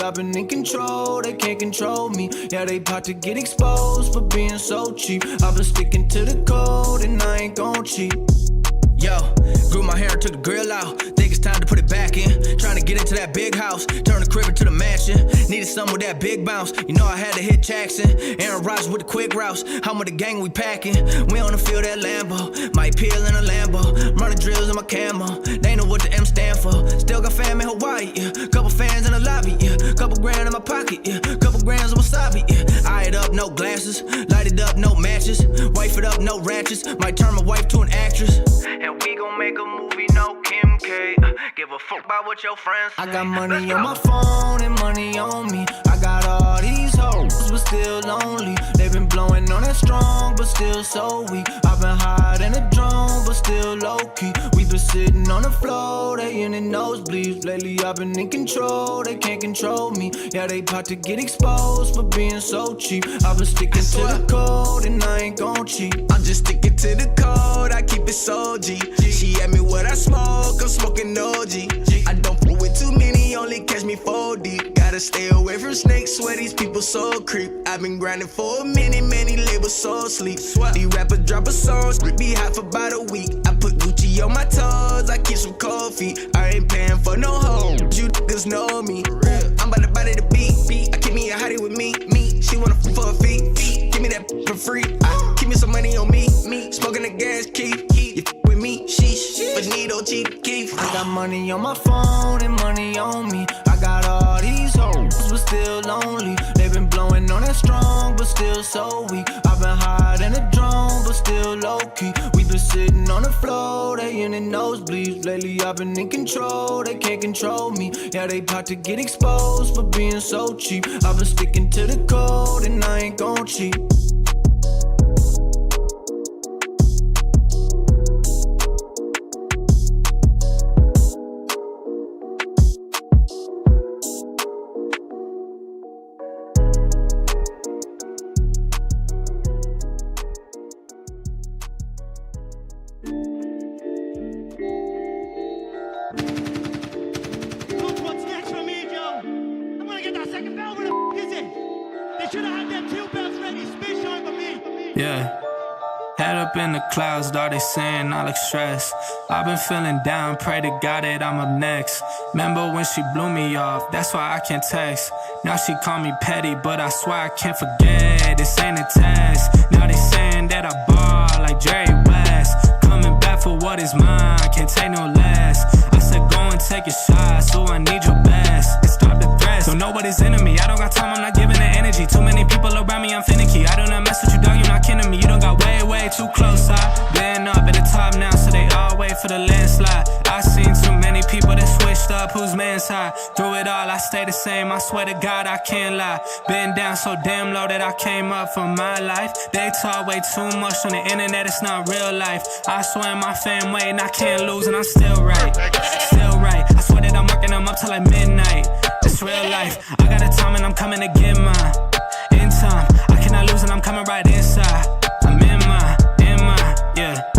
I've been in control, they can't control me. Yeah, they about to get exposed for being so cheap. I've been sticking to the code and I ain't gon' cheat. Yo, grew my hair, took the grill out. Think it's time to put it back in. Trying to get into that big house, turn the crib into the mansion. Needed something with that big bounce. You know I had to hit Jackson. Aaron Rodgers with the quick routes. I'm with the gang, we packing. We on the field at Lambo. Might peel in a Lambo. Running drills in my camo. They know what the M stand for. Still got fam in Hawaii, yeah. Couple fans in the lobby, yeah. Couple grand in my pocket, yeah. Couple grams of wasabi, yeah. Eye it up, no glasses. Light it up, no matches. Wife it up, no ratchets. Might turn my wife to an actress. And we gon' make a movie, no Kim K. Give a fuck about what your friends say. I got money on my phone and money on me. I got all these hoes, but still lonely. They been blowing on that strong, but still so weak. I've been higher than a drone, but still low-key. We been sitting on the floor, they in the nosebleeds. Lately I've been in control, they can't control me. Yeah, they about to get exposed for being so cheap. I've been sticking to the code and I ain't gon' cheat. I'm just sticking to the code, I keep it so G. She asked me what I smoke, I'm smoking OG. I don't fool with too many, only catch me 4 deep. Gotta stay away from snakes, swear these people so creep. I've been grinding for a minute, many labels so sleep. These rappers drop a song, be hot for about a week. I put Gucci on my toes, I keep some cold feet. I ain't paying for no hoe, you niggas know me. I'm about to body the beat. I keep me a hottie with me. She wanna for a fee. Give me that for free. Keep me some money on me. Smoking the gas, keep. You with me, sheesh. But need OG keep. I got money on my phone and money on me. I got all these hoes, but still lonely. They been blowing on that strong, but still so weak. I've been higher than a drone, but still low-key. We been sitting on the floor, they in the nosebleeds. Lately I've been in control, they can't control me. Yeah, they about to get exposed for being so cheap. I've been sticking to the code and I ain't gon' cheat. Yeah, head up in the clouds, thought they saying I look stressed. I've been feeling down, pray to God that I'm up next. Remember when she blew me off, that's why I can't text. Now she call me petty, but I swear I can't forget. This ain't a test, now they saying that I ball like Jerry West. Coming back for what is mine, can't take no less. I said go and take a shot, so I need your best. And stop the threats, don't know what is in me. I don't got time, I'm not giving the energy. Too many people around me, I'm finicky. I do not mess with you, dog, you're not kidding me. You don't got way too close. I've been up at the top now, so they all wait for the landslide. I seen too many people that switched up, whose man's high. Through it all, I stay the same, I swear to God, I can't lie. Been down so damn low that I came up for my life. They talk way too much on the internet, it's not real life. I swear my fam waiting, I can't lose and I'm still right. Still right, I swear that I'm working them up till like midnight. It's real life, I got a time and I'm coming to get mine. In time, I cannot lose and I'm coming right inside. I'm in my, yeah.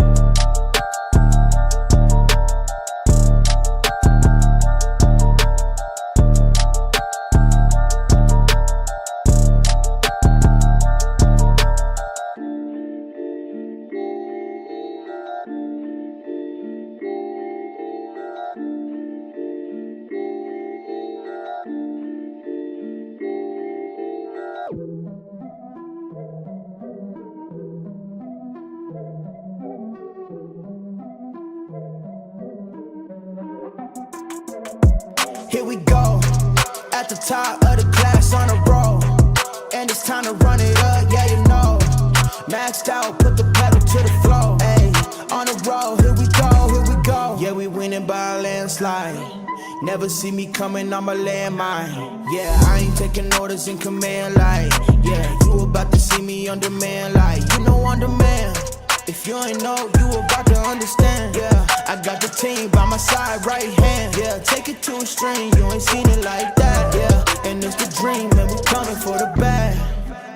Here we go, at the top of the class on a roll. And it's time to run it up, yeah you know. Maxed out, put the pedal to the floor. Ayy, on the road, here we go. Yeah, we winning by a landslide. Never see me coming, I'm a landmine. Yeah, I ain't taking orders in command like. Yeah, you about to see me on demand like. You know on demand. If you ain't know, you about to understand. Yeah, I got the team by my side, right hand. Yeah, take it to a string, you ain't seen it like that. Yeah, and it's the dream, and we coming for the bag.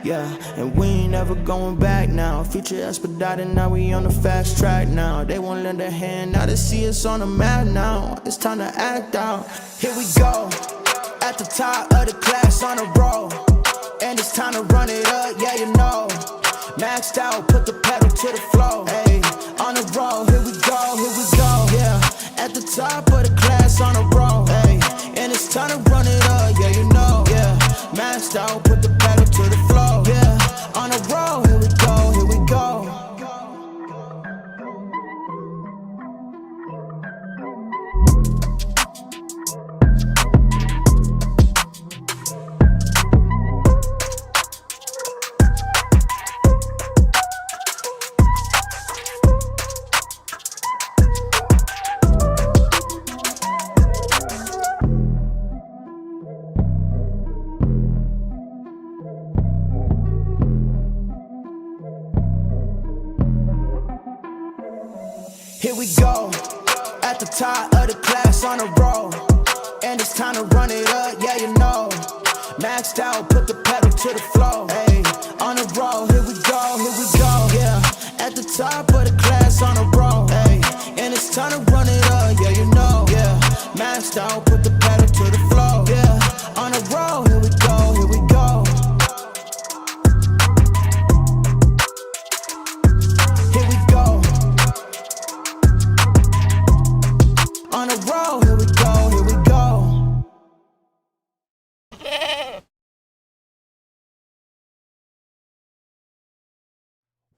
Yeah, and we ain't ever going back now. Future expedited, now we on the fast track now. They won't lend a hand, now they see us on the map now. It's time to act out. Here we go, at the top of the class on a roll. And it's time to run it up, yeah, you know. Maxed out, put the pedal to the floor. Hey, on the roll, here we go, yeah. At the top of the class on a roll. Hey, and it's time to run it up, yeah, you know. Yeah, maxed out, put the pedal to the floor. Yeah, on the roll, here we go, here we go. Here we go, at the top of the class on a roll. And it's time to run it up, yeah, you know. Maxed out, put the pedal to the floor. Hey, on the roll, here we go, yeah. At the top of the class on a roll. Hey, and it's time to run it up, yeah, you know. Yeah, maxed out, put the pedal to the floor. Yeah, on the roll, here we go, here we go. Here we go. On a roll, here we go, here we go.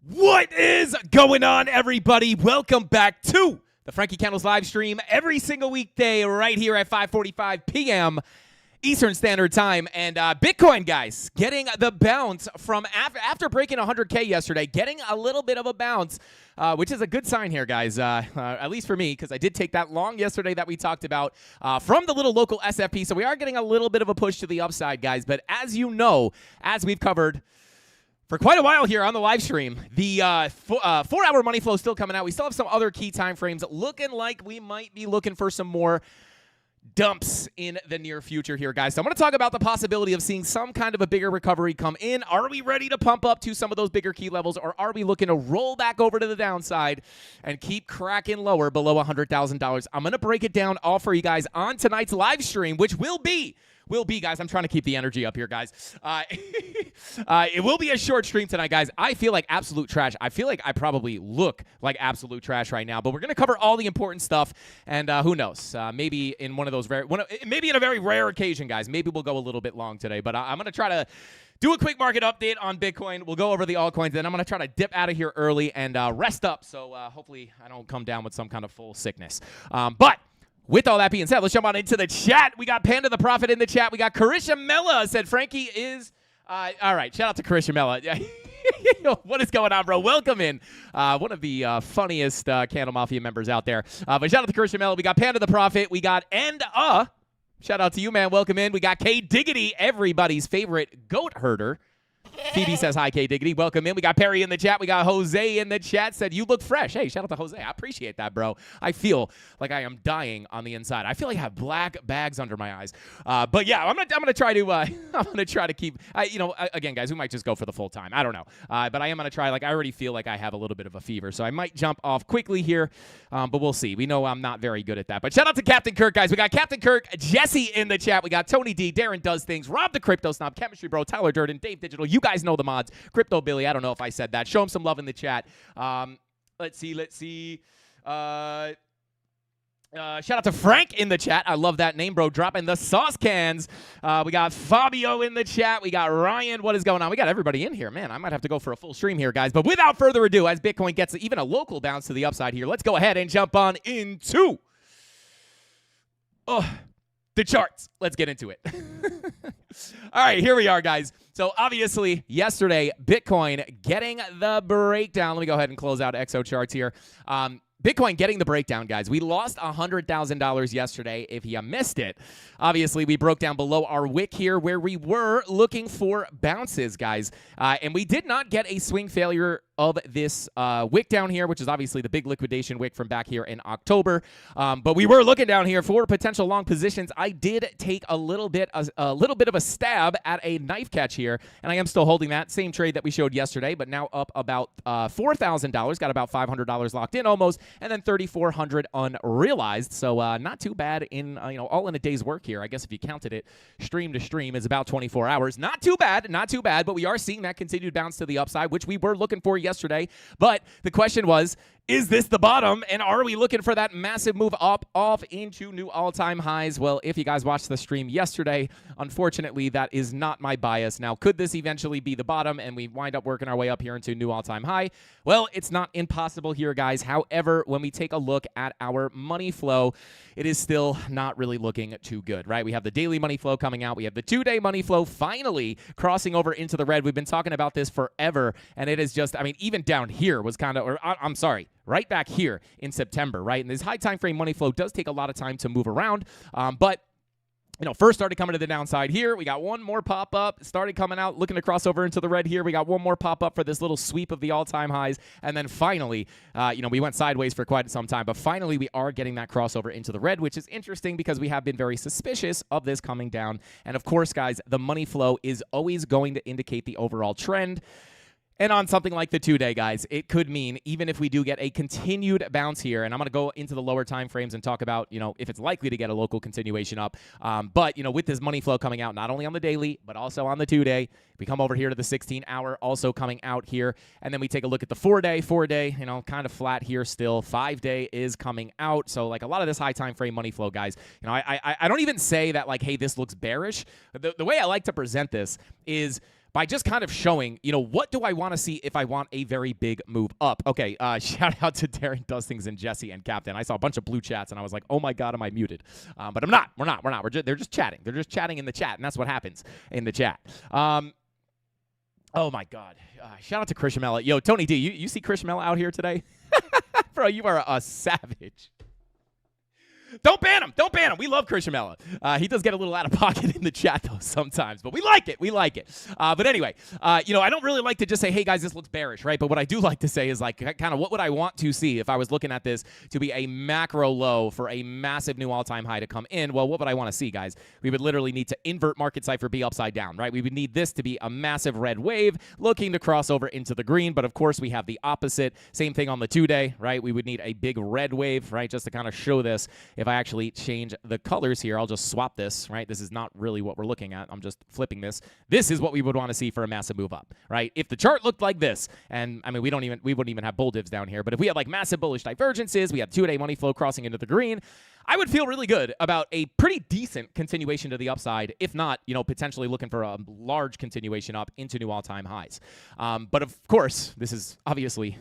What is going on, everybody? Welcome back to the Frankie Candles live stream every single weekday right here at 5:45 p.m. Eastern Standard Time. And Bitcoin, guys, getting the bounce from after breaking 100K yesterday, getting a little bit of a bounce, which is a good sign here, guys, at least for me, because I did take that long yesterday that we talked about from the little local SFP. So we are getting a little bit of a push to the upside, guys. But as you know, as we've covered for quite a while here on the live stream, the 4-hour money flow is still coming out. We still have some other key time frames looking like we might be looking for some more dumps in the near future here, guys. So I'm going to talk about the possibility of seeing some kind of a bigger recovery come in. Are we ready to pump up to some of those bigger key levels, or are we looking to roll back over to the downside and keep cracking lower below $100,000? I'm going to break it down all for you guys on tonight's live stream, which will be, guys, I'm trying to keep the energy up here, guys. It will be a short stream tonight, guys. I feel like absolute trash. I feel like I probably look like absolute trash right now, but we're going to cover all the important stuff, and who knows? Maybe in one of those maybe in a very rare occasion, guys. Maybe we'll go a little bit long today, but I'm going to try to do a quick market update on Bitcoin. We'll go over the altcoins, then I'm going to try to dip out of here early and rest up, so hopefully I don't come down with some kind of full sickness. But with all that being said, let's jump on into the chat. We got Panda the Prophet in the chat. We got Carisha Mella said Frankie is all right. Shout out to Carisha Mella. What is going on, bro? Welcome in. One of the funniest CandleMafia members out there. But shout out to Carisha Mella. We got Panda the Prophet. We got shout out to you, man. Welcome in. We got K Diggity, everybody's favorite goat herder. Phoebe says, hi, K Diggity. Welcome in. We got Perry in the chat. We got Jose in the chat. Said, you look fresh. Hey, shout out to Jose. I appreciate that, bro. I feel like I am dying on the inside. I feel like I have black bags under my eyes. But yeah, I'm gonna try to I'm gonna try to keep. Again, guys, we might just go for the full time. I don't know. But I am gonna try. Like, I already feel like I have a little bit of a fever, so I might jump off quickly here. But we'll see. We know I'm not very good at that. But shout out to Captain Kirk, guys. We got Captain Kirk, Jesse in the chat. We got Tony D, Darren Does Things, Rob the Crypto Snob, Chemistry Bro, Tyler Durden, Dave Digital. You guys know the mods. Crypto Billy, I don't know if I said that. Show him some love in the chat. Let's see. Shout out to Frank in the chat. I love that name, bro. Dropping the sauce cans. We got Fabio in the chat. We got Ryan. What is going on? We got everybody in here. Man, I might have to go for a full stream here, guys. But without further ado, as Bitcoin gets even a local bounce to the upside here, let's go ahead and jump on into the charts. Let's get into it. All right, here we are, guys. So obviously, yesterday, Bitcoin getting the breakdown. Let me go ahead and close out XO charts here. Bitcoin getting the breakdown, guys. We lost $100,000 yesterday if you missed it. Obviously, we broke down below our wick here where we were looking for bounces, guys. And we did not get a swing failure of this wick down here, which is obviously the big liquidation wick from back here in October. But we were looking down here for potential long positions. I did take a little bit of a stab at a knife catch here, and I am still holding that same trade that we showed yesterday, but now up about $4,000. Got about $500 locked in almost, and then $3,400 unrealized. So not too bad in all in a day's work here. I guess if you counted it stream to stream is about 24 hours. Not too bad, but we are seeing that continued bounce to the upside, which we were looking for yesterday. But the question was, is this the bottom, and are we looking for that massive move up off into new all-time highs? Well, if you guys watched the stream yesterday, unfortunately, that is not my bias. Now, could this eventually be the bottom and we wind up working our way up here into new all-time high? Well, it's not impossible here, guys. However, when we take a look at our money flow, it is still not really looking too good, right? We have the daily money flow coming out. We have the 2-day money flow finally crossing over into the red. We've been talking about this forever, and it is just, even down here was kind of, I'm sorry, right back here in September, right? And this high time frame money flow does take a lot of time to move around, but first started coming to the downside here. We got one more pop-up, started coming out, looking to cross over into the red here. We got one more pop-up for this little sweep of the all-time highs. And then finally, we went sideways for quite some time, but finally we are getting that crossover into the red, which is interesting because we have been very suspicious of this coming down. And of course, guys, the money flow is always going to indicate the overall trend. And on something like the 2-day, guys, it could mean even if we do get a continued bounce here, and I'm going to go into the lower time frames and talk about, if it's likely to get a local continuation up. But, with this money flow coming out, not only on the daily, but also on the 2-day, we come over here to the 16-hour also coming out here. And then we take a look at the 4-day, kind of flat here still. 5-day is coming out. So, like, a lot of this high time frame money flow, guys, I don't even say that, like, hey, this looks bearish. The way I like to present this is by just kind of showing, what do I want to see if I want a very big move up? Okay, shout out to Darren Does Things and Jesse and Captain. I saw a bunch of blue chats, and I was like, oh, my God, am I muted? But I'm not. We're not. They're just chatting. They're just chatting in the chat, and that's what happens in the chat. Oh, my God. Shout out to Chris Shamella. Yo, Tony D, you see Chris Shamella out here today? Bro, you are a savage. Don't ban him. We love Christian Mella. He does get a little out of pocket in the chat, though, sometimes. But we like it. But anyway, I don't really like to just say, hey, guys, this looks bearish, right? But what I do like to say is, like, kind of what would I want to see if I was looking at this to be a macro low for a massive new all-time high to come in? Well, what would I want to see, guys? We would literally need to invert market cipher B upside down, right? We would need this to be a massive red wave looking to cross over into the green. But, of course, we have the opposite. Same thing on the 2-day, right? We would need a big red wave, right, just to kind of show this. If I actually change the colors here, I'll just swap this, right? This is not really what we're looking at. I'm just flipping this. This is what we would want to see for a massive move up, right? If the chart looked like this, and we wouldn't even have bull divs down here, but if we had like massive bullish divergences, we had 2-day money flow crossing into the green, I would feel really good about a pretty decent continuation to the upside, if not, potentially looking for a large continuation up into new all-time highs. But of course, this is obviously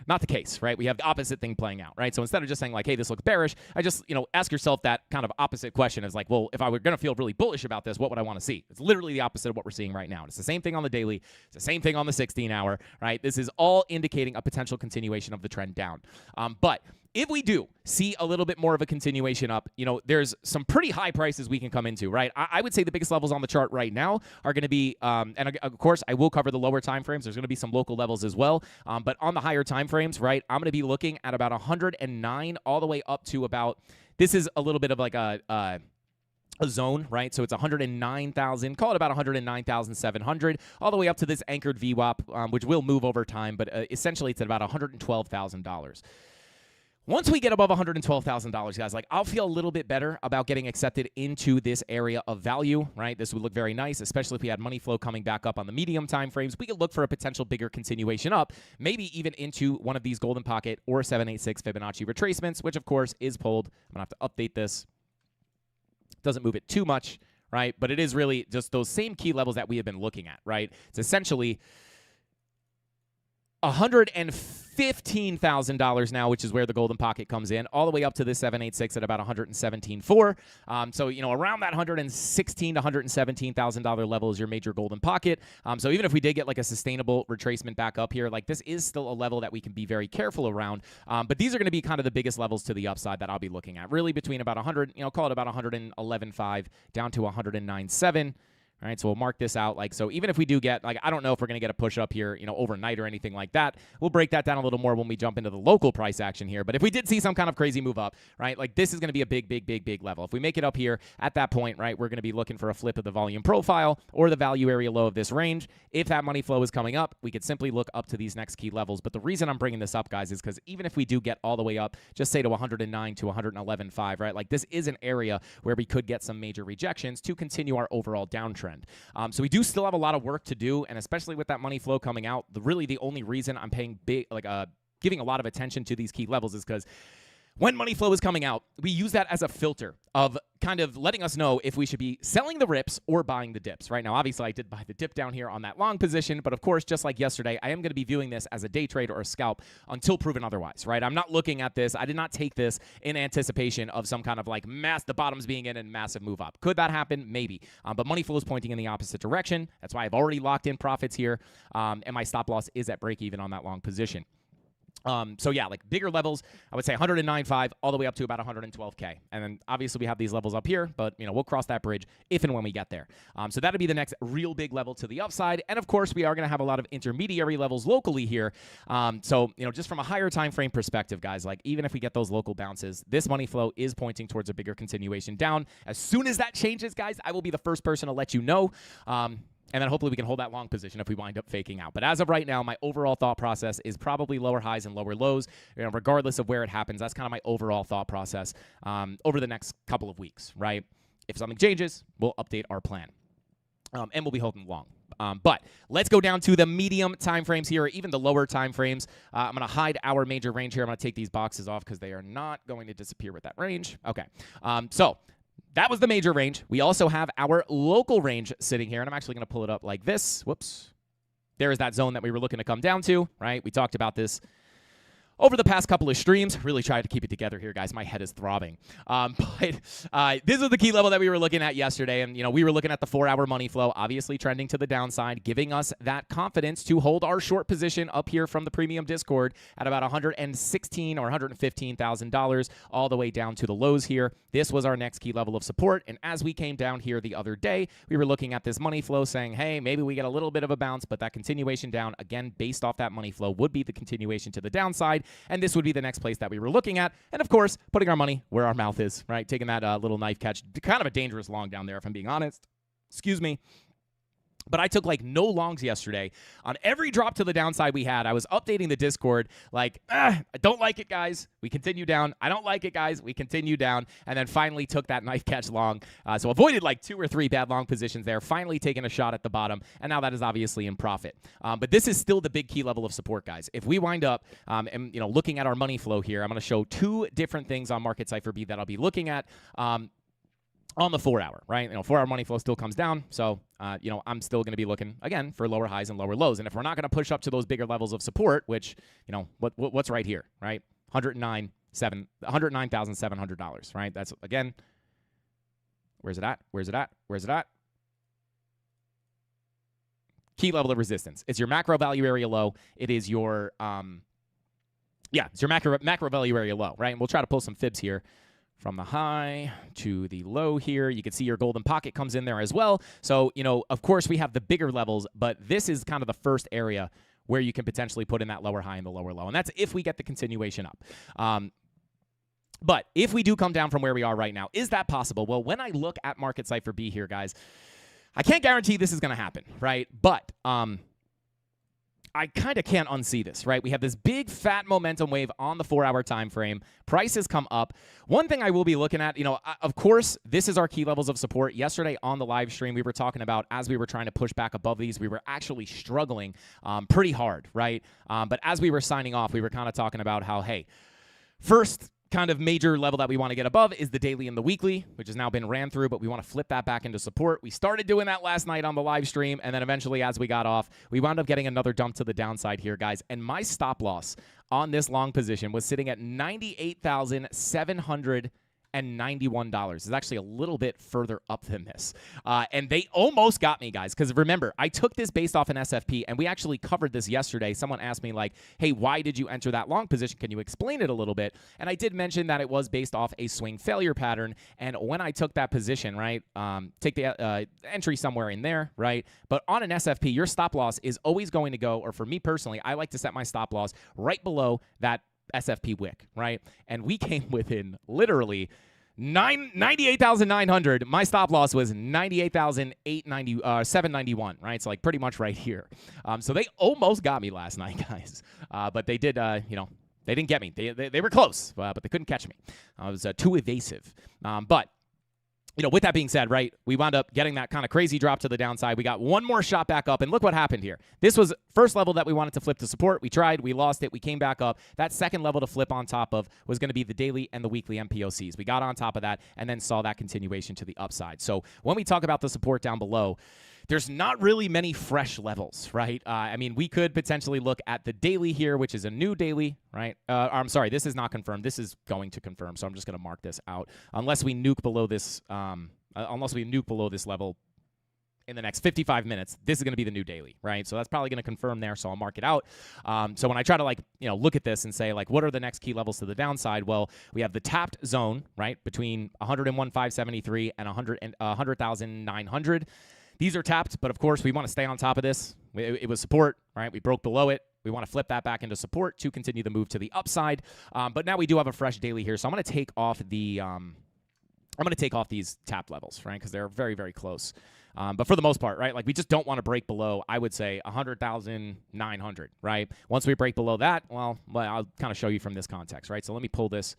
not the case, right? We have the opposite thing playing out, right? So instead of just saying like, hey, this looks bearish, I just, ask yourself that kind of opposite question is like, well, if I were going to feel really bullish about this, what would I want to see? It's literally the opposite of what we're seeing right now. And it's the same thing on the daily. It's the same thing on the 16-hour, right? This is all indicating a potential continuation of the trend down. But if we do see a little bit more of a continuation up, there's some pretty high prices we can come into, right? I would say the biggest levels on the chart right now are going to be, and of course, I will cover the lower time frames. There's going to be some local levels as well. But on the higher time frames, right, I'm going to be looking at about 109 all the way up to about, this is a little bit of like a zone, right? So it's 109,000, call it about 109,700, all the way up to this anchored VWAP, which will move over time, but essentially it's at about $112,000. Once we get above $112,000, guys, like I'll feel a little bit better about getting accepted into this area of value, right? This would look very nice, especially if we had money flow coming back up on the medium time frames. We could look for a potential bigger continuation up, maybe even into one of these golden pocket or 786 Fibonacci retracements, which of course is pulled. I'm gonna have to update this. Doesn't move it too much, right? But it is really just those same key levels that we have been looking at, right? It's essentially $115,000 now, which is where the golden pocket comes in, all the way up to the 786 at about 117.4. So around that $116,000 to $117,000 level is your major golden pocket. So even if we did get like a sustainable retracement back up here, like this is still a level that we can be very careful around. But these are going to be kind of the biggest levels to the upside that I'll be looking at. Really between about 100, call it about 111.5 down to 109.7. All right, so we'll mark this out. Like, so even if we do get, like, I don't know if we're going to get a push up here, overnight or anything like that. We'll break that down a little more when we jump into the local price action here. But if we did see some kind of crazy move up, right, like this is going to be a big level. If we make it up here at that point, right, we're going to be looking for a flip of the volume profile or the value area low of this range. If that money flow is coming up, we could simply look up to these next key levels. But the reason I'm bringing this up, guys, is because even if we do get all the way up, just say to 109 to 111.5, right, like this is an area where we could get some major rejections to continue our overall downtrend. So we do still have a lot of work to do, and especially with that money flow coming out, really the only reason I'm paying giving a lot of attention to these key levels is because when money flow is coming out, we use that as a filter of kind of letting us know if we should be selling the rips or buying the dips. Right now, obviously, I did buy the dip down here on that long position, but of course, just like yesterday, I am going to be viewing this as a day trade or a scalp until proven otherwise, right? I'm not looking at this. I did not take this in anticipation of some kind of like the bottoms being in and massive move up. Could that happen? Maybe. But money flow is pointing in the opposite direction. That's why I've already locked in profits here, and my stop loss is at break even on that long position. So yeah, like bigger levels, I would say 109.5 all the way up to about 112K. And then obviously we have these levels up here, but we'll cross that bridge if and when we get there. So that'll be the next real big level to the upside. And of course, we are going to have a lot of intermediary levels locally here. So just from a higher time frame perspective, guys, like even if we get those local bounces, this money flow is pointing towards a bigger continuation down. As soon as that changes, guys, I will be the first person to let you know. And then hopefully we can hold that long position if we wind up faking out. But as of right now, my overall thought process is probably lower highs and lower lows, regardless of where it happens. That's kind of my overall thought process over the next couple of weeks, right? If something changes, we'll update our plan. And we'll be holding long. But let's go down to the medium time frames here, or even the lower time frames. I'm going to hide our major range here. I'm going to take these boxes off because they are not going to disappear with that range. Okay. So that was the major range. We also have our local range sitting here, and I'm actually going to pull it up like this. Whoops. There is that zone that we were looking to come down to, right? We talked about this over the past couple of streams. Really tried to keep it together here, guys. My head is throbbing. But this is the key level that we were looking at yesterday. And, we were looking at the 4-hour money flow, obviously trending to the downside, giving us that confidence to hold our short position up here from the premium Discord at about $116,000 or $115,000 all the way down to the lows here. This was our next key level of support. And as we came down here the other day, we were looking at this money flow saying, hey, maybe we get a little bit of a bounce, but that continuation down, again, based off that money flow, would be the continuation to the downside. And this would be the next place that we were looking at. And of course, putting our money where our mouth is, right? Taking that little knife catch, kind of a dangerous long down there, if I'm being honest. Excuse me. But I took like no longs yesterday. On every drop to the downside we had, I was updating the Discord like, I don't like it, guys. We continue down. I don't like it, guys. We continue down. And then finally took that knife catch long. So avoided like 2 or 3 bad long positions there. Finally taking a shot at the bottom. And now that is obviously in profit. But this is still the big key level of support, guys. If we wind up and looking at our money flow here, I'm going to show 2 different things on Market Cypher B that I'll be looking at. On the 4-hour, right? 4-hour money flow still comes down. So, I'm still going to be looking, again, for lower highs and lower lows. And if we're not going to push up to those bigger levels of support, which, what's right here, right? $109,700, right? That's, again, where's it at? Where's it at? Where's it at? Key level of resistance. It's your macro value area low. It is your, it's your macro value area low, right? And we'll try to pull some fibs here. From the high to the low here, you can see your golden pocket comes in there as well. So, of course, we have the bigger levels, but this is kind of the first area where you can potentially put in that lower high and the lower low. And that's if we get the continuation up. But if we do come down from where we are right now, is that possible? Well, when I look at Market Cypher B here, guys, I can't guarantee this is going to happen, right? But I kind of can't unsee this, right? We have this big fat momentum wave on the 4-hour time frame. Prices come up. One thing I will be looking at, of course, this is our key levels of support. Yesterday on the live stream, we were talking about as we were trying to push back above these, we were actually struggling pretty hard, right? But as we were signing off, we were kind of talking about how, hey, first kind of major level that we want to get above is the daily and the weekly, which has now been ran through, but we want to flip that back into support. We started doing that last night on the live stream, and then eventually as we got off, we wound up getting another dump to the downside here, guys. And my stop loss on this long position was sitting at $98,700 It's actually a little bit further up than this. And they almost got me, guys, because remember, I took this based off an SFP, and we actually covered this yesterday. Someone asked me, like, hey, why did you enter that long position? Can you explain it a little bit? And I did mention that it was based off a swing failure pattern. And when I took that position, right, take the entry somewhere in there, right? But on an SFP, your stop loss is always going to go, or for me personally, I like to set my stop loss right below that SFP wick, right? And we came within literally 98,900. My stop loss was 791, right? So like pretty much right here. So they almost got me last night, guys. But they did, they didn't get me. They were close, but they couldn't catch me. I was too evasive. But with that being said, right, we wound up getting that kind of crazy drop to the downside. We got one more shot back up, and look what happened here. This was first level that we wanted to flip to support. We tried, we lost it, we came back up. That second level to flip on top of was going to be the daily and the weekly MPOCs. We got on top of that and then saw that continuation to the upside. So when we talk about the support down below, there's not really many fresh levels, right? We could potentially look at the daily here, which is a new daily, right? I'm sorry, this is not confirmed. This is going to confirm, so I'm just going to mark this out. Unless we nuke below this, level in the next 55 minutes, this is going to be the new daily, right? So that's probably going to confirm there, so I'll mark it out. So when I try to look at this and say what are the next key levels to the downside? Well, we have the tapped zone, right, between 101,573 and 100,900. These are tapped, but of course we want to stay on top of this. It was support, right? We broke below it. We want to flip that back into support to continue the move to the upside. But now we do have a fresh daily here, so I'm going to take off the these tap levels, right? Because they're very, very close. But for the most part, right, we just don't want to break below, I would say, 100,900, right? Once we break below that, well, I'll kind of show you from this context, right? So let me pull this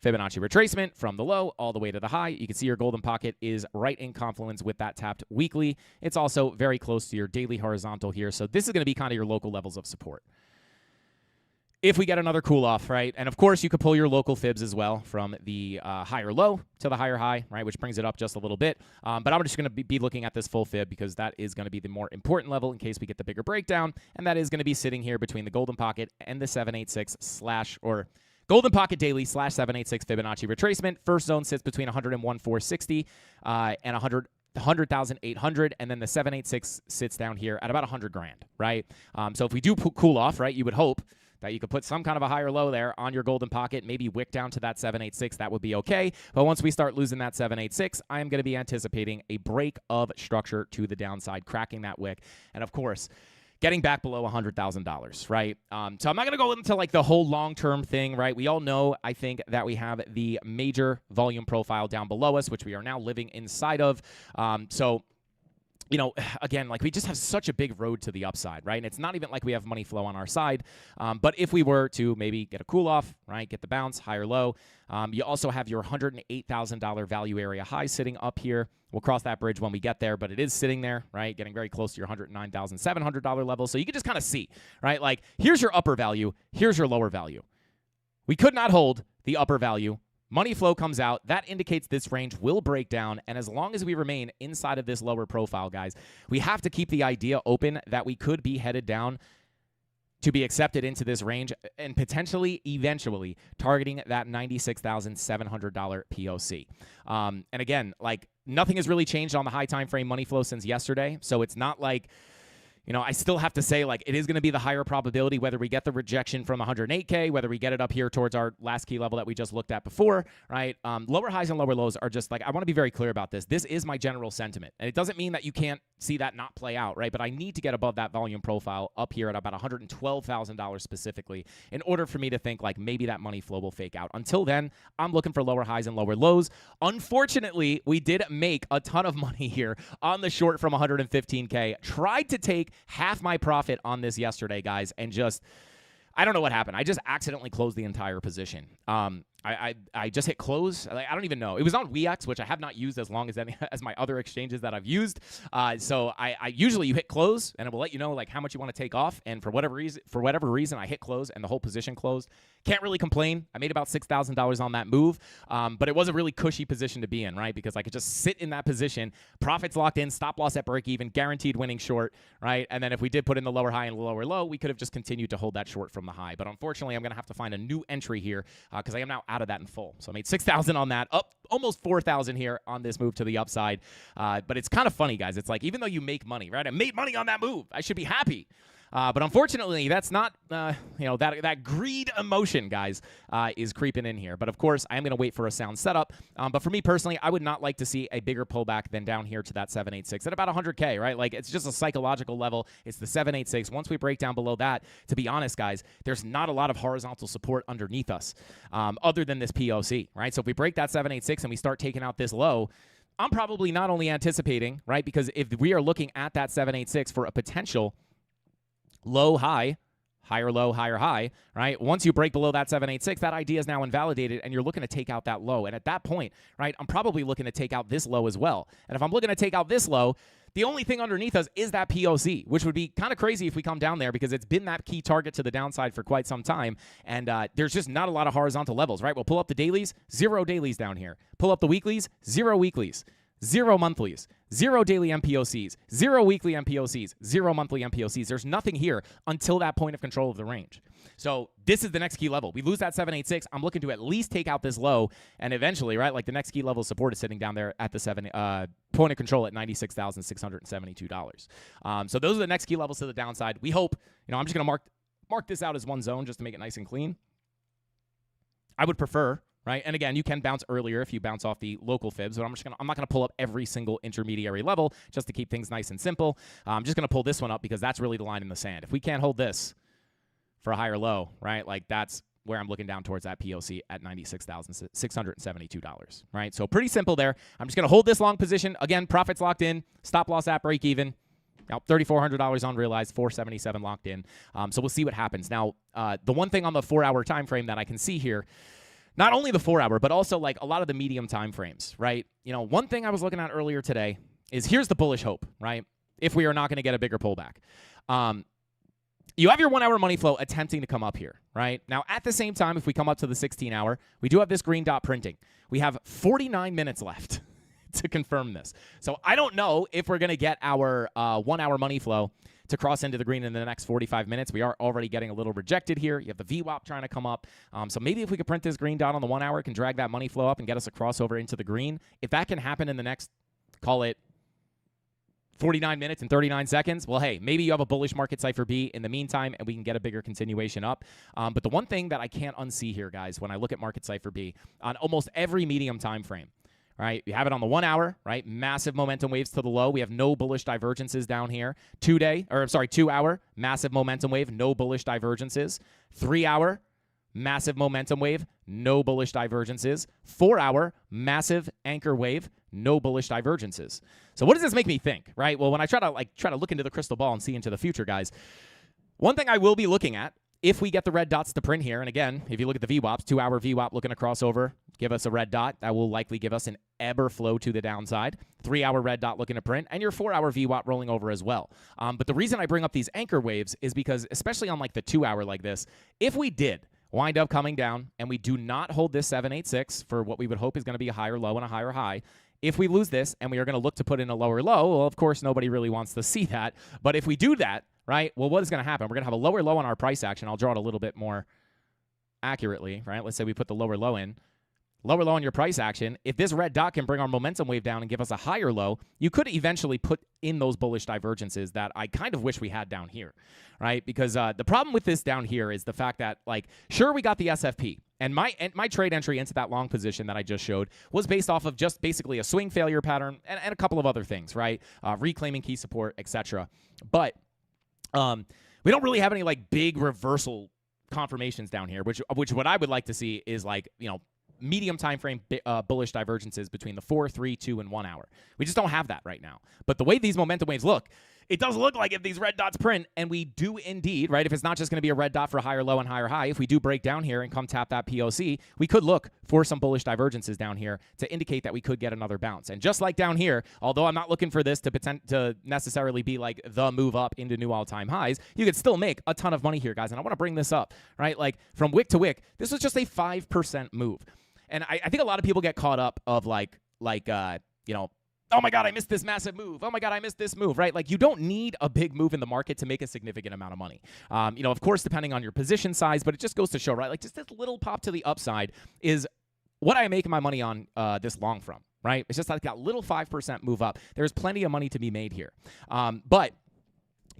Fibonacci retracement from the low all the way to the high. You can see your golden pocket is right in confluence with that tapped weekly. It's also very close to your daily horizontal here. So this is going to be kind of your local levels of support. If we get another cool off, right? And of course, you could pull your local fibs as well from the higher low to the higher high, right? Which brings it up just a little bit. But I'm just going to be looking at this full fib because that is going to be the more important level in case we get the bigger breakdown. And that is going to be sitting here between the golden pocket and the 786 Golden Pocket Daily / 786 Fibonacci retracement. First zone sits between 101,460 and 100,800, and then the 786 sits down here at about 100 grand, right? So if we do cool off, right, you would hope that you could put some kind of a higher low there on your golden pocket, maybe wick down to that 786. That would be okay. But once we start losing that 786, I am going to be anticipating a break of structure to the downside, cracking that wick, and of course, getting back below $100,000, right? So I'm not going to go into the whole long-term thing, right? We all know, I think, that we have the major volume profile down below us, which we are now living inside of. Again, we just have such a big road to the upside, right? And it's not even like we have money flow on our side. But if we were to maybe get a cool off, right, get the bounce, higher low, you also have your $108,000 value area high sitting up here. We'll cross that bridge when we get there, but it is sitting there, right, getting very close to your $109,700 level. So you can just kind of see, right, here's your upper value, here's your lower value. We could not hold the upper value. Money flow comes out. That indicates this range will break down. And as long as we remain inside of this lower profile, guys, we have to keep the idea open that we could be headed down to be accepted into this range and potentially, eventually, targeting that $96,700 POC. And again, nothing has really changed on the high time frame money flow since yesterday. So it's not like, I still have to say, it is going to be the higher probability whether we get the rejection from 108K, whether we get it up here towards our last key level that we just looked at before, right? Lower highs and lower lows are just I want to be very clear about this. This is my general sentiment. And it doesn't mean that you can't see that not play out, right? But I need to get above that volume profile up here at about $112,000 specifically in order for me to think maybe that money flow will fake out. Until then, I'm looking for lower highs and lower lows. Unfortunately, we did make a ton of money here on the short from 115K. Tried to take half my profit on this yesterday, guys, and I don't know what happened. I just accidentally closed the entire position. I just hit close. I don't even know. It was on WeX, which I have not used as long as as my other exchanges that I've used. So I usually you hit close and it will let you know how much you want to take off. And for whatever reason, I hit close and the whole position closed. Can't really complain. I made about $6,000 on that move, but it was a really cushy position to be in, right? Because I could just sit in that position, profits locked in, stop loss at break even, guaranteed winning short, right? And then if we did put in the lower high and lower low, we could have just continued to hold that short from the high. But unfortunately, I'm going to have to find a new entry here because I am now out of that in full. So I made 6,000 on that, up almost 4,000 here on this move to the upside. But it's kind of funny, guys. It's like, even though you make money, right? I made money on that move. I should be happy. But unfortunately, that's not, that greed emotion, guys, is creeping in here. But of course, I am going to wait for a sound setup. But for me personally, I would not like to see a bigger pullback than down here to that 786 at about 100K, right? Like, it's just a psychological level. It's the 786. Once we break down below that, to be honest, guys, there's not a lot of horizontal support underneath us other than this POC, right? So if we break that 786 and we start taking out this low, I'm probably not only anticipating, right, because if we are looking at that 786 for a potential low, high, higher, low, higher, high, right? Once you break below that 786, that idea is now invalidated, and you're looking to take out that low. And at that point, right, I'm probably looking to take out this low as well. And if I'm looking to take out this low, the only thing underneath us is that POC, which would be kind of crazy if we come down there because it's been that key target to the downside for quite some time. And there's just not a lot of horizontal levels, right? We'll pull up the dailies, 0 dailies down here. Pull up the weeklies, 0 weeklies. 0 monthlies, 0 daily MPOCs, 0 weekly MPOCs, 0 monthly MPOCs. There's nothing here until that point of control of the range. So this is the next key level. We lose that 786. I'm looking to at least take out this low, and eventually, right, like the next key level of support is sitting down there at the point of control at $96,672. So those are the next key levels to the downside. We hope, I'm just going to mark this out as one zone just to make it nice and clean. I would prefer, right? And again, you can bounce earlier if you bounce off the local fibs, but I'm not gonna pull up every single intermediary level just to keep things nice and simple. I'm just gonna pull this one up because that's really the line in the sand. If we can't hold this for a higher low, right? Like, that's where I'm looking down towards that POC at $96,672, right? So pretty simple there. I'm just gonna hold this long position. Again, profits locked in, stop loss at break even. Now, $3,400 unrealized, $477 locked in. So we'll see what happens. Now, the one thing on the 4-hour time frame that I can see here, not only the 4-hour, but also like a lot of the medium time frames, right? One thing I was looking at earlier today is here's the bullish hope, right? If we are not going to get a bigger pullback. You have your 1-hour money flow attempting to come up here, right? Now, at the same time, if we come up to the 16-hour, we do have this green dot printing. We have 49 minutes left to confirm this. So I don't know if we're going to get our 1-hour money flow to cross into the green in the next 45 minutes. We are already getting a little rejected here. You have the VWAP trying to come up. So maybe if we could print this green dot on the 1-hour, it can drag that money flow up and get us a crossover into the green. If that can happen in the next, call it 49 minutes and 39 seconds, well, hey, maybe you have a bullish market cipher B in the meantime, and we can get a bigger continuation up. But the one thing that I can't unsee here, guys, when I look at market cipher B on almost every medium time frame, right? You have it on the 1-hour, right? Massive momentum waves to the low. We have no bullish divergences down here. 2-hour, massive momentum wave, no bullish divergences. 3-hour, massive momentum wave, no bullish divergences. 4-hour, massive anchor wave, no bullish divergences. So what does this make me think, right? Well, when I try to look into the crystal ball and see into the future, guys, one thing I will be looking at, if we get the red dots to print here, and again, if you look at the VWAPs, 2-hour VWAP looking to cross over, give us a red dot. That will likely give us an ebb or flow to the downside. 3-hour red dot looking to print, and your 4-hour VWAP rolling over as well. But the reason I bring up these anchor waves is because, especially on like the 2-hour like this, if we did wind up coming down and we do not hold this 786 for what we would hope is going to be a higher low and a higher high, if we lose this and we are going to look to put in a lower low, well, of course, nobody really wants to see that. But if we do that, right, well, what is going to happen? We're going to have a lower low on our price action. I'll draw it a little bit more accurately, right? Let's say we put the lower low in. Lower low on your price action. If this red dot can bring our momentum wave down and give us a higher low, you could eventually put in those bullish divergences that I kind of wish we had down here, right? Because the problem with this down here is the fact that, like, sure, we got the SFP. And my trade entry into that long position that I just showed was based off of just basically a swing failure pattern and a couple of other things, right? Reclaiming key support, etc. But we don't really have any like big reversal confirmations down here, which what I would like to see is like, medium time frame bullish divergences between the 4, 3, 2, and 1 hour. We just don't have that right now. But the way these momentum waves look, it does look like if these red dots print, and we do indeed, right, if it's not just going to be a red dot for a higher low and higher high, if we do break down here and come tap that POC, we could look for some bullish divergences down here to indicate that we could get another bounce. And just like down here, although I'm not looking for this to necessarily be like the move up into new all-time highs, you could still make a ton of money here, guys. And I want to bring this up, right? Like from wick to wick, this was just a 5% move. And I think a lot of people get caught up of like oh my God, I missed this massive move. Oh my God, I missed this move, right? Like you don't need a big move in the market to make a significant amount of money. Of course, depending on your position size, but it just goes to show, right? Like just this little pop to the upside is what I make my money on this long from, right? It's just like that little 5% move up. There's plenty of money to be made here. But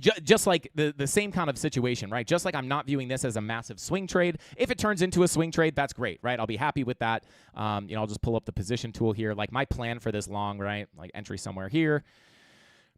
just like the same kind of situation, right? Just like I'm not viewing this as a massive swing trade. If it turns into a swing trade, that's great, right? I'll be happy with that. I'll just pull up the position tool here. Like my plan for this long, right? Like entry somewhere here.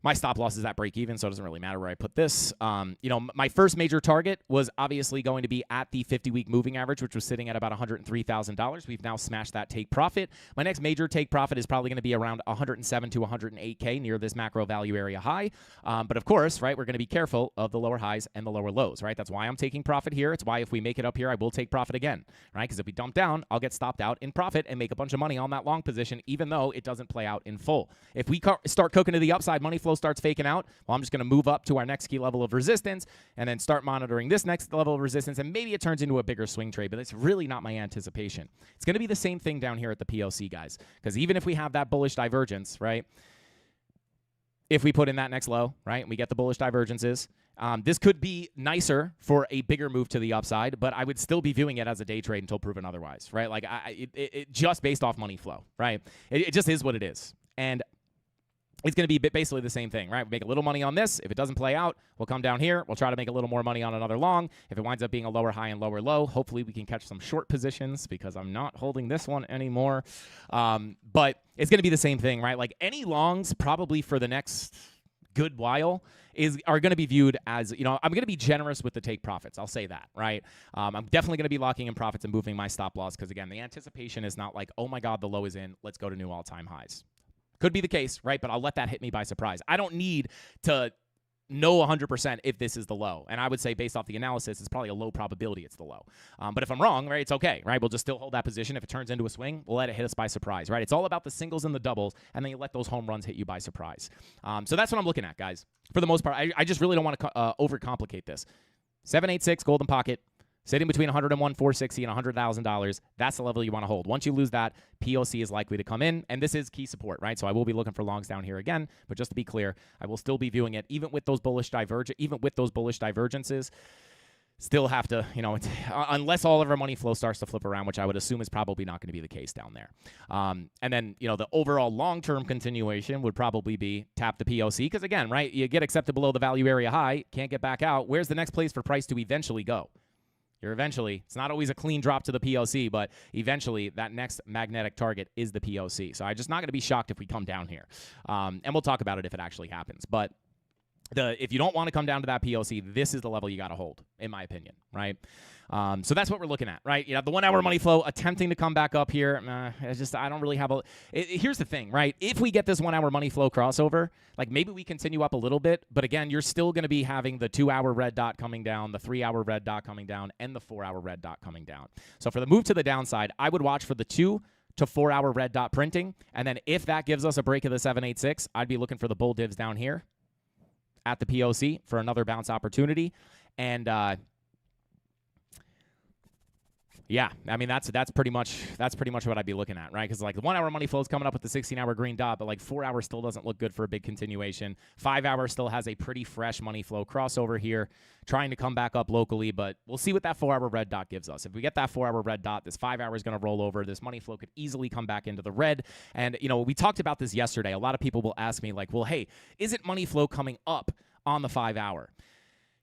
My stop loss is at break even, so it doesn't really matter where I put this. My first major target was obviously going to be at the 50-week moving average, which was sitting at about $103,000. We've now smashed that take profit. My next major take profit is probably going to be around 107 to 108K near this macro value area high. But of course, right, we're going to be careful of the lower highs and the lower lows, right? That's why I'm taking profit here. It's why if we make it up here, I will take profit again, right? Because if we dump down, I'll get stopped out in profit and make a bunch of money on that long position, even though it doesn't play out in full. If we start cooking to the upside, money flow starts faking out, well, I'm just going to move up to our next key level of resistance and then start monitoring this next level of resistance, and maybe it turns into a bigger swing trade, but it's really not my anticipation. It's going to be the same thing down here at the POC, guys, because even if we have that bullish divergence, right, if we put in that next low, right, and we get the bullish divergences, this could be nicer for a bigger move to the upside, but I would still be viewing it as a day trade until proven otherwise, right? Like, it just based off money flow, right? It just is what it is. And it's going to be basically the same thing, right? We make a little money on this. If it doesn't play out, we'll come down here. We'll try to make a little more money on another long. If it winds up being a lower high and lower low, hopefully we can catch some short positions because I'm not holding this one anymore. But it's going to be the same thing, right? Like any longs probably for the next good while are going to be viewed as, I'm going to be generous with the take profits. I'll say that, right? I'm definitely going to be locking in profits and moving my stop loss because, again, the anticipation is not like, oh, my God, the low is in. Let's go to new all-time highs. Could be the case, right? But I'll let that hit me by surprise. I don't need to know 100% if this is the low. And I would say based off the analysis, it's probably a low probability it's the low. But if I'm wrong, right, it's okay, right? We'll just still hold that position. If it turns into a swing, we'll let it hit us by surprise, right? It's all about the singles and the doubles, and then you let those home runs hit you by surprise. So that's what I'm looking at, guys. For the most part, I just really don't want to overcomplicate this. 786 golden pocket. Sitting between $101,460 and $100,000, that's the level you want to hold. Once you lose that, POC is likely to come in, and this is key support, right? So I will be looking for longs down here again, but just to be clear, I will still be viewing it, even with those bullish divergences. Still have to, unless all of our money flow starts to flip around, which I would assume is probably not going to be the case down there. And then, the overall long-term continuation would probably be tap the POC, because again, right, you get accepted below the value area high, can't get back out. Where's the next place for price to eventually go? It's not always a clean drop to the POC, but eventually that next magnetic target is the POC. So I'm just not going to be shocked if we come down here. And we'll talk about it if it actually happens. But if you don't want to come down to that POC, this is the level you got to hold, in my opinion, right? So that's what we're looking at, right? The 1 hour money flow attempting to come back up here. I don't really have here's the thing, right? If we get this 1 hour money flow crossover, like maybe we continue up a little bit, but again, you're still going to be having the 2 hour red dot coming down, the 3 hour red dot coming down, and the 4 hour red dot coming down. So for the move to the downside, I would watch for the 2 to 4 hour red dot printing. And then if that gives us a break of the 786, I'd be looking for the bull divs down here at the POC for another bounce opportunity. And yeah, I mean that's pretty much what I'd be looking at, right? Because like the 1 hour money flow is coming up with the 16-hour green dot, but like 4 hours still doesn't look good for a big continuation. 5 hours still has a pretty fresh money flow crossover here, trying to come back up locally, but we'll see what that 4 hour red dot gives us. If we get that 4 hour red dot, this 5 hour is going to roll over. This money flow could easily come back into the red. And we talked about this yesterday. A lot of people will ask me like, well, hey, isn't money flow coming up on the 5 hour?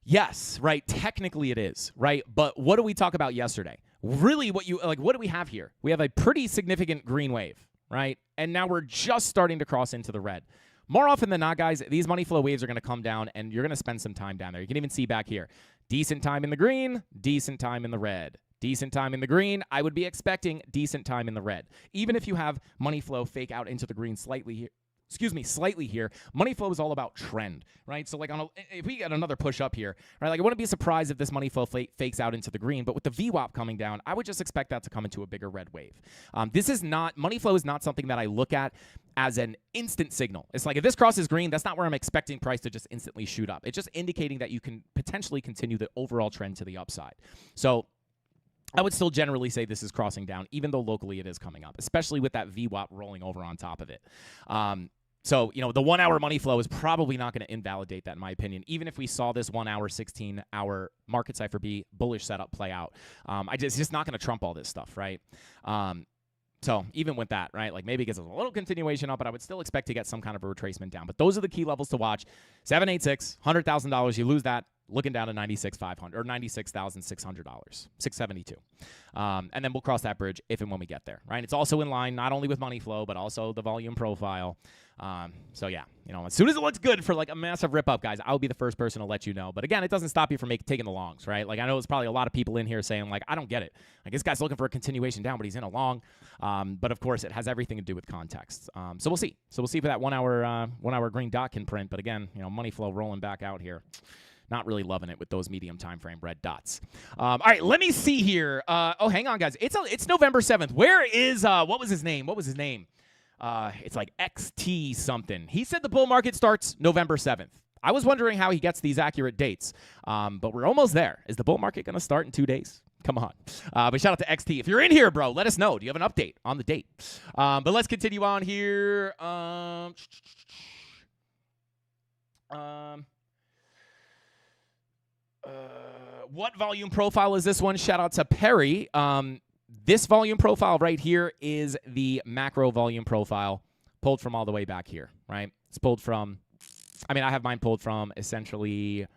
Yes, right. Technically it is, right? But what did we talk about yesterday? Really what do we have here? We have a pretty significant green wave, right? And now we're just starting to cross into the red. More often than not, guys, these money flow waves are going to come down and you're going to spend some time down there. You can even see back here. Decent time in the green, decent time in the red. Decent time in the green, I would be expecting decent time in the red. Even if you have money flow fake out into the green slightly here, money flow is all about trend, right? So like if we get another push up here, right? Like I wouldn't be surprised if this money flow fakes out into the green, but with the VWAP coming down, I would just expect that to come into a bigger red wave. Money flow is not something that I look at as an instant signal. It's like if this crosses green, that's not where I'm expecting price to just instantly shoot up. It's just indicating that you can potentially continue the overall trend to the upside. So I would still generally say this is crossing down, even though locally it is coming up, especially with that VWAP rolling over on top of it. So, the 1 hour money flow is probably not going to invalidate that, in my opinion, even if we saw this 1 hour, 16-hour market cipher B bullish setup play out. It's just not going to trump all this stuff, right? So even with that, right, like maybe it gets a little continuation up, but I would still expect to get some kind of a retracement down. But those are the key levels to watch. 786, $100,000. You lose that, looking down to $96,500 or $96,600, $672. And then we'll cross that bridge if and when we get there, right? It's also in line not only with money flow, but also the volume profile. So yeah, as soon as it looks good for like a massive rip up, guys, I'll be the first person to let you know. But again, it doesn't stop you from taking the longs, right? Like I know there's probably a lot of people in here saying like, I don't get it. Like this guy's looking for a continuation down, but he's in a long. But of course, it has everything to do with context. So we'll see. So we'll see if that 1 hour green dot can print. But again, money flow rolling back out here. Not really loving it with those medium time frame red dots. All right, let me see here. Hang on, guys. It's November 7th. Where is what was his name? It's like XT something. He said the bull market starts November 7th. I was wondering how he gets these accurate dates, but we're almost there. Is the bull market going to start in 2 days? Come on. But shout out to XT. If you're in here, bro, let us know. Do you have an update on the date? But let's continue on here. What volume profile is this one? Shout out to Perry. This volume profile right here is the macro volume profile pulled from all the way back here, right? It's pulled from, I have mine pulled from essentially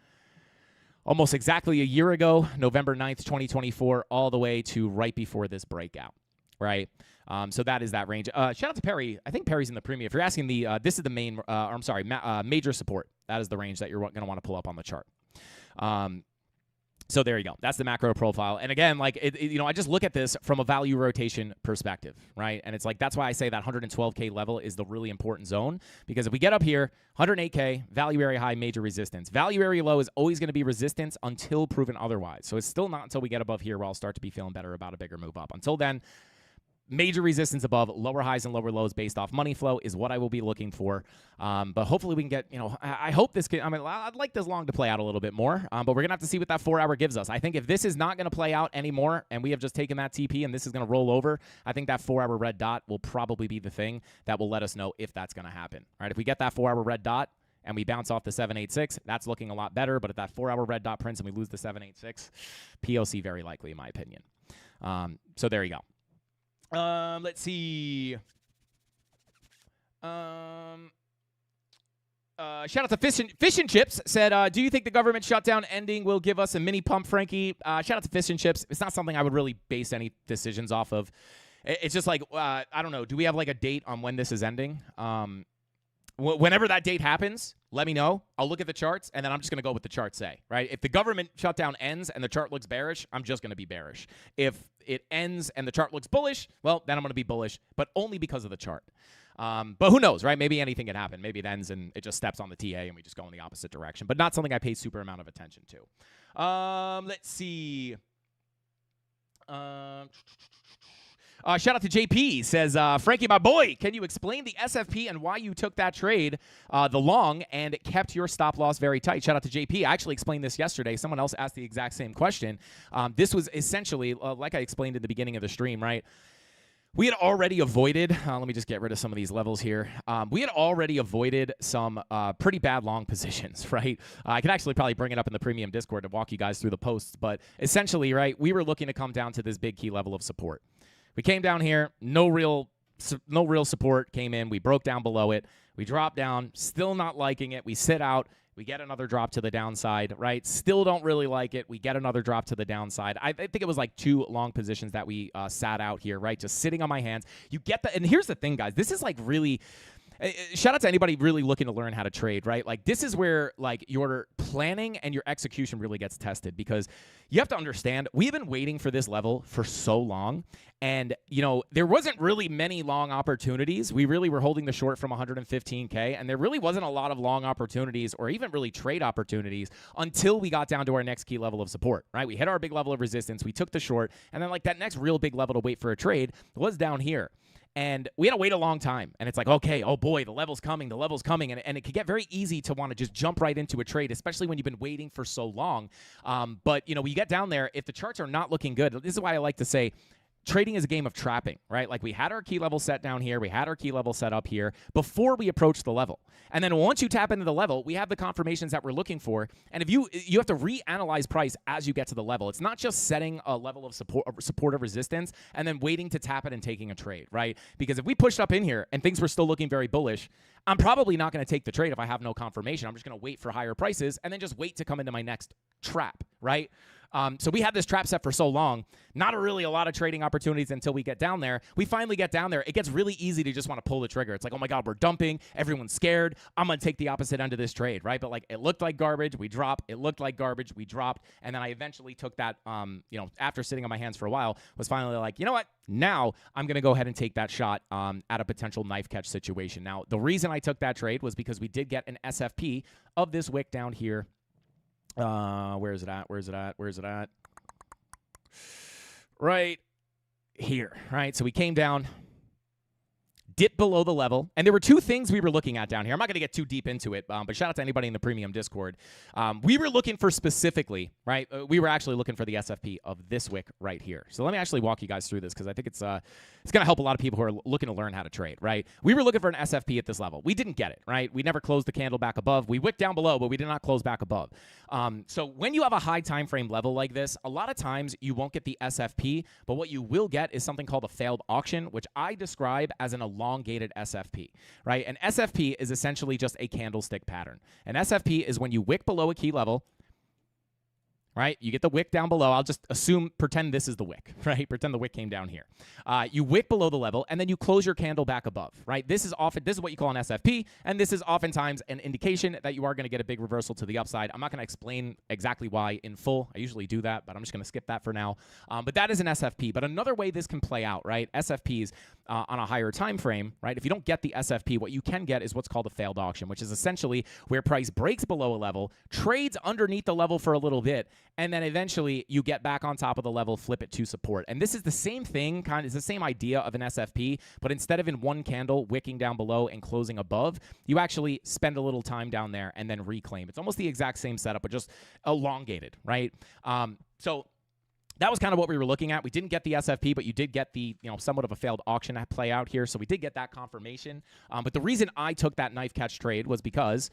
almost exactly a year ago, November 9th, 2024, all the way to right before this breakout, right? So that is that range. Shout out to Perry. I think Perry's in the premium. If you're asking this is the main, major support. That is the range that you're going to want to pull up on the chart. So there you go. That's the macro profile. And again, like, I just look at this from a value rotation perspective, right? And it's like, that's why I say that 112K level is the really important zone, because if we get up here, 108K, value area high, major resistance. Value area low is always going to be resistance until proven otherwise. So it's still not until we get above here where I'll start to be feeling better about a bigger move up. Until then, major resistance above, lower highs and lower lows based off money flow is what I will be looking for. But hopefully we can get, I hope this can, I'd like this long to play out a little bit more, but we're going to have to see what that 4 hour gives us. I think if this is not going to play out anymore and we have just taken that TP and this is going to roll over, I think that 4 hour red dot will probably be the thing that will let us know if that's going to happen. All right, if we get that 4 hour red dot and we bounce off the 786, that's looking a lot better. But if that 4 hour red dot prints and we lose the 786, POC very likely in my opinion. So there you go. Let's see. Shout out to Fish and Chips. Said, do you think the government shutdown ending will give us a mini pump, Frankie? Shout out to Fish and Chips. It's not something I would really base any decisions off of. It's just like, I don't know. Do we have like a date on when this is ending? Whenever that date happens, let me know. I'll look at the charts, and then I'm just going to go with the charts say, right? If the government shutdown ends and the chart looks bearish, I'm just going to be bearish. If it ends and the chart looks bullish, well, then I'm going to be bullish, but only because of the chart. But who knows, right? Maybe anything can happen. Maybe it ends and it just steps on the TA and we just go in the opposite direction, but not something I pay super amount of attention to. Let's see. Shout out to JP. Says, Frankie, my boy, can you explain the SFP and why you took that trade, the long, and kept your stop loss very tight? Shout out to JP. I actually explained this yesterday. Someone else asked the exact same question. This was essentially, like I explained in the beginning of the stream, right? We had already avoided, let me just get rid of some of these levels here. We had already avoided some pretty bad long positions, right? I could actually probably bring it up in the premium Discord to walk you guys through the posts. But essentially, right, we were looking to come down to this big key level of support. We came down here, no real support came in. We broke down below it. We dropped down, still not liking it. We sit out. We get another drop to the downside, right? Still don't really like it. We get another drop to the downside. I think it was like 2 long positions that we sat out here, right? Just sitting on my hands. You get that. And here's the thing, guys. This is like really... Shout out to anybody really looking to learn how to trade, right? Like, this is where, like, your planning and your execution really gets tested, because you have to understand, we have been waiting for this level for so long, and, there wasn't really many long opportunities. We really were holding the short from 115K, and there really wasn't a lot of long opportunities or even really trade opportunities until we got down to our next key level of support, right? We hit our big level of resistance, we took the short, and then, like, that next real big level to wait for a trade was down here. And we had to wait a long time. And it's like, okay, oh boy, the level's coming. And it could get very easy to want to just jump right into a trade, especially when you've been waiting for so long. But, when you get down there, if the charts are not looking good, this is why I like to say, trading is a game of trapping, right? Like we had our key level set down here. We had our key level set up here before we approached the level. And then once you tap into the level, we have the confirmations that we're looking for. And if you have to reanalyze price as you get to the level. It's not just setting a level of support of resistance and then waiting to tap it and taking a trade, right? Because if we pushed up in here and things were still looking very bullish, I'm probably not going to take the trade if I have no confirmation. I'm just going to wait for higher prices and then just wait to come into my next trap, right? So we had this trap set for so long, not really a lot of trading opportunities until we get down there. We finally get down there. It gets really easy to just want to pull the trigger. It's like, oh my God, we're dumping. Everyone's scared. I'm going to take the opposite end of this trade, right? But like it looked like garbage. We drop. It looked like garbage. We dropped. And then I eventually took that, after sitting on my hands for a while, was finally like, you know what? Now I'm going to go ahead and take that shot at a potential knife catch situation. Now, the reason I took that trade was because we did get an SFP of this wick down here. Where is it at? Right here, right? So we came down, dipped below the level, and there were two things we were looking at down here. I'm not going to get too deep into it, but shout out to anybody in the premium Discord. We were looking for specifically, right? We were actually looking for the SFP of this wick right here. So let me actually walk you guys through this because I think it's going to help a lot of people who are looking to learn how to trade, right? We were looking for an SFP at this level. We didn't get it, right? We never closed the candle back above. We wicked down below, but we did not close back above. So when you have a high time frame level like this, a lot of times you won't get the SFP, but what you will get is something called a failed auction, which I describe as an elongated SFP, right? An SFP is essentially just a candlestick pattern. An SFP is when you wick below a key level, right? You get the wick down below. I'll just pretend this is the wick, right? Pretend the wick came down here. You wick below the level, and then you close your candle back above, right? This is what you call an SFP, and this is oftentimes an indication that you are going to get a big reversal to the upside. I'm not going to explain exactly why in full. I usually do that, but I'm just going to skip that for now. But that is an SFP. But another way this can play out, right? SFPs on a higher time frame, right? If you don't get the SFP, what you can get is what's called a failed auction, which is essentially where price breaks below a level, trades underneath the level for a little bit, and then eventually you get back on top of the level, flip it to support. And this is the same thing, it's the same idea of an SFP, but instead of in one candle wicking down below and closing above, you actually spend a little time down there and then reclaim. It's almost the exact same setup, but just elongated, right? So that was kind of what we were looking at. We didn't get the SFP, but you did get the, somewhat of a failed auction play out here. So we did get that confirmation. But the reason I took that knife catch trade was because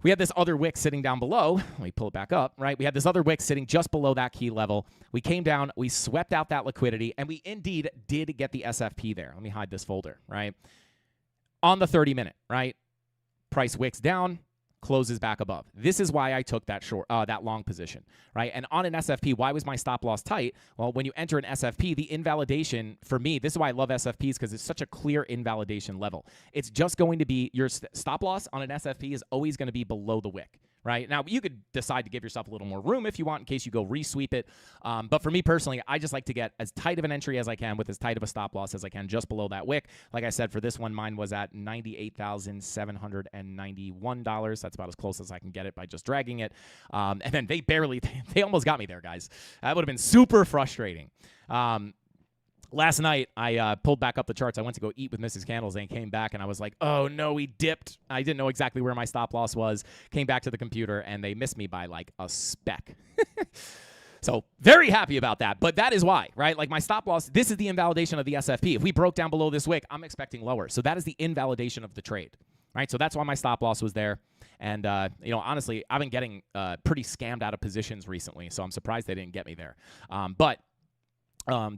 we had this other wick sitting down below. Let me pull it back up, right? We had this other wick sitting just below that key level. We came down, we swept out that liquidity, and we indeed did get the SFP there. Let me hide this folder, right? On the 30-minute, right? Price wicks down, closes back above. This is why I took that that long position, right? And on an SFP, why was my stop loss tight? Well, when you enter an SFP, the invalidation, for me, this is why I love SFPs, because it's such a clear invalidation level. It's just going to be, your stop loss on an SFP is always going to be below the wick, right? Now, you could decide to give yourself a little more room if you want in case you go resweep it. But for me personally, I just like to get as tight of an entry as I can with as tight of a stop loss as I can just below that wick. Like I said, for this one, mine was at $98,791. That's about as close as I can get it by just dragging it. And then they almost got me there, guys. That would have been super frustrating. Last night, I pulled back up the charts. I went to go eat with Mrs. Candles and came back, and I was like, oh, no, we dipped. I didn't know exactly where my stop loss was. Came back to the computer, and they missed me by, like, a speck. So very happy about that. But that is why, right? Like my stop loss, this is the invalidation of the SFP. If we broke down below this wick, I'm expecting lower. So that is the invalidation of the trade, right? So that's why my stop loss was there. And, honestly, I've been getting pretty scammed out of positions recently, so I'm surprised they didn't get me there. But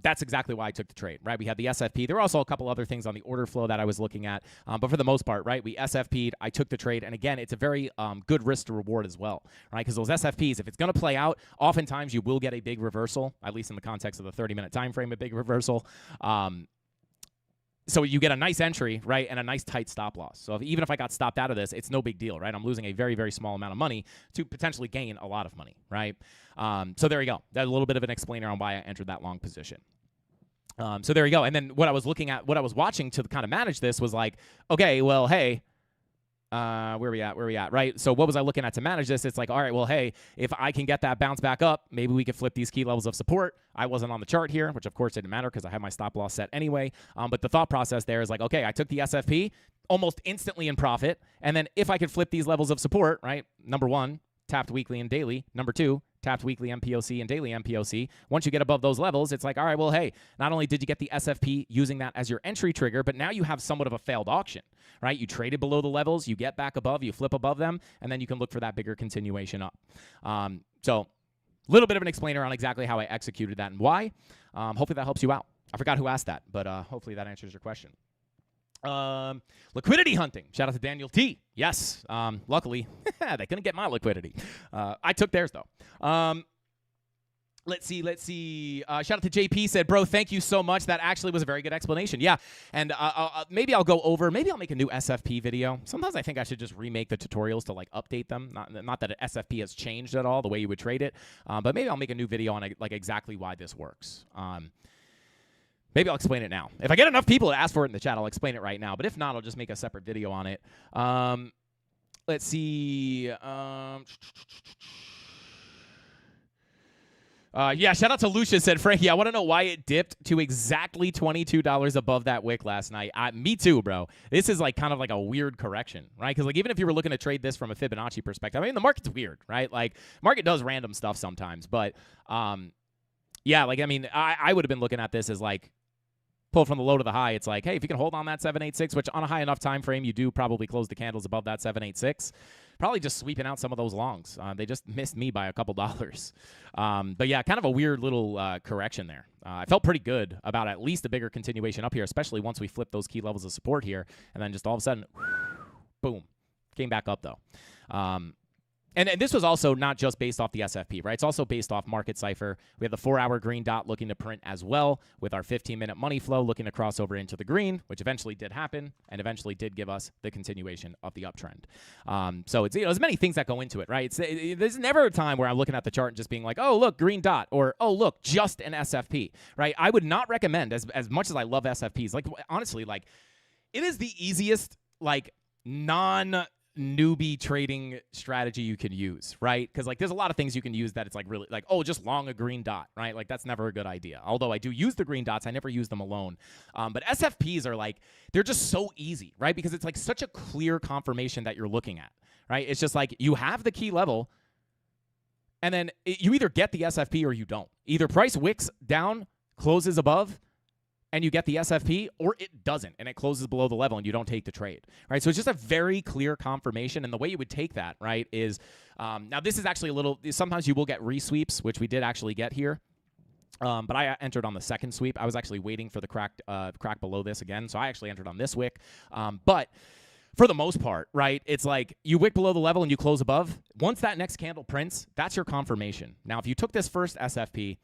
that's exactly why I took the trade, right? We had the SFP. There were also a couple other things on the order flow that I was looking at. But for the most part, right, we SFP'd. I took the trade. And again, it's a very good risk to reward as well, right? Because those SFPs, if it's going to play out, oftentimes you will get a big reversal, at least in the context of the 30-minute time frame, a big reversal. So you get a nice entry, right, and a nice tight stop loss. So even if I got stopped out of this, it's no big deal, right? I'm losing a very, very small amount of money to potentially gain a lot of money, right? So there you go. That's a little bit of an explainer on why I entered that long position. So there you go. And then what I was watching to kind of manage this was like, okay, well, hey, where we at, right? So what was I looking at to manage this? It's like, all right, well, hey, if I can get that bounce back up, maybe we could flip these key levels of support. I wasn't on the chart here, which of course didn't matter because I had my stop loss set anyway. But the thought process there is like, okay, I took the SFP almost instantly in profit. And then if I could flip these levels of support, right? Number one, tapped weekly and daily. Number two, tapped weekly MPOC and daily MPOC. Once you get above those levels, it's like, all right, well, hey, not only did you get the SFP using that as your entry trigger, but now you have somewhat of a failed auction, right? You traded below the levels, you get back above, you flip above them, and then you can look for that bigger continuation up. So a little bit of an explainer on exactly how I executed that and why. Hopefully that helps you out. I forgot who asked that, but hopefully that answers your question. Liquidity hunting. Shout out to Daniel T. Yes. Luckily, they couldn't get my liquidity. I took theirs, though. Let's see. Shout out to JP, said, bro, thank you so much. That actually was a very good explanation. Yeah, and maybe I'll make a new SFP video. Sometimes I think I should just remake the tutorials to, like, update them. Not that an SFP has changed at all, the way you would trade it, but maybe I'll make a new video on, like, exactly why this works. Maybe I'll explain it now. If I get enough people to ask for it in the chat, I'll explain it right now. But if not, I'll just make a separate video on it. Let's see. Yeah, shout out to Lucia, said, Frankie, I want to know why it dipped to exactly $22 above that wick last night. Me too, bro. This is like kind of like a weird correction, right? Because like even if you were looking to trade this from a Fibonacci perspective, I mean, the market's weird, right? Like market does random stuff sometimes. But yeah, like, I mean, I would have been looking at this as like, pull from the low to the high. It's like, hey, if you can hold on that 786, which on a high enough time frame, you do probably close the candles above that 786. Probably just sweeping out some of those longs. They just missed me by a couple dollars. But yeah, kind of a weird little correction there. I felt pretty good about at least a bigger continuation up here, especially once we flip those key levels of support here. And then just all of a sudden, boom, came back up though. And this was also not just based off the SFP, right? It's also based off Market Cipher. We have the 4-hour green dot looking to print as well, with our 15-minute money flow looking to cross over into the green, which eventually did happen and eventually did give us the continuation of the uptrend. So it's, there's many things that go into it, right? There's never a time where I'm looking at the chart and just being like, oh, look, green dot, or oh, look, just an SFP, right? I would not recommend, as much as I love SFPs, like honestly, like it is the easiest, like newbie trading strategy you can use, right? Because like there's a lot of things you can use that it's like really like, oh, just long a green dot, right? Like that's never a good idea. Although I do use the green dots, I never use them alone. But SFPs are like, they're just so easy, right? Because it's like such a clear confirmation that you're looking at, right? It's just like you have the key level and then you either get the SFP or you don't. Either price wicks down, closes above, and you get the SFP, or it doesn't, and it closes below the level, and you don't take the trade, right? So it's just a very clear confirmation, and the way you would take that, right, is now this is actually a little, sometimes you will get resweeps, which we did actually get here, but I entered on the second sweep. I was actually waiting for the crack below this again, so I actually entered on this wick, but for the most part, right, it's like you wick below the level and you close above. Once that next candle prints, that's your confirmation. Now, if you took this first SFP,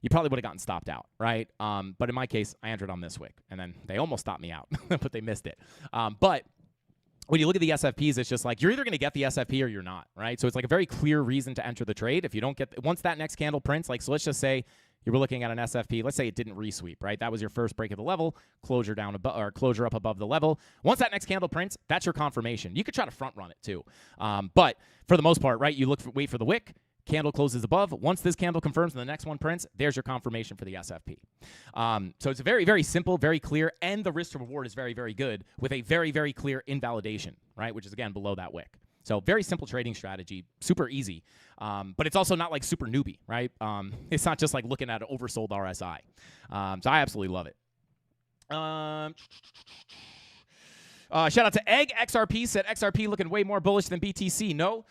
you probably would have gotten stopped out, right? But in my case, I entered on this wick, and then they almost stopped me out, but they missed it. But when you look at the SFPs, it's just like you're either going to get the SFP or you're not, right? So it's like a very clear reason to enter the trade. If you don't get, once that next candle prints, like, so let's just say you were looking at an SFP. Let's say it didn't resweep, right? That was your first break of the level, closure down above, or closure up above the level. Once that next candle prints, that's your confirmation. You could try to front run it too, but for the most part, right? You wait for the wick. Candle closes above. Once this candle confirms and the next one prints, there's your confirmation for the SFP. So it's very, very simple, very clear, and the risk to reward is very, very good with a very, very clear invalidation, right? Which is, again, below that wick. So very simple trading strategy, super easy. But it's also not like super newbie, right? It's not just like looking at an oversold RSI. So I absolutely love it. Shout out to Egg XRP, said XRP looking way more bullish than BTC. No.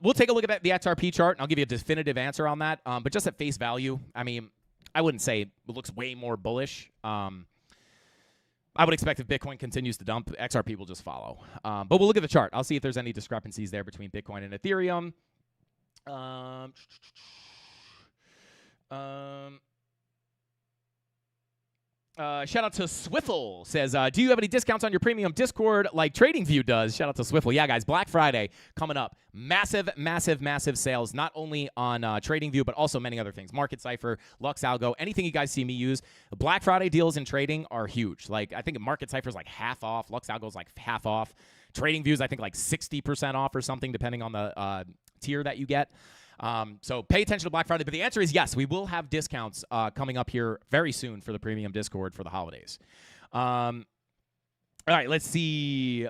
We'll take a look at the XRP chart, and I'll give you a definitive answer on that. But just at face value, I mean, I wouldn't say it looks way more bullish. I would expect if Bitcoin continues to dump, XRP will just follow. But we'll look at the chart. I'll see if there's any discrepancies there between Bitcoin and Ethereum. Shout out to Swiffle, says, do you have any discounts on your premium Discord like TradingView does? Shout out to Swiffle. Yeah, guys, Black Friday coming up. Massive, massive, massive sales, not only on TradingView, but also many other things. Market Cipher, Lux Algo, anything you guys see me use. Black Friday deals in trading are huge. Like, I think Market Cipher is like half off. Lux Algo is like half off. TradingView is, I think, like 60% off or something, depending on the tier that you get. So pay attention to Black Friday. But the answer is yes, we will have discounts coming up here very soon for the premium Discord for the holidays. All right, let's see.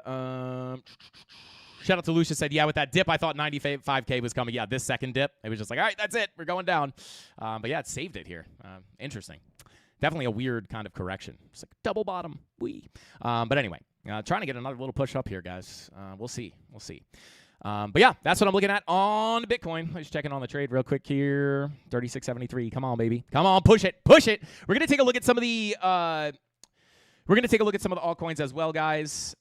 Shout Shout out to Lucia said, yeah, with that dip, I thought 95K was coming. Yeah, this second dip, it was just like, all right, that's it. We're going down. But yeah, it saved it here. Interesting. Definitely a weird kind of correction. It's like double bottom. Wee. But anyway, trying to get another little push up here, guys. We'll see. We'll see. But yeah, that's what I'm looking at on Bitcoin. Just checking on the trade real quick here. 36.73. Come on, baby. Come on, push it. Push it. We're gonna take a look at some of the altcoins as well, guys.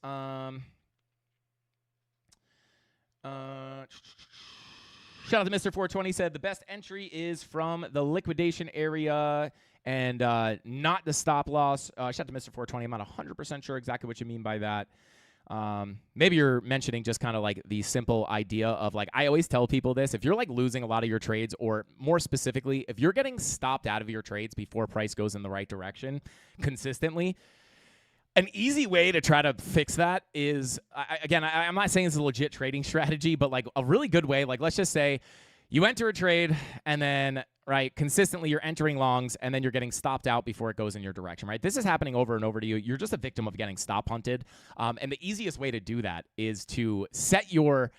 Shout out to Mr. 420 said the best entry is from the liquidation area and not the stop loss. Shout out to Mr. 420. I'm not 100% sure exactly what you mean by that. Maybe you're mentioning just kind of like the simple idea of like, I always tell people this, if you're like losing a lot of your trades, or more specifically, if you're getting stopped out of your trades before price goes in the right direction consistently, an easy way to try to fix that is, I'm not saying it's a legit trading strategy, but like a really good way, like let's just say you enter a trade and then, right, consistently you're entering longs and then you're getting stopped out before it goes in your direction, right? This is happening over and over to you. You're just a victim of getting stop hunted. And the easiest way to do that is to set your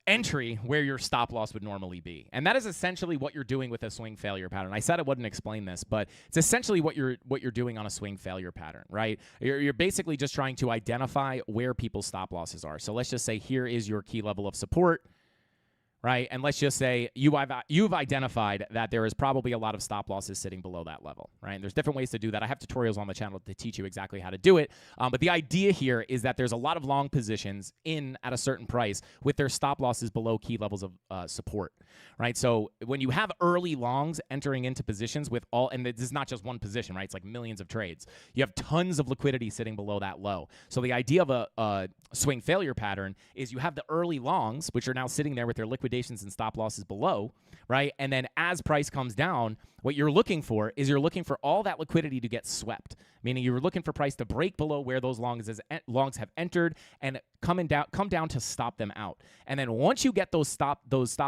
entry where your stop loss would normally be. And that is essentially what you're doing with a swing failure pattern. I said I wouldn't explain this, but it's essentially what you're doing on a swing failure pattern, right? You're basically just trying to identify where people's stop losses are. So let's just say here is your key level of support, right? And let's just say you've identified that there is probably a lot of stop losses sitting below that level, right? And there's different ways to do that. I have tutorials on the channel to teach you exactly how to do it. But the idea here is that there's a lot of long positions in at a certain price with their stop losses below key levels of support, right? So when you have early longs entering into positions with all, and this is not just one position, right? It's like millions of trades. You have tons of liquidity sitting below that low. So the idea of a swing failure pattern is you have the early longs, which are now sitting there with their liquidations and stop losses below, right? And then as price comes down, what you're looking for is you're looking for all that liquidity to get swept, meaning you're looking for price to break below where those longs have entered and come down to stop them out. And then once you get those stop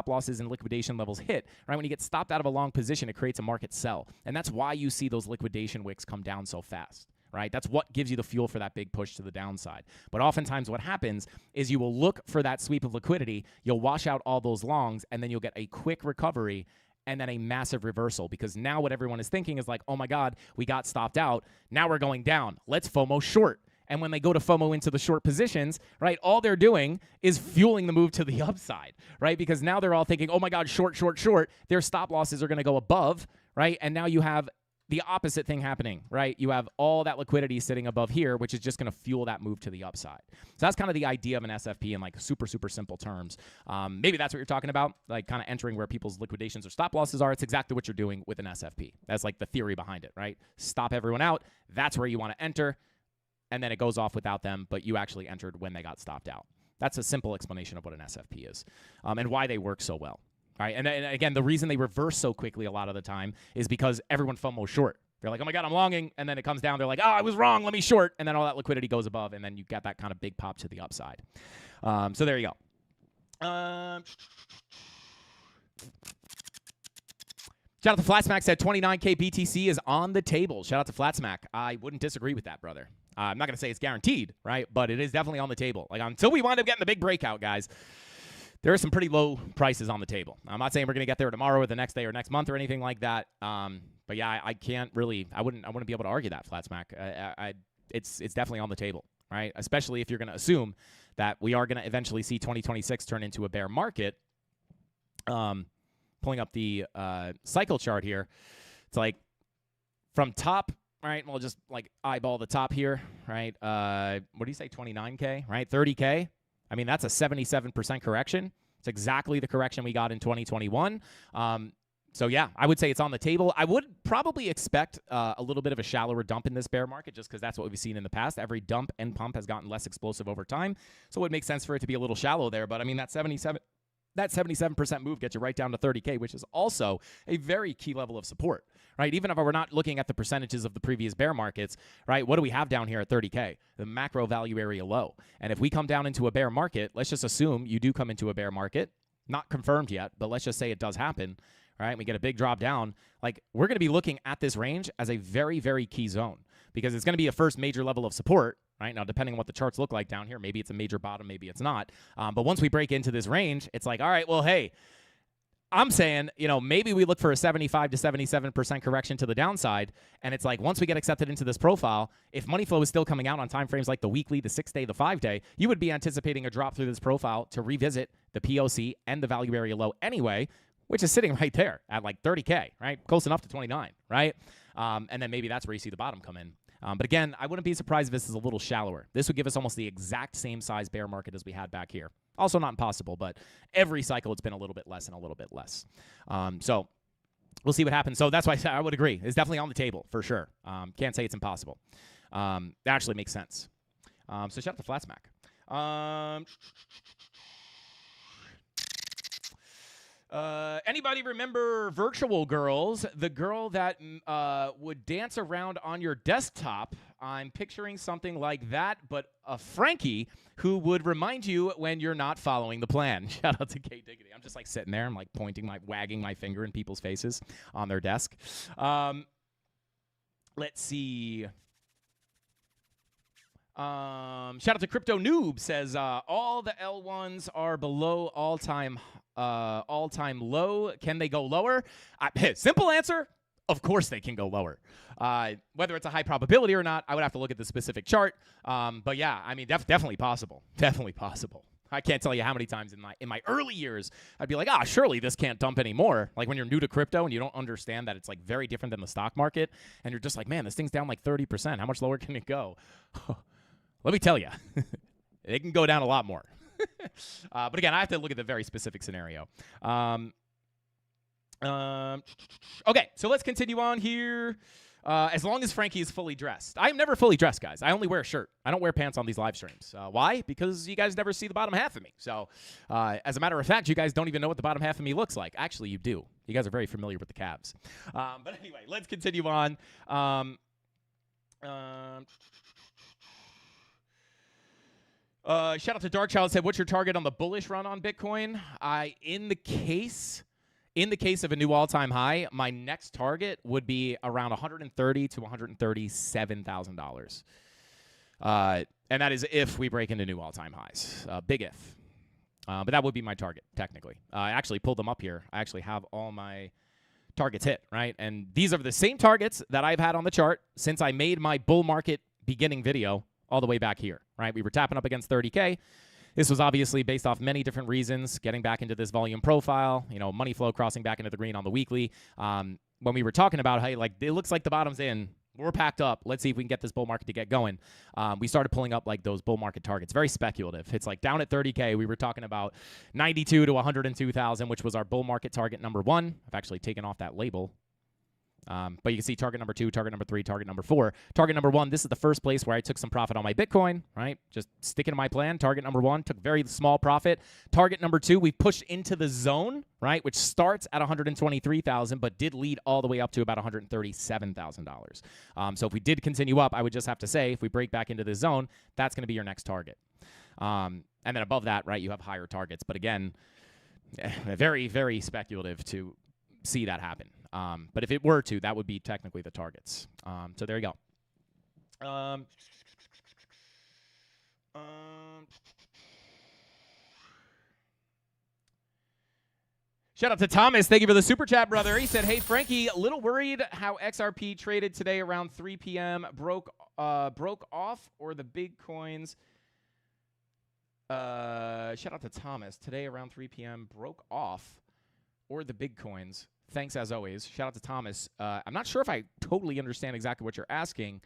losses and liquidation levels hit, right? When you get stopped out of a long position, it creates a market sell. And that's why you see those liquidation wicks come down so fast. Right? That's what gives you the fuel for that big push to the downside. But oftentimes what happens is you will look for that sweep of liquidity, you'll wash out all those longs, and then you'll get a quick recovery and then a massive reversal, because now what everyone is thinking is like, oh my God, we got stopped out. Now we're going down. Let's FOMO short. And when they go to FOMO into the short positions, right, all they're doing is fueling the move to the upside, right? Because now they're all thinking, oh my God, short, short, short. Their stop losses are going to go above, right? And now you have the opposite thing happening, right? You have all that liquidity sitting above here, which is just going to fuel that move to the upside. So that's kind of the idea of an SFP in like super, super simple terms. Maybe that's what you're talking about, like kind of entering where people's liquidations or stop losses are. It's exactly what you're doing with an SFP. That's like the theory behind it, right? Stop everyone out. That's where you want to enter. And then it goes off without them, but you actually entered when they got stopped out. That's a simple explanation of what an SFP is and why they work so well. All right, and again, the reason they reverse so quickly a lot of the time is because everyone FOMO short. They're like, oh my God, I'm longing, and then it comes down. They're like, oh, I was wrong, let me short, and then all that liquidity goes above, and then you get that kind of big pop to the upside. So there you go. Shout out to Flatsmack said 29K BTC is on the table. Shout out to Flatsmack. I wouldn't disagree with that, brother. I'm not going to say it's guaranteed, right? But it is definitely on the table. Like until we wind up getting the big breakout, guys, there are some pretty low prices on the table. I'm not saying we're going to get there tomorrow or the next day or next month or anything like that. But yeah, I can't really. I wouldn't be able to argue that, Flatsmack. It's definitely on the table, right? Especially if you're going to assume that we are going to eventually see 2026 turn into a bear market. Pulling up the cycle chart here, it's like from top. All right, we'll just like eyeball the top here, right? What do you say, 29K, right? 30K. I mean, that's a 77% correction. It's exactly the correction we got in 2021. So, yeah, I would say it's on the table. I would probably expect a little bit of a shallower dump in this bear market just because that's what we've seen in the past. Every dump and pump has gotten less explosive over time. So it would make sense for it to be a little shallow there. But, I mean, that 77% move gets you right down to 30K, which is also a very key level of support, right? Even if we're not looking at the percentages of the previous bear markets, right? What do we have down here at 30K? The macro value area low. And if we come down into a bear market, let's just assume you do come into a bear market, not confirmed yet, but let's just say it does happen, right? We get a big drop down. Like we're going to be looking at this range as a very, very key zone because it's going to be a first major level of support, right? Now, depending on what the charts look like down here, maybe it's a major bottom, maybe it's not. But once we break into this range, it's like, all right, well, hey, I'm saying, maybe we look for a 75 to 77% correction to the downside. And it's like, once we get accepted into this profile, if money flow is still coming out on time frames like the weekly, the 6-day, the 5-day, you would be anticipating a drop through this profile to revisit the POC and the value area low anyway, which is sitting right there at like 30K, right? Close enough to 29, right? And then maybe that's where you see the bottom come in. But again, I wouldn't be surprised if this is a little shallower. This would give us almost the exact same size bear market as we had back here. Also not impossible, but every cycle it's been a little bit less and a little bit less. So we'll see what happens. So that's why I would agree. It's definitely on the table for sure. Can't say it's impossible. That actually makes sense. So shout out to Flatsmack. Anybody remember Virtual Girls, the girl that would dance around on your desktop? I'm picturing something like that, but a Frankie who would remind you when you're not following the plan. Shout out to K Diggity. I'm just like sitting there. I'm like wagging my finger in people's faces on their desk. Let's see. Shout out to Crypto Noob, says all the L1s are below all-time low. Can they go lower? Simple answer, of course they can go lower. Whether it's a high probability or not, I would have to look at the specific chart. But yeah, I mean, definitely possible. Definitely possible. I can't tell you how many times in my early years I'd be like, surely this can't dump anymore. Like when you're new to crypto and you don't understand that it's like very different than the stock market, and you're just like, man, this thing's down like 30%. How much lower can it go? Let me tell you, it can go down a lot more. But again, I have to look at the very specific scenario. Okay, so let's continue on here. As long as Frankie is fully dressed. I am never fully dressed, guys. I only wear a shirt. I don't wear pants on these live streams. Why? Because you guys never see the bottom half of me. So as a matter of fact, you guys don't even know what the bottom half of me looks like. Actually, you do. You guys are very familiar with the calves. But anyway, let's continue on. Shout out to Darkchild, said, what's your target on the bullish run on Bitcoin? In the case of a new all-time high, my next target would be around $130,000 to $137,000. And that is if we break into new all-time highs. Big if. But that would be my target, technically. I actually pulled them up here. I actually have all my targets hit, right? And these are the same targets that I've had on the chart since I made my bull market beginning video all the way back here, right? We were tapping up against 30K. This was obviously based off many different reasons, getting back into this volume profile, money flow crossing back into the green on the weekly. When we were talking about, hey, like, it looks like the bottom's in. We're packed up. Let's see if we can get this bull market to get going. We started pulling up, like, those bull market targets. Very speculative. It's like down at 30K, we were talking about 92 to 102,000, which was our bull market target number 1. I've actually taken off that label. But you can see target number 2, target number 3, target number 4. Target number 1, this is the first place where I took some profit on my Bitcoin, right? Just sticking to my plan. Target number 1, took very small profit. Target number 2, we pushed into the zone, right, which starts at 123,000, but did lead all the way up to about $137,000. So if we did continue up, I would just have to say, if we break back into this zone, that's going to be your next target. And then above that, right, you have higher targets. But again, very, very speculative to see that happen. But if it were to, that would be technically the targets. So there you go. Shout out to Thomas. Thank you for the super chat, brother. He said, hey, Frankie, a little worried how XRP traded today around 3 p.m. Broke off or the big coins. Shout out to Thomas. Today around 3 p.m. broke off or the big coins. Thanks, as always. Shout out to Thomas. I'm not sure if I totally understand exactly what you're asking.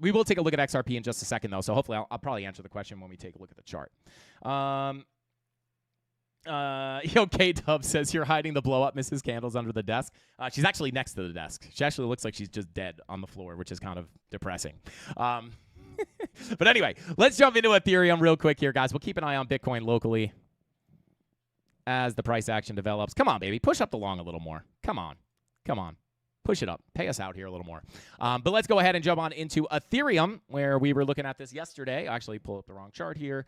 We will take a look at XRP in just a second, though, so hopefully I'll probably answer the question when we take a look at the chart. K-Dub says, you're hiding the blow-up Mrs. Candles under the desk. She's actually next to the desk. She actually looks like she's just dead on the floor, which is kind of depressing. But anyway, let's jump into Ethereum real quick here, guys. We'll keep an eye on Bitcoin locally as the price action develops. Come on, baby. Push up the long a little more. Come on. Come on. Push it up. Pay us out here a little more. But let's go ahead and jump on into Ethereum, where we were looking at this yesterday. I actually pulled up the wrong chart here.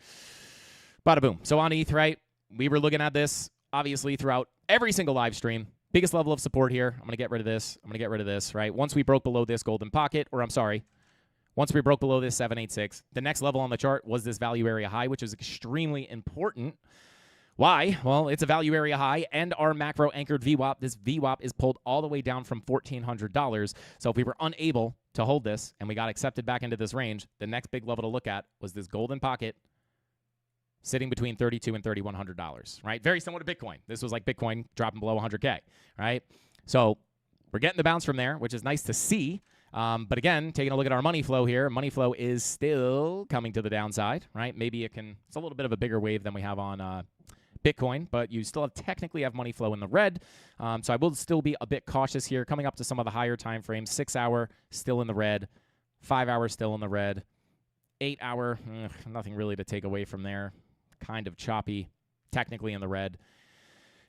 Bada boom. So on ETH, right, we were looking at this, obviously, throughout every single live stream. Biggest level of support here. I'm going to get rid of this. I'm going to get rid of this, right? Once we broke below this golden pocket, or I'm sorry, Once we broke below this 786, the next level on the chart was this value area high, which is extremely important. Why? Well, it's a value area high and our macro anchored VWAP. This VWAP is pulled all the way down from $1,400. So if we were unable to hold this and we got accepted back into this range, the next big level to look at was this golden pocket sitting between $3,200 and $3,100, right? Very similar to Bitcoin. This was like Bitcoin dropping below 100K, right? So we're getting the bounce from there, which is nice to see. But again, taking a look at our money flow here, money flow is still coming to the downside, right? Maybe it's a little bit of a bigger wave than we have on Bitcoin, but you still technically have money flow in the red. So I will still be a bit cautious here. Coming up to some of the higher time frames, 6 hour still in the red, 5 hour still in the red, 8 hour, nothing really to take away from there. Kind of choppy, technically in the red.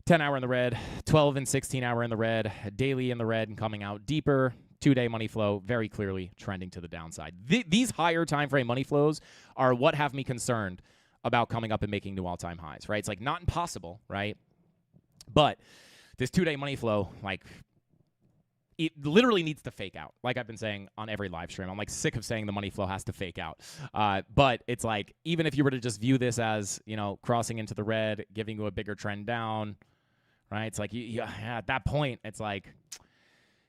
10 hour in the red, 12 and 16 hour in the red, daily in the red and coming out deeper. 2-day money flow very clearly trending to the downside. These higher time frame money flows are what have me concerned about coming up and making new all-time highs, right? It's like not impossible, right? But this 2-day money flow, like, it literally needs to fake out. Like I've been saying on every live stream, I'm like sick of saying the money flow has to fake out. But it's like, even if you were to just view this as, crossing into the red, giving you a bigger trend down, right? It's like, at that point, it's like,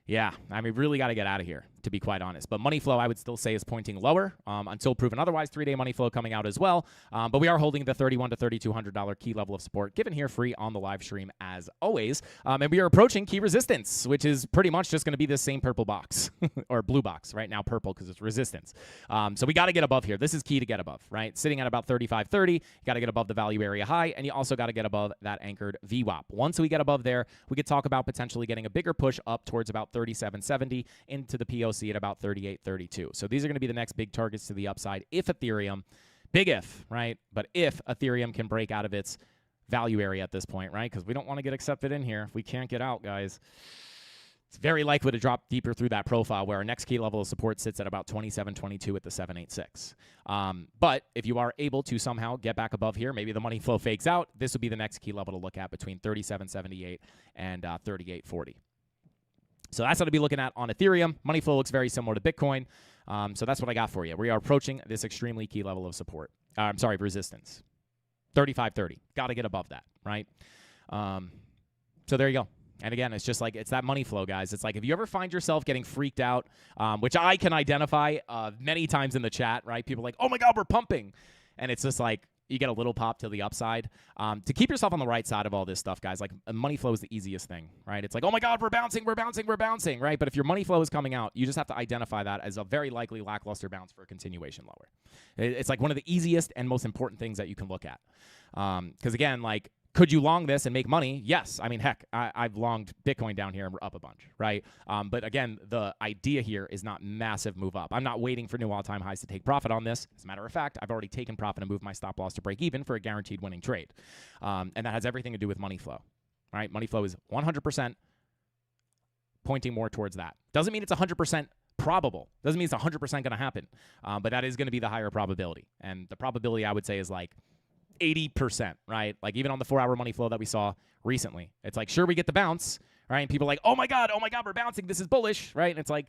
yeah, I mean, really got to get out of here, to be quite honest. But money flow, I would still say, is pointing lower until proven otherwise. 3-day money flow coming out as well. But we are holding the $3,100 to $3,200 key level of support, given here free on the live stream as always. And we are approaching key resistance, which is pretty much just going to be this same purple box or blue box right now, purple because it's resistance. So we got to get above here. This is key to get above, right? Sitting at about 35.30, you got to get above the value area high, and you also got to get above that anchored VWAP. Once we get above there, we could talk about potentially getting a bigger push up towards about 37.70 into the POC at about 38.32. So these are going to be the next big targets to the upside if Ethereum, big if, right? But if Ethereum can break out of its value area at this point, right? Because we don't want to get accepted in here. If we can't get out, guys, it's very likely to drop deeper through that profile where our next key level of support sits at about 27.22 at the 786. But if you are able to somehow get back above here, maybe the money flow fakes out, this would be the next key level to look at between 37.78 and 38.40. So that's what to be looking at on Ethereum. Money flow looks very similar to Bitcoin. So that's what I got for you. We are approaching this extremely key level of support. Resistance. 35.30. Got to get above that, right? So there you go. And again, it's just like, it's that money flow, guys. It's like if you ever find yourself getting freaked out, which I can identify many times in the chat, right? People are like, oh my God, we're pumping. And it's just like, you get a little pop to the upside. To keep yourself on the right side of all this stuff, guys, like money flow is the easiest thing, right? It's like, oh my God, we're bouncing, right? But if your money flow is coming out, you just have to identify that as a very likely lackluster bounce for a continuation lower. It's like one of the easiest and most important things that you can look at. Because again, like, could you long this and make money? Yes. I mean, heck, I've longed Bitcoin down here and we're up a bunch, right? But again, the idea here is not massive move up. I'm not waiting for new all-time highs to take profit on this. As a matter of fact, I've already taken profit and moved my stop loss to break even for a guaranteed winning trade. And that has everything to do with money flow, right? Money flow is 100% pointing more towards that. Doesn't mean it's 100% probable. Doesn't mean it's 100% going to happen. But that is going to be the higher probability. And the probability, I would say, is like 80%, right? Like even on the 4-hour money flow that we saw recently, it's like, sure, we get the bounce, right? And people are like, oh my God, we're bouncing. This is bullish, right? And it's like,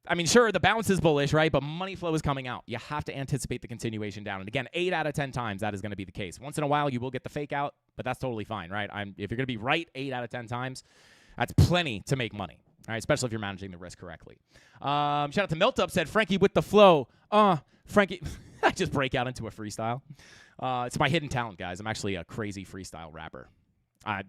I mean, sure, the bounce is bullish, right? But money flow is coming out. You have to anticipate the continuation down. And again, 8 out of 10 times, that is going to be the case. Once in a while, you will get the fake out, but that's totally fine, right? If you're going to be right 8 out of 10 times, that's plenty to make money, all right? Especially if you're managing the risk correctly. Shout out to Meltup, said, Frankie with the flow. Frankie, I just break out into a freestyle. It's my hidden talent, guys. I'm actually a crazy freestyle rapper.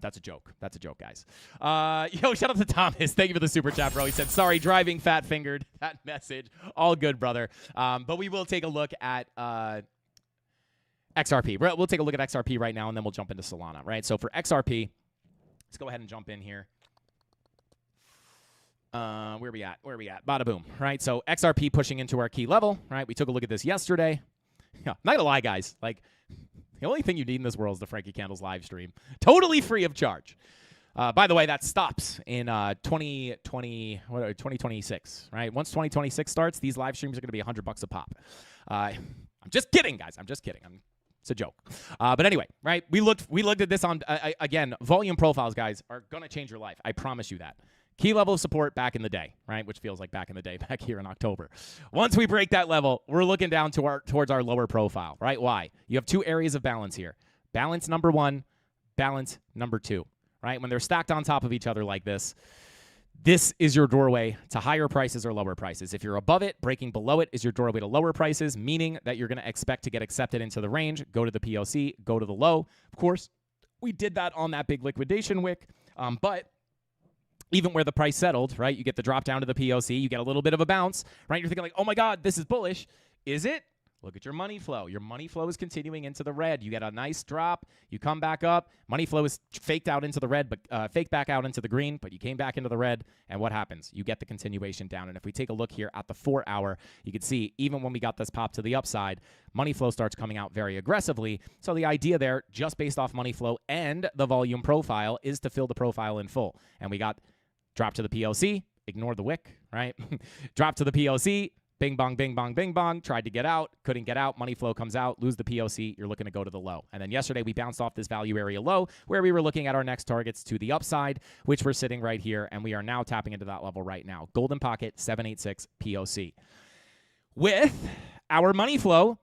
That's a joke. That's a joke, guys. Shout out to Thomas. Thank you for the super chat, bro. He said, sorry, driving fat-fingered. That message. All good, brother. But we will take a look at XRP. We'll take a look at XRP right now, and then we'll jump into Solana, right? So for XRP, let's go ahead and jump in here. Where are we at? Bada boom, right? So XRP pushing into our key level, right? We took a look at this yesterday. Yeah, not gonna lie, guys. Like, the only thing you need in this world is the Frankie Candles live stream. Totally free of charge. By the way, that stops in 2026, right? Once 2026 starts, these live streams are going to be $100 a pop. I'm just kidding, guys. I'm just kidding. It's a joke. But anyway, right? We looked at this on, again, volume profiles, guys, are going to change your life. I promise you that. Key level of support back in the day, right? Which feels like back in the day, back here in October. Once we break that level, we're looking down towards our lower profile, right? Why? You have two areas of balance here. Balance number one, balance number two, right? When they're stacked on top of each other like this, this is your doorway to higher prices or lower prices. If you're above it, breaking below it is your doorway to lower prices, meaning that you're going to expect to get accepted into the range, go to the POC, go to the low. Of course, we did that on that big liquidation wick, but even where the price settled, right, you get the drop down to the POC, you get a little bit of a bounce, right? You're thinking like, oh my God, this is bullish. Is it? Look at your money flow. Your money flow is continuing into the red. You get a nice drop. You come back up. Money flow is faked out into the red, but faked back out into the green, but you came back into the red, and what happens? You get the continuation down. And if we take a look here at the 4 hour, you can see even when we got this pop to the upside, money flow starts coming out very aggressively. So the idea there, just based off money flow and the volume profile, is to fill the profile in full. And we got drop to the POC, ignore the wick, right? Drop to the POC, bing, bong, bing, bong, bing, bong. Tried to get out, couldn't get out. Money flow comes out, lose the POC. You're looking to go to the low. And then yesterday we bounced off this value area low where we were looking at our next targets to the upside, which we're sitting right here. And we are now tapping into that level right now. Golden pocket, 786 POC. With our money flow,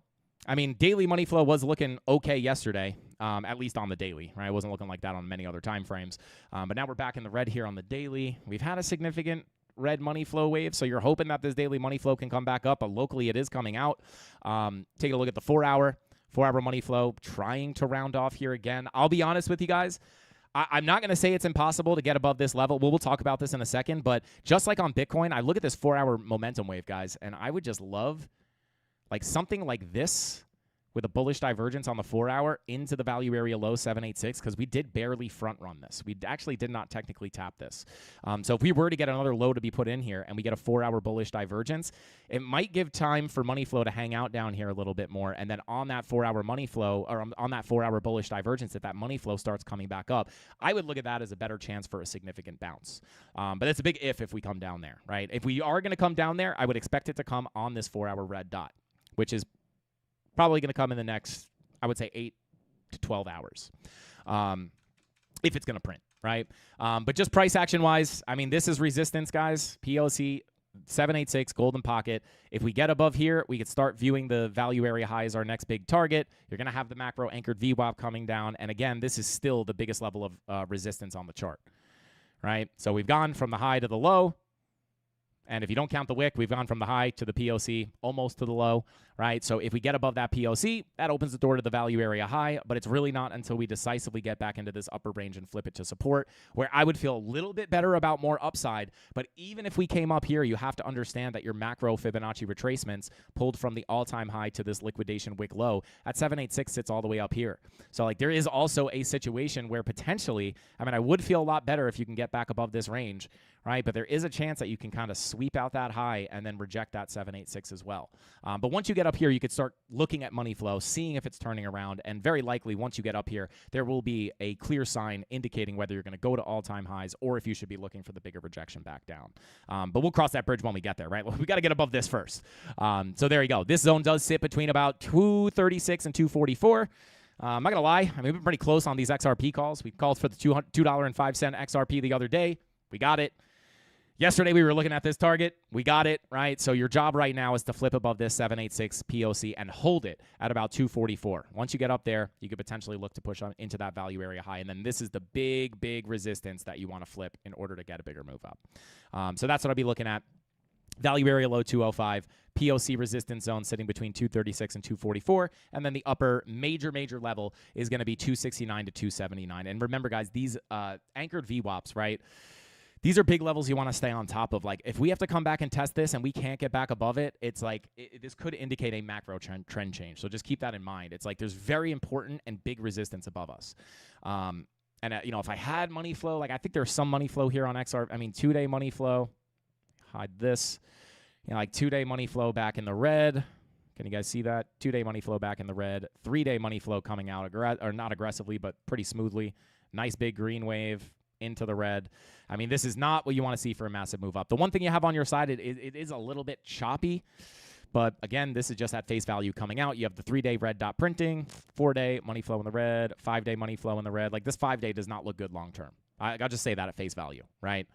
I mean, daily money flow was looking okay yesterday, at least on the daily, right? It wasn't looking like that on many other time frames. But now we're back in the red here on the daily. We've had a significant red money flow wave, so you're hoping that this daily money flow can come back up, but locally it is coming out. Take a look at the 4 hour money flow, trying to round off here again. I'll be honest with you guys. I'm not going to say it's impossible to get above this level. We'll talk about this in a second, but just like on Bitcoin, I look at this 4 hour momentum wave, guys, and I would just love like something like this with a bullish divergence on the 4 hour into the value area low 786, because we did barely front run this. We actually did not technically tap this. So if we were to get another low to be put in here and we get a 4 hour bullish divergence, it might give time for money flow to hang out down here a little bit more. And then on that 4 hour money flow, or on that 4 hour bullish divergence, if that money flow starts coming back up, I would look at that as a better chance for a significant bounce. But it's a big if we come down there, right? If we are going to come down there, I would expect it to come on this 4 hour red dot, which is probably going to come in the next, I would say, 8 to 12 hours, if it's going to print, right? But just price action-wise, I mean, this is resistance, guys. POC, 786, golden pocket. If we get above here, we could start viewing the value area high as our next big target. You're going to have the macro anchored VWAP coming down. And again, this is still the biggest level of resistance on the chart, right? So we've gone from the high to the low. And if you don't count the wick, we've gone from the high to the POC, almost to the low, right? So if we get above that POC, that opens the door to the value area high, but it's really not until we decisively get back into this upper range and flip it to support, where I would feel a little bit better about more upside. But even if we came up here, you have to understand that your macro Fibonacci retracements pulled from the all-time high to this liquidation wick low at 786 sits all the way up here. So like there is also a situation where potentially, I mean, I would feel a lot better if you can get back above this range, right? But there is a chance that you can kind of sweep out that high and then reject that 786 as well. But once you get up here, you could start looking at money flow, seeing if it's turning around, and very likely once you get up here, there will be a clear sign indicating whether you're going to go to all-time highs or if you should be looking for the bigger rejection back down. But we'll cross that bridge when we get there, right? We got to get above this first. So there you go. This zone does sit between about 236 and 244. I'm not going to lie. I mean, we've been pretty close on these XRP calls. We called for the $2.05 XRP the other day. We got it. Yesterday, we were looking at this target. We got it, right? So your job right now is to flip above this 786 POC and hold it at about 244. Once you get up there, you could potentially look to push on into that value area high. And then this is the big, big resistance that you want to flip in order to get a bigger move up. So that's what I'll be looking at. Value area low 205, POC resistance zone sitting between 236 and 244, and then the upper major level is going to be 269 to 279. And remember, guys, these anchored VWAPs, right? These are big levels you want to stay on top of. Like, if we have to come back and test this and we can't get back above it, it's like this could indicate a macro trend change. So just keep that in mind. It's like there's very important and big resistance above us. You know, if I had money flow, like I think there's some money flow here on XR. I mean, 2-day money flow. Hide this. You know, like 2-day money flow back in the red. Can you guys see that? 2-day money flow back in the red. 3-day money flow coming out, or not aggressively, but pretty smoothly. Nice big green wave into the red. I mean, this is not what you want to see for a massive move up. The one thing you have on your side, it is a little bit choppy. But again, this is just at face value coming out. You have the 3-day red dot printing, 4-day money flow in the red, 5-day money flow in the red. Like this 5-day does not look good long term. I'll just say that at face value, right?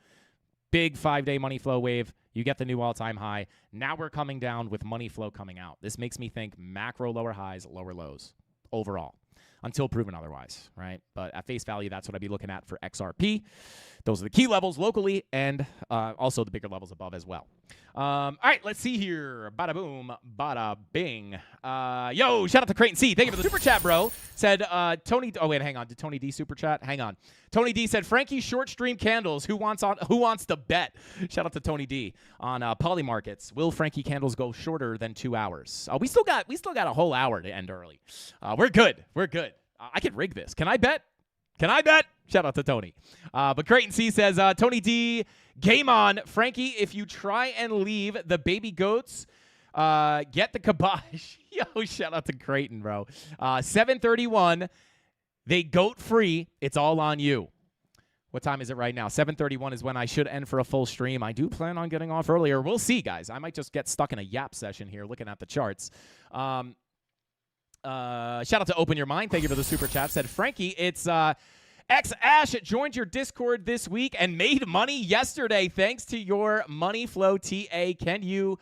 Big 5-day money flow wave. You get the new all-time high. Now we're coming down with money flow coming out. This makes me think macro lower highs, lower lows overall, until proven otherwise, right? But at face value, that's what I'd be looking at for XRP. Those are the key levels locally and also the bigger levels above as well. All right, let's see here. Bada boom, bada bing. Yo, shout out to Creighton C. Thank you for the super chat, bro. Said Tony. Oh wait, hang on. Did Tony D super chat? Hang on. Tony D said Frankie short stream candles. Who wants to bet? Shout out to Tony D on Poly Markets. Will Frankie candles go shorter than 2 hours? We still got a whole hour to end early. We're good. We're good. I can rig this. Can I bet? Can I bet? Shout out to Tony. But Creighton C says, Tony D, game on. Frankie, if you try and leave the baby goats, get the kibosh. Yo, shout out to Creighton, bro. 7:31, they goat free. It's all on you. What time is it right now? 7:31 is when I should end for a full stream. I do plan on getting off earlier. We'll see, guys. I might just get stuck in a yap session here looking at the charts. Shout out to Open Your Mind. Thank you for the super chat. Said, Frankie, it's X Ash joined your Discord this week and made money yesterday thanks to your money flow TA. Can you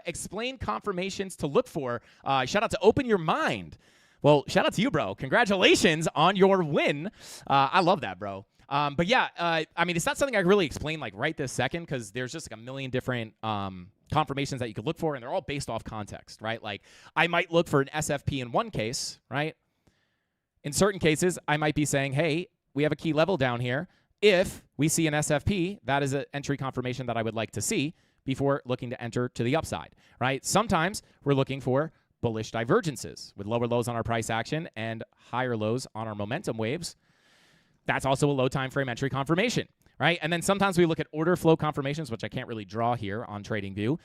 explain confirmations to look for? Shout out to Open Your Mind. Well, shout out to you, bro. Congratulations on your win. I love that, bro. But yeah, I mean, it's not something I really explain like right this second because there's just like a million different confirmations that you could look for, and they're all based off context, right? Like I might look for an SFP in one case, right? In certain cases, I might be saying, hey, we have a key level down here. If we see an SFP, that is an entry confirmation that I would like to see before looking to enter to the upside, right? Sometimes we're looking for bullish divergences with lower lows on our price action and higher lows on our momentum waves. That's also a low time frame entry confirmation, right? And then sometimes we look at order flow confirmations, which I can't really draw here on TradingView.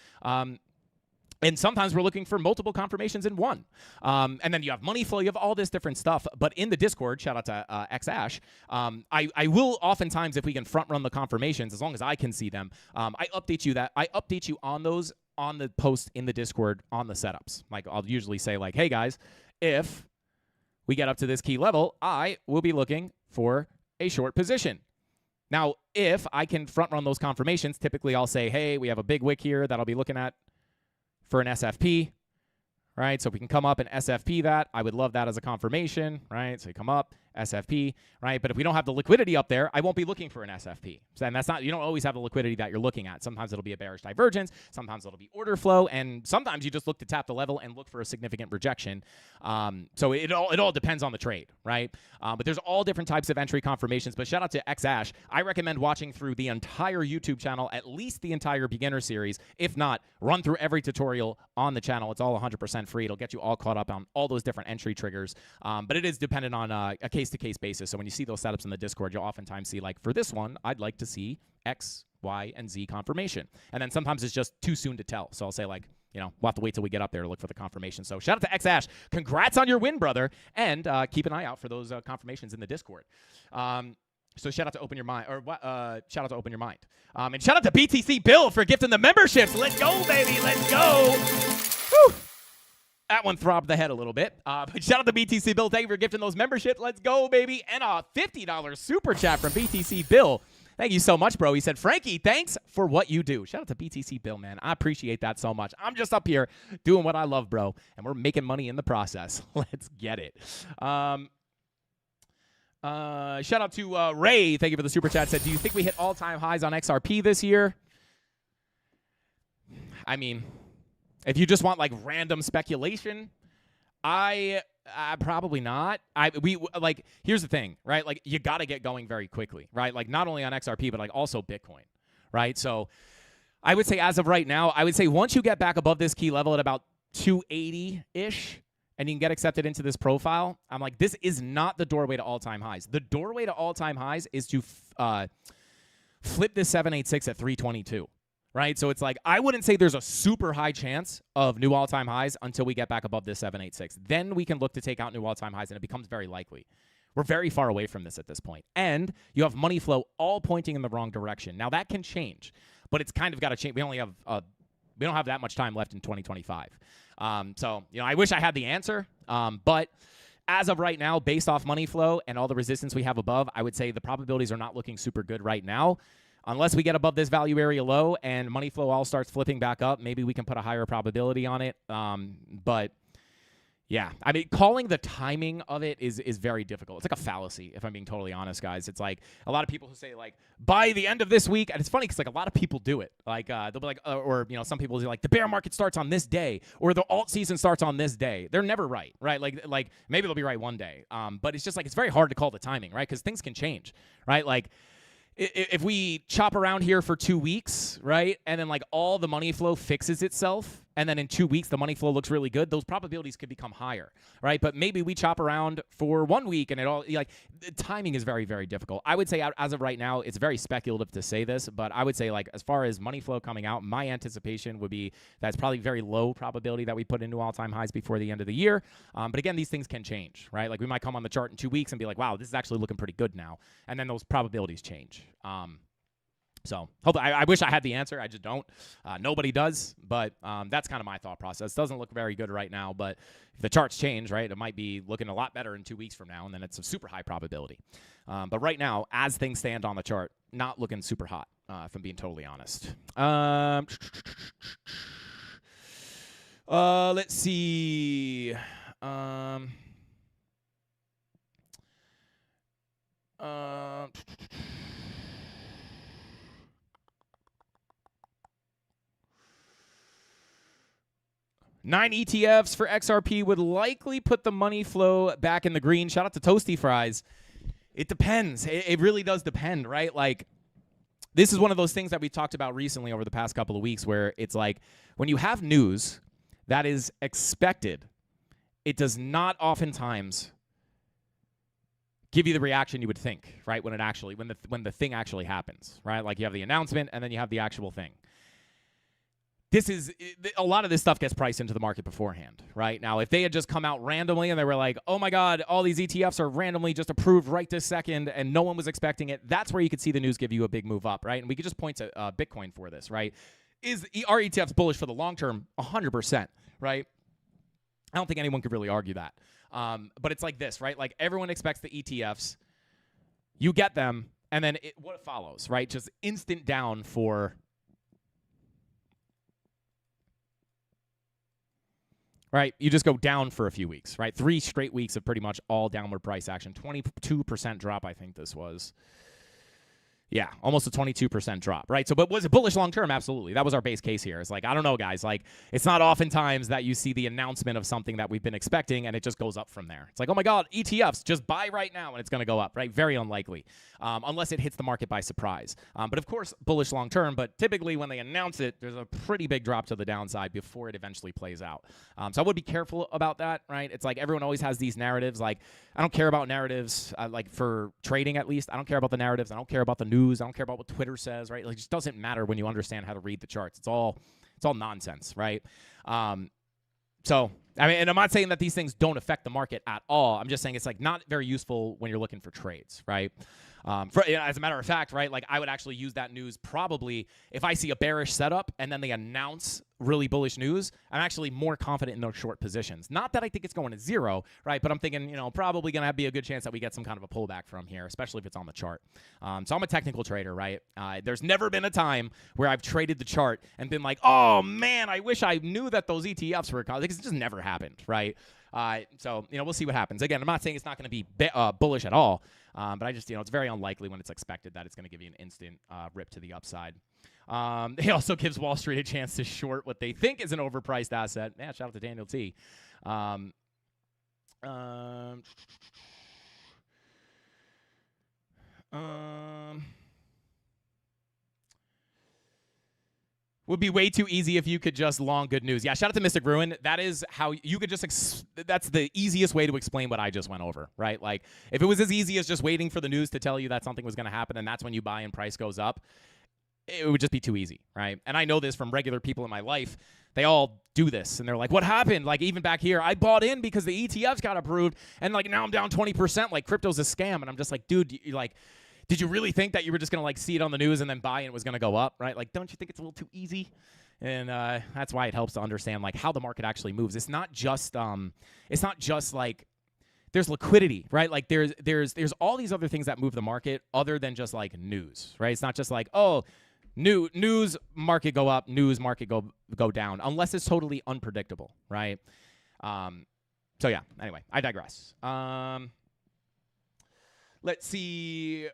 And sometimes we're looking for multiple confirmations in one. And then you have money flow. You have all this different stuff. But in the Discord, shout out to XAsh, I will oftentimes, if we can front run the confirmations, as long as I can see them, I update you on those on the post in the Discord on the setups. Like I'll usually say like, hey guys, if we get up to this key level, I will be looking for a short position. Now, if I can front run those confirmations, typically I'll say, hey, we have a big wick here that I'll be looking at for an SFP, right? So if we can come up and SFP that, I would love that as a confirmation, right? So you come up, SFP, right? But if we don't have the liquidity up there, I won't be looking for an SFP. So, and that's not, you don't always have the liquidity that you're looking at. Sometimes it'll be a bearish divergence. Sometimes it'll be order flow. And sometimes you just look to tap the level and look for a significant rejection. So it all depends on the trade, right? But there's all different types of entry confirmations. But shout out to XAsh. I recommend watching through the entire YouTube channel, at least the entire beginner series. If not, run through every tutorial on the channel. It's all 100% free. It'll get you all caught up on all those different entry triggers. But it is dependent on a case-to-case basis. So when you see those setups in the Discord, you'll oftentimes see, like, for this one, I'd like to see X, Y, and Z confirmation. And then sometimes it's just too soon to tell. So I'll say, like, you know, we'll have to wait till we get up there to look for the confirmation. So shout out to XAsh. Congrats on your win, brother. And keep an eye out for those confirmations in the Discord. So shout out to Open Your Mind, or shout out to Open Your Mind. And shout out to BTC Bill for gifting the memberships. Let's go, baby. Let's go. Whew. That one throbbed the head a little bit. But shout out to BTC Bill. Thank you for gifting those memberships. Let's go, baby. And a $50 super chat from BTC Bill. Thank you so much, bro. He said, Frankie, thanks for what you do. Shout out to BTC Bill, man. I appreciate that so much. I'm just up here doing what I love, bro. And we're making money in the process. Let's get it. Shout out to Ray. Thank you for the super chat. Said, do you think we hit all-time highs on XRP this year? I mean, if you just want like random speculation, I probably not. Like, here's the thing, right? Like, you got to get going very quickly, right? Like, not only on XRP, but like also Bitcoin, right? So I would say as of right now, I would say once you get back above this key level at about 280-ish, and you can get accepted into this profile, I'm like, this is not the doorway to all-time highs. The doorway to all-time highs is to flip this 786 at 322. Right? So it's like, I wouldn't say there's a super high chance of new all-time highs until we get back above this 786. Then we can look to take out new all-time highs, and it becomes very likely. We're very far away from this at this point. And you have money flow all pointing in the wrong direction. Now, that can change, but it's kind of got to change. We only have we don't have that much time left in 2025. So, you know, I wish I had the answer, but as of right now, based off money flow and all the resistance we have above, I would say the probabilities are not looking super good right now. unless we get above this value area low and money flow all starts flipping back up, maybe we can put a higher probability on it. But yeah, I mean, calling the timing of it is very difficult. It's like a fallacy, if I'm being totally honest, guys. It's like a lot of people who say, like, by the end of this week, and it's funny because, like, a lot of people do it. Like, they'll be like, or, you know, some people will be like, the bear market starts on this day, or the alt season starts on this day. They're never right, right? Like maybe they'll be right one day. But it's just like, it's very hard to call the timing, right? Because things can change, right? Like, if we chop around here for 2 weeks, right, and then like all the money flow fixes itself, and then in 2 weeks the money flow looks really good, those probabilities could become higher, right? But maybe we chop around for 1 week and it all, like, the timing is very, very difficult. I would say as of right now, it's very speculative to say this, but I would say, like, as far as money flow coming out, my anticipation would be that's probably very low probability that we put into all-time highs before the end of the year. But again, these things can change, right? Like, we might come on the chart in 2 weeks and be like, wow, this is actually looking pretty good now, and then those probabilities change. So I wish I had the answer. I just don't. Nobody does, but that's kind of my thought process. Doesn't look very good right now, but if the charts change, right, it might be looking a lot better in 2 weeks from now, and then it's a super high probability. But right now, as things stand on the chart, not looking super hot, if I'm being totally honest. Let's see. 9 ETFs for XRP would likely put the money flow back in the green. Shout out to Toasty Fries. It depends. It really does depend, right? Like, this is one of those things that we talked about recently over the past couple of weeks where it's like when you have news that is expected, it does not oftentimes give you the reaction you would think, right? When the thing actually happens, right? Like, you have the announcement and then you have the actual thing. A lot of this stuff gets priced into the market beforehand, right? Now, if they had just come out randomly and they were like, oh my God, all these ETFs are randomly just approved right this second and no one was expecting it, that's where you could see the news give you a big move up, right? And we could just point to Bitcoin for this, right? Are ETFs bullish for the long term? 100%, right? I don't think anyone could really argue that. But it's like this, right? Like, everyone expects the ETFs. You get them, and then what follows, right? Just instant down for... Right, you just go down for a few weeks, right? 3 straight weeks of pretty much all downward price action. 22% drop, I think this was. Yeah, almost a 22% drop, right? So, but was it bullish long term? Absolutely. That was our base case here. It's like, I don't know, guys. Like, it's not oftentimes that you see the announcement of something that we've been expecting and it just goes up from there. It's like, oh my God, ETFs, just buy right now and it's going to go up, right? Very unlikely, unless it hits the market by surprise. But of course, bullish long term. But typically, when they announce it, there's a pretty big drop to the downside before it eventually plays out. So I would be careful about that, right? It's like everyone always has these narratives. Like, I don't care about narratives, like for trading at least. I don't care about the narratives. I don't care about the news. I don't care about what Twitter says, right? Like, it just doesn't matter when you understand how to read the charts. It's all nonsense, right? So, I mean, and I'm not saying that these things don't affect the market at all. I'm just saying it's like not very useful when you're looking for trades, right? As a matter of fact, right, like, I would actually use that news probably if I see a bearish setup and then they announce really bullish news, I'm actually more confident in those short positions. Not that I think it's going to zero, right, but I'm thinking, probably going to be a good chance that we get some kind of a pullback from here, especially if it's on the chart. So I'm a technical trader, right? There's never been a time where I've traded the chart and been like, oh, man, I wish I knew that those ETFs were – because it just never happened, right? So, we'll see what happens. Again, I'm not saying it's not going to be bullish at all, but I just, it's very unlikely when it's expected that it's going to give you an instant rip to the upside. It also gives Wall Street a chance to short what they think is an overpriced asset. Yeah, shout out to Daniel T. Would be way too easy if you could just long good news. Yeah, shout out to Mystic Ruin. That is how you could just that's the easiest way to explain what I just went over, right? Like, if it was as easy as just waiting for the news to tell you that something was going to happen and that's when you buy and price goes up, it would just be too easy, right? And I know this from regular people in my life. They all do this, and they're like, what happened? Like, even back here, I bought in because the ETFs got approved, and, like, now I'm down 20%. Like, crypto's a scam. And I'm just like, dude, you're like, did you really think that you were just going to, like, see it on the news and then buy and it was going to go up, right? Like, don't you think it's a little too easy? And that's why it helps to understand, like, how the market actually moves. It's not just like there's liquidity, right? Like there's all these other things that move the market other than just like news, right? It's not just like, oh, news market go up, news market go down, unless it's totally unpredictable, right? So yeah, anyway, I digress. Let's see.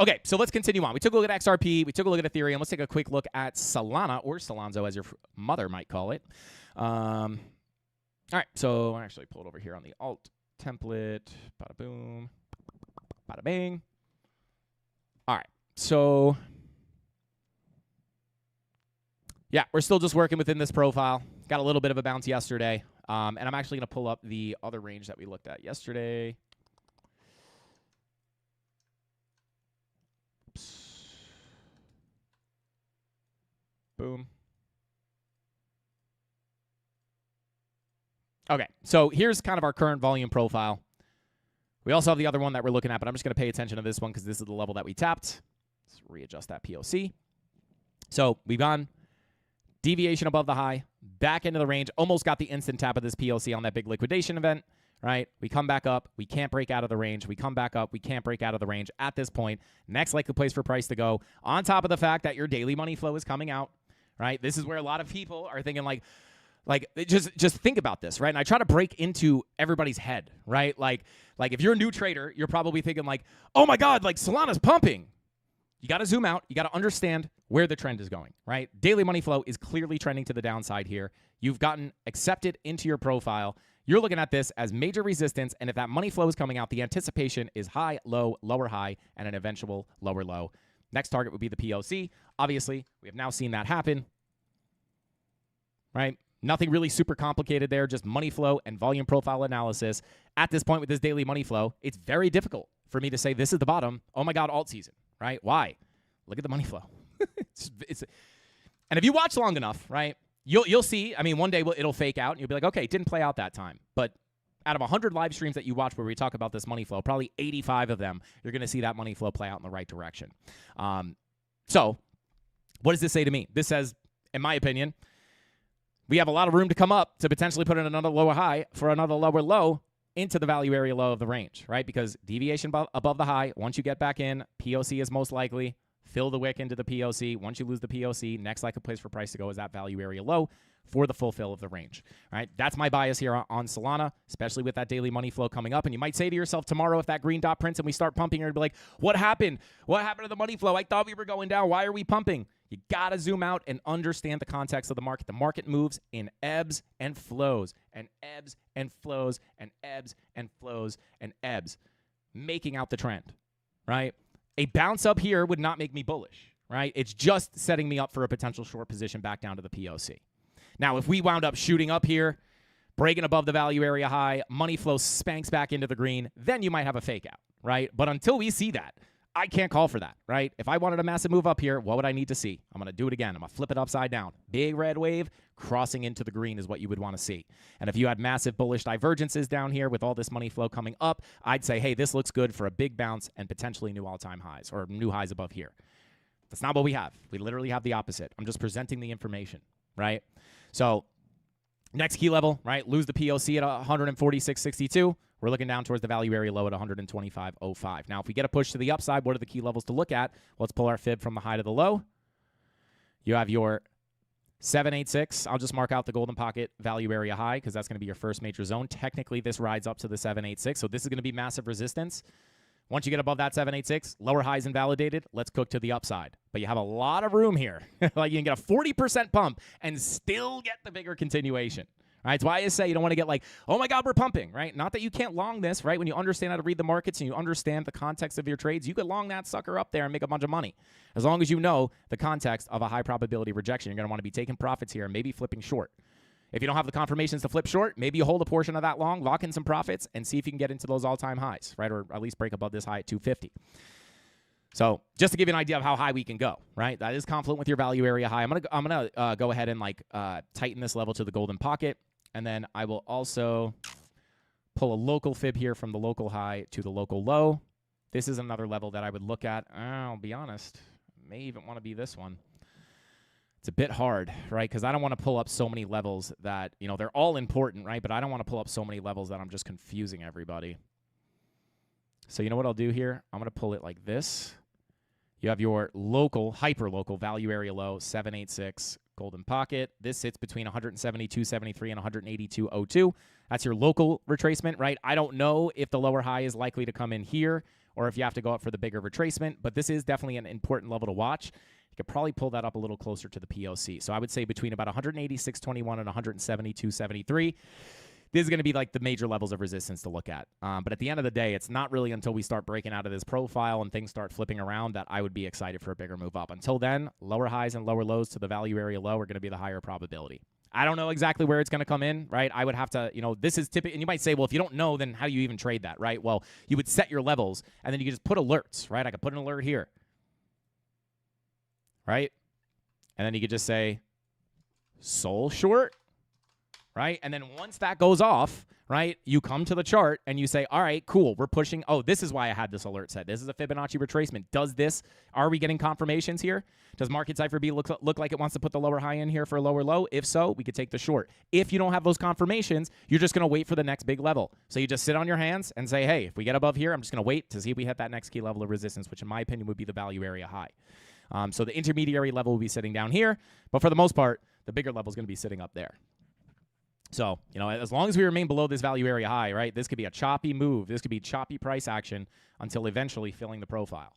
Okay, so let's continue on. We took a look at XRP. We took a look at Ethereum. Let's take a quick look at Solana, or Solonzo, as your mother might call it. All right, so I'll actually pull it over here on the alt template. Bada boom. Bada bing. All right, so yeah, we're still just working within this profile. Got a little bit of a bounce yesterday. And I'm actually going to pull up the other range that we looked at yesterday. Boom. Okay, so here's kind of our current volume profile. We also have the other one that we're looking at, but I'm just going to pay attention to this one because this is the level that we tapped. Let's readjust that POC. So we've gone deviation above the high, back into the range, almost got the instant tap of this POC on that big liquidation event, right? We come back up. We can't break out of the range. We come back up. We can't break out of the range at this point. Next likely place for price to go, on top of the fact that your daily money flow is coming out, right? This is where a lot of people are thinking like just think about this, right? And I try to break into everybody's head, right? Like if you're a new trader, you're probably thinking like, oh my God, like Solana's pumping. You got to zoom out. You got to understand where the trend is going, right? Daily money flow is clearly trending to the downside here. You've gotten accepted into your profile. You're looking at this as major resistance, and if that money flow is coming out, the anticipation is high, low, lower high, and an eventual lower low. Next target would be the POC. Obviously, we have now seen that happen, right? Nothing really super complicated there, just money flow and volume profile analysis. At this point with this daily money flow, it's very difficult for me to say this is the bottom. Oh my God, alt season, right? Why? Look at the money flow. And if you watch long enough, right, you'll see, I mean, one day it'll fake out and you'll be like, okay, it didn't play out that time. But out of 100 live streams that you watch where we talk about this money flow, probably 85 of them, you're going to see that money flow play out in the right direction. So what does this say to me? This says, in my opinion, we have a lot of room to come up to potentially put in another lower high for another lower low into the value area low of the range, right? Because deviation above the high, once you get back in, POC is most likely. Fill the wick into the POC. Once you lose the POC, next likely place for price to go is that value area low for the full fill of the range, right? That's my bias here on Solana, especially with that daily money flow coming up. And you might say to yourself tomorrow, if that green dot prints and we start pumping, you're going to be like, what happened? What happened to the money flow? I thought we were going down. Why are we pumping? You got to zoom out and understand the context of the market. The market moves in ebbs and flows and ebbs and flows and ebbs and flows and ebbs, making out the trend, right? A bounce up here would not make me bullish, right? It's just setting me up for a potential short position back down to the POC. Now, if we wound up shooting up here, breaking above the value area high, money flow spanks back into the green, then you might have a fake out, right? But until we see that, I can't call for that, right? If I wanted a massive move up here, what would I need to see? I'm going to do it again. I'm going to flip it upside down. Big red wave crossing into the green is what you would want to see. And if you had massive bullish divergences down here with all this money flow coming up, I'd say, hey, this looks good for a big bounce and potentially new all-time highs or new highs above here. That's not what we have. We literally have the opposite. I'm just presenting the information, right? So next key level, right? Lose the POC at 146.62. We're looking down towards the value area low at 125.05. Now, if we get a push to the upside, what are the key levels to look at? Let's pull our fib from the high to the low. You have your 786. I'll just mark out the golden pocket value area high because that's going to be your first major zone. Technically, this rides up to the 786, so this is going to be massive resistance. Once you get above that 786, lower highs invalidated, let's cook to the upside. But you have a lot of room here. Like you can get a 40% pump and still get the bigger continuation. Right? That's why I say you don't want to get like, oh my God, we're pumping, right? Not that you can't long this, right? When you understand how to read the markets and you understand the context of your trades, you could long that sucker up there and make a bunch of money. As long as you know the context of a high probability rejection, you're going to want to be taking profits here and maybe flipping short. If you don't have the confirmations to flip short, maybe you hold a portion of that long, lock in some profits, and see if you can get into those all-time highs, right? Or at least break above this high at 250. So just to give you an idea of how high we can go, right? That is confluent with your value area high. I'm gonna go ahead and like tighten this level to the golden pocket. And then I will also pull a local fib here from the local high to the local low. This is another level that I would look at. I'll be honest, may even want to be this one. It's a bit hard, right? Because I don't want to pull up so many levels that, they're all important, right? But I don't want to pull up so many levels that I'm just confusing everybody. So you know what I'll do here? I'm going to pull it like this. You have your local, hyper-local value area low, 786 golden pocket. This sits between 172.73 and 182.02. That's your local retracement, right? I don't know if the lower high is likely to come in here or if you have to go up for the bigger retracement, but this is definitely an important level to watch. You could probably pull that up a little closer to the POC. So I would say between about 186.21 and 172.73. This is going to be like the major levels of resistance to look at. But at the end of the day, it's not really until we start breaking out of this profile and things start flipping around that I would be excited for a bigger move up. Until then, lower highs and lower lows to the value area low are going to be the higher probability. I don't know exactly where it's going to come in, right? I would have to, this is typical. And you might say, well, if you don't know, then how do you even trade that, right? Well, you would set your levels, and then you could just put alerts, right? I could put an alert here, right? And then you could just say, soul short, right? And then once that goes off, right, you come to the chart and you say, all right, cool, we're pushing. Oh, this is why I had this alert set. This is a Fibonacci retracement. Are we getting confirmations here? Does Market Cipher B look like it wants to put the lower high in here for a lower low? If so, we could take the short. If you don't have those confirmations, you're just going to wait for the next big level. So you just sit on your hands and say, hey, if we get above here, I'm just going to wait to see if we hit that next key level of resistance, which in my opinion would be the value area high. So the intermediary level will be sitting down here, but for the most part, the bigger level is going to be sitting up there. So, as long as we remain below this value area high, right, this could be a choppy move. This could be choppy price action until eventually filling the profile.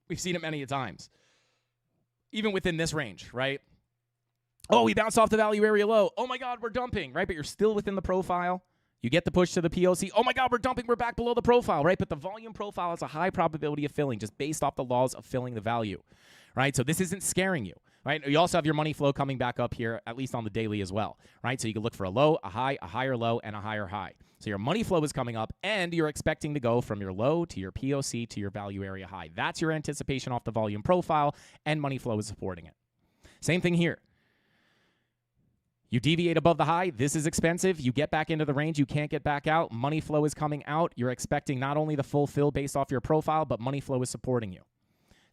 We've seen it many times. Even within this range, right? Oh, we bounced off the value area low. Oh, my God, we're dumping, right? But you're still within the profile. You get the push to the POC. Oh, my God, we're dumping. We're back below the profile, right? But the volume profile has a high probability of filling just based off the laws of filling the value, right? So this isn't scaring you. Right? You also have your money flow coming back up here, at least on the daily as well, right? So you can look for a low, a high, a higher low, and a higher high. So your money flow is coming up, and you're expecting to go from your low to your POC to your value area high. That's your anticipation off the volume profile, and money flow is supporting it. Same thing here. You deviate above the high. This is expensive. You get back into the range. You can't get back out. Money flow is coming out. You're expecting not only the full fill based off your profile, but money flow is supporting you.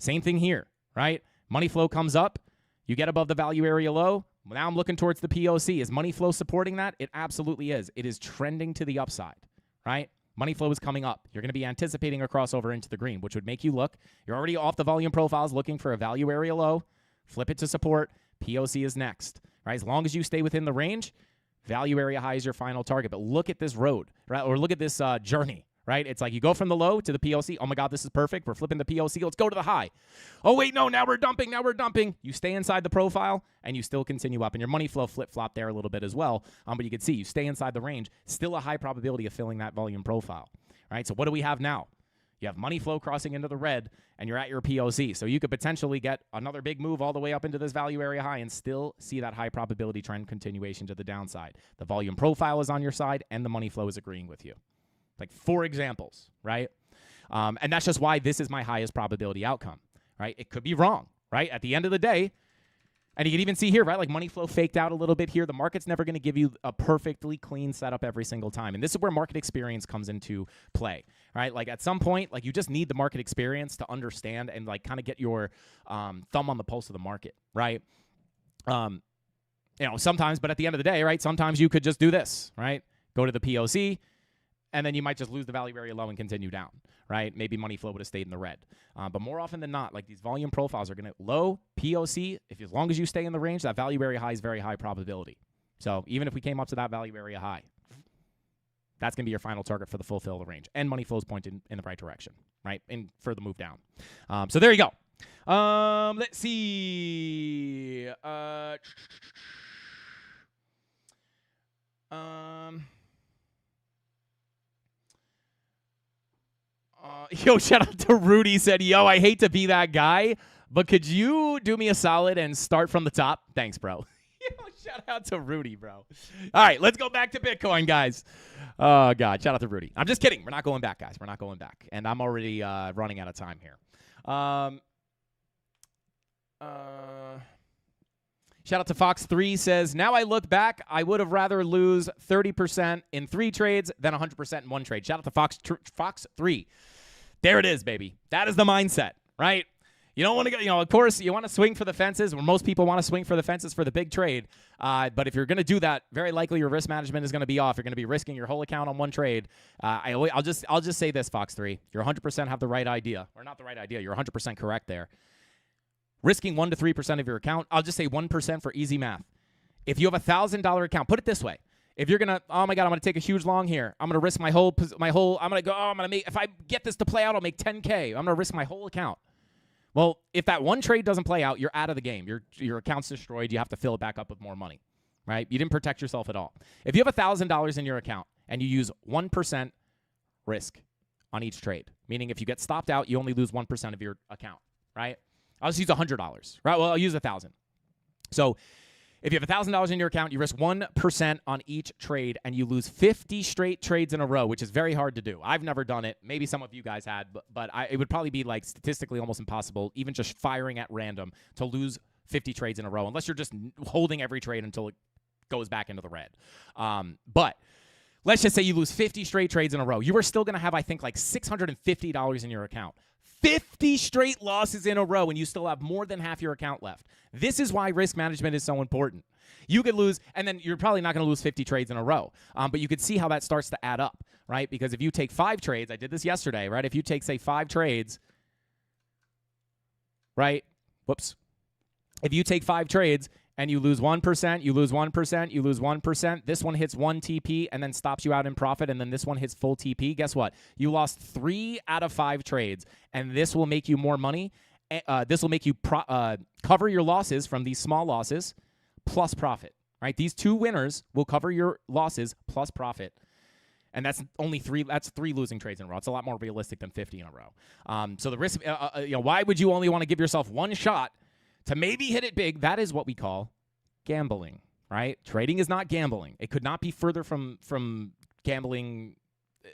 Same thing here, right? Money flow comes up. You get above the value area low. Now I'm looking towards the POC. Is money flow supporting that? It absolutely is. It is trending to the upside, right? Money flow is coming up. You're going to be anticipating a crossover into the green, which would make you look. You're already off the volume profiles looking for a value area low. Flip it to support. POC is next, right? As long as you stay within the range, value area high is your final target. But look at this road, right? Or look at this journey. Right? It's like you go from the low to the POC. Oh, my God, this is perfect. We're flipping the POC. Let's go to the high. Oh, wait, no, now we're dumping. Now we're dumping. You stay inside the profile, and you still continue up. And your money flow flip-flop there a little bit as well. But you can see you stay inside the range. Still a high probability of filling that volume profile. Right? So what do we have now? You have money flow crossing into the red, and you're at your POC. So you could potentially get another big move all the way up into this value area high and still see that high probability trend continuation to the downside. The volume profile is on your side, and the money flow is agreeing with you. Like 4 examples, right? And that's just why this is my highest probability outcome, right? It could be wrong, right? At the end of the day, and you can even see here, right? Like money flow faked out a little bit here. The market's never going to give you a perfectly clean setup every single time. And this is where market experience comes into play, right? Like at some point, like you just need the market experience to understand and like kind of get your thumb on the pulse of the market, right? Sometimes, but at the end of the day, right? Sometimes you could just do this, right? Go to the POC, and then you might just lose the value area low and continue down, right? Maybe money flow would have stayed in the red. But more often than not, like these volume profiles are going to low, POC, as long as you stay in the range, that value area high is very high probability. So even if we came up to that value area high, that's going to be your final target for the full fill of the range. And money flow is pointed in the right direction, right? And for the move down. So there you go. Let's see. Yo, shout out to Rudy said, yo, I hate to be that guy, but could you do me a solid and start from the top? Thanks, bro. Yo, shout out to Rudy, bro. All right, let's go back to Bitcoin, guys. Oh, God, shout out to Rudy. I'm just kidding. We're not going back, guys. We're not going back. And I'm already running out of time here. Shout out to Fox3 says, now I look back, I would have rather lose 30% in 3 trades than 100% in 1 trade. Shout out to Fox3. There it is, baby. That is the mindset, right? You don't want to go, of course, you want to swing for the fences, where most people want to swing for the fences for the big trade. But if you're going to do that, very likely your risk management is going to be off. You're going to be risking your whole account on one trade. I'll just say this, Fox 3. You're 100% have the right idea. Or not the right idea. You're 100% correct there. Risking 1 to 3% of your account, I'll just say 1% for easy math. If you have a $1,000 account, put it this way. If you're going to, oh my God, I'm going to take a huge long here. I'm going to risk my whole, I'm going to go, I'm going to make, if I get this to play out, I'll make 10K. I'm going to risk my whole account. Well, if that one trade doesn't play out, you're out of the game. Your account's destroyed. You have to fill it back up with more money, right? You didn't protect yourself at all. If you have $1,000 in your account and you use 1% risk on each trade, meaning if you get stopped out, you only lose 1% of your account, right? I'll just use $100, right? Well, I'll use 1,000. So if you have $1,000 in your account, you risk 1% on each trade, and you lose 50 straight trades in a row, which is very hard to do. I've never done it. Maybe some of you guys had, but it would probably be like statistically almost impossible, even just firing at random, to lose 50 trades in a row, unless you're just holding every trade until it goes back into the red. But let's just say you lose 50 straight trades in a row. You are still going to have, I think, like $650 in your account. 50 straight losses in a row, and you still have more than half your account left. This is why risk management is so important. You could lose, and then you're probably not going to lose 50 trades in a row, but you could see how that starts to add up, right? Because if you take 5 trades, I did this yesterday, right? If you take, say, 5 trades, right? Whoops. If you take 5 trades and you lose 1%, you lose 1%, you lose 1%, this one hits 1 TP and then stops you out in profit, and then this one hits full TP. Guess what? You lost 3 out of 5 trades, and this will make you more money. This will make you cover your losses from these small losses plus profit, right? These 2 winners will cover your losses plus profit. And that's only 3. That's 3 losing trades in a row. It's a lot more realistic than 50 in a row. So the risk, why would you only want to give yourself one shot to maybe hit it big? That is what we call gambling, right? Trading is not gambling. It could not be further from gambling.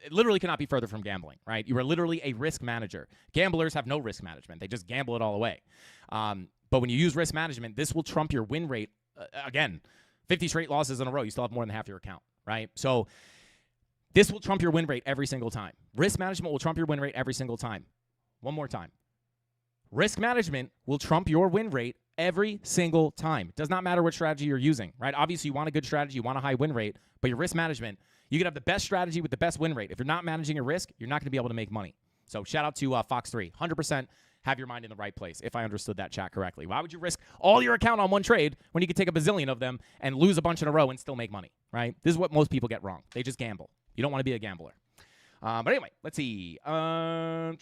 It literally cannot be further from gambling, right? You are literally a risk manager. Gamblers have no risk management. They just gamble it all away. But when you use risk management, this will trump your win rate. Again, 50 straight losses in a row, you still have more than half your account, right? So this will trump your win rate every single time. Risk management will trump your win rate every single time. One more time. Risk management will trump your win rate every single time. It does not matter what strategy you're using, right? Obviously, you want a good strategy, you want a high win rate, but your risk management, you can have the best strategy with the best win rate. If you're not managing your risk, you're not going to be able to make money. So shout out to Fox 3. 100% have your mind in the right place, if I understood that chat correctly. Why would you risk all your account on one trade when you could take a bazillion of them and lose a bunch in a row and still make money, right? This is what most people get wrong. They just gamble. You don't want to be a gambler. But anyway, let's see. Yo,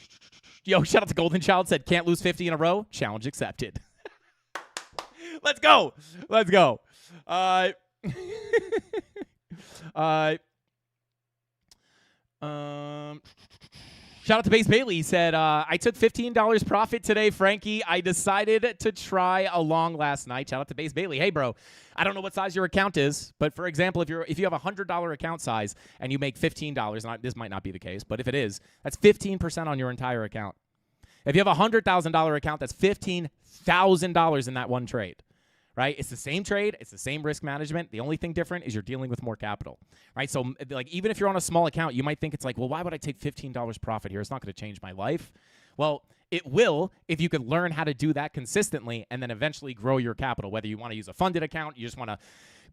shout out to Golden Child, said can't lose 50 in a row. Challenge accepted. Let's go. Let's go. Shout out to Base Bailey. He said, I took $15 profit today, Frankie. I decided to try along last night. Shout out to Base Bailey. Hey, bro, I don't know what size your account is, but for example, if you have a $100 account size and you make $15, and this might not be the case, but if it is, that's 15% on your entire account. If you have a $100,000 account, that's $15,000 in that one trade. Right? It's the same trade. It's the same risk management. The only thing different is you're dealing with more capital, right? So like even if you're on a small account, you might think it's like, well, why would I take $15 profit here? It's not going to change my life. Well, it will if you can learn how to do that consistently and then eventually grow your capital, whether you want to use a funded account, you just want to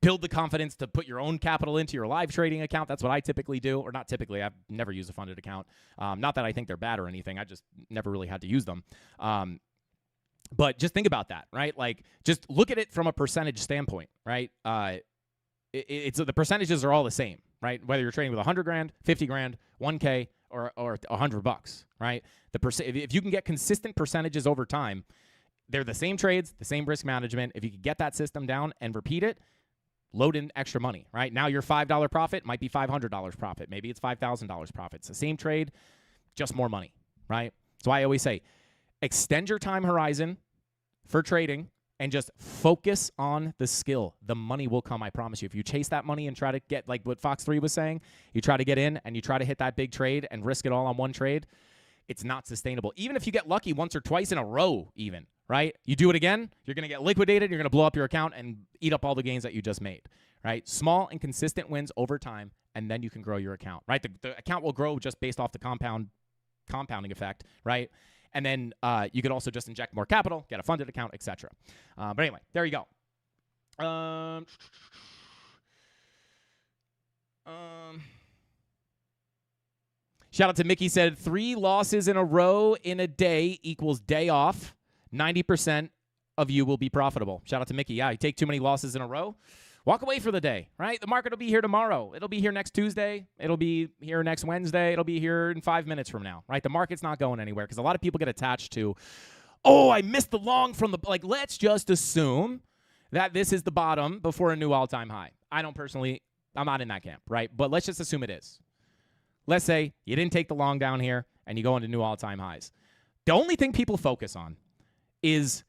build the confidence to put your own capital into your live trading account. That's what I typically do, or not typically. I've never used a funded account. Not that I think they're bad or anything. I just never really had to use them. But just think about that, right? Like, just look at it from a percentage standpoint, right? It's the percentages are all the same, right? Whether you're trading with 100 grand, 50 grand, 1K, or $100, right? If you can get consistent percentages over time, they're the same trades, the same risk management. If you can get that system down and repeat it, load in extra money, right? Now your $5 profit might be $500 profit. Maybe it's $5,000 profit. It's the same trade, just more money, right? So I always say, extend your time horizon for trading and just focus on the skill. The money will come, I promise you. If you chase that money and try to get, like what Fox 3 was saying, you try to get in and you try to hit that big trade and risk it all on one trade, it's not sustainable. Even if you get lucky once or twice in a row even, right? You do it again, you're going to get liquidated, you're going to blow up your account and eat up all the gains that you just made, right? Small and consistent wins over time, and then you can grow your account, right? The account will grow just based off the compounding effect, right? And then you could also just inject more capital, get a funded account, etc. But anyway, there you go. Shout out to Mickey, said 3 losses in a row in a day equals day off. 90% of you will be profitable. Shout out to Mickey. Yeah, you take too many losses in a row, walk away for the day, right? The market will be here tomorrow. It'll be here next Tuesday. It'll be here next Wednesday. It'll be here in 5 minutes from now, right? The market's not going anywhere because a lot of people get attached to, oh, I missed the long from the, like, let's just assume that this is the bottom before a new all-time high. I'm not in that camp, right? But let's just assume it is. Let's say you didn't take the long down here and you go into new all-time highs. The only thing people focus on is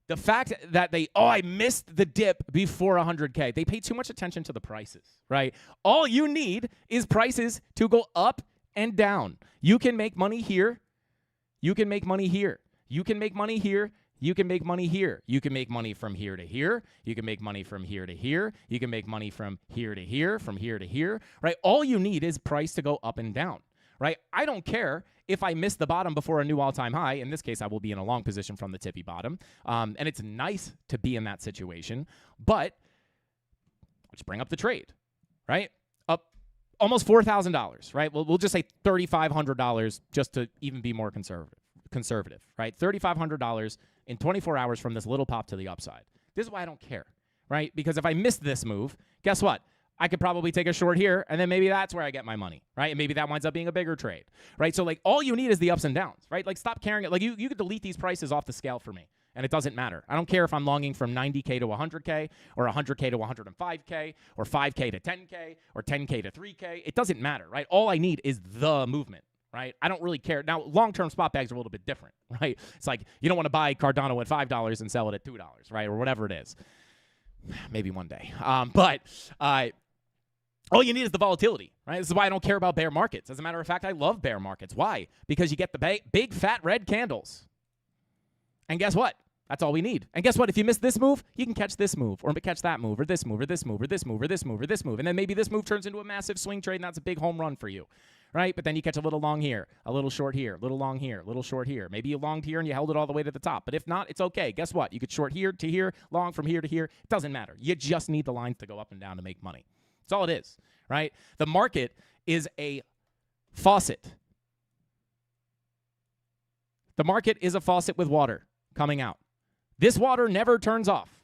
the fact that I missed the dip before 100K. They pay too much attention to the prices, right? All you need is prices to go up and down. You can make money here. You can make money here. You can make money here. You can make money here. You can make money from here to here. You can make money from here to here. You can make money from here to here, from here to here, right? All you need is price to go up and down, right? I don't care if I miss the bottom before a new all-time high. In this case, I will be in a long position from the tippy bottom. And it's nice to be in that situation. But let's bring up the trade, right? Up almost $4,000, right? We'll just say $3,500 just to even be more conservative, right? $3,500 in 24 hours from this little pop to the upside. This is why I don't care, right? Because if I missed this move, guess what? I could probably take a short here, and then maybe that's where I get my money, right? And maybe that winds up being a bigger trade, right? So, like, all you need is the ups and downs, right? Like, stop caring. Like, you could delete these prices off the scale for me, and it doesn't matter. I don't care if I'm longing from 90K to 100K or 100K to 105K or 5K to 10K or 10K to 3K. It doesn't matter, right? All I need is the movement. Right? I don't really care. Now, long-term spot bags are a little bit different, right? It's like you don't want to buy Cardano at $5 and sell it at $2, right? Or whatever it is. Maybe one day. But all you need is the volatility, right? This is why I don't care about bear markets. As a matter of fact, I love bear markets. Why? Because you get the big, fat, red candles. And guess what? That's all we need. And guess what? If you miss this move, you can catch this move or catch that move or this move or this move or this move or this move or this move. And then maybe this move turns into a massive swing trade, and that's a big home run for you. Right? But then you catch a little long here, a little short here, a little long here, a little short here. Maybe you longed here and you held it all the way to the top. But if not, it's okay. Guess what? You could short here to here, long from here to here. It doesn't matter. You just need the lines to go up and down to make money. That's all it is, right? The market is a faucet. The market is a faucet with water coming out. This water never turns off.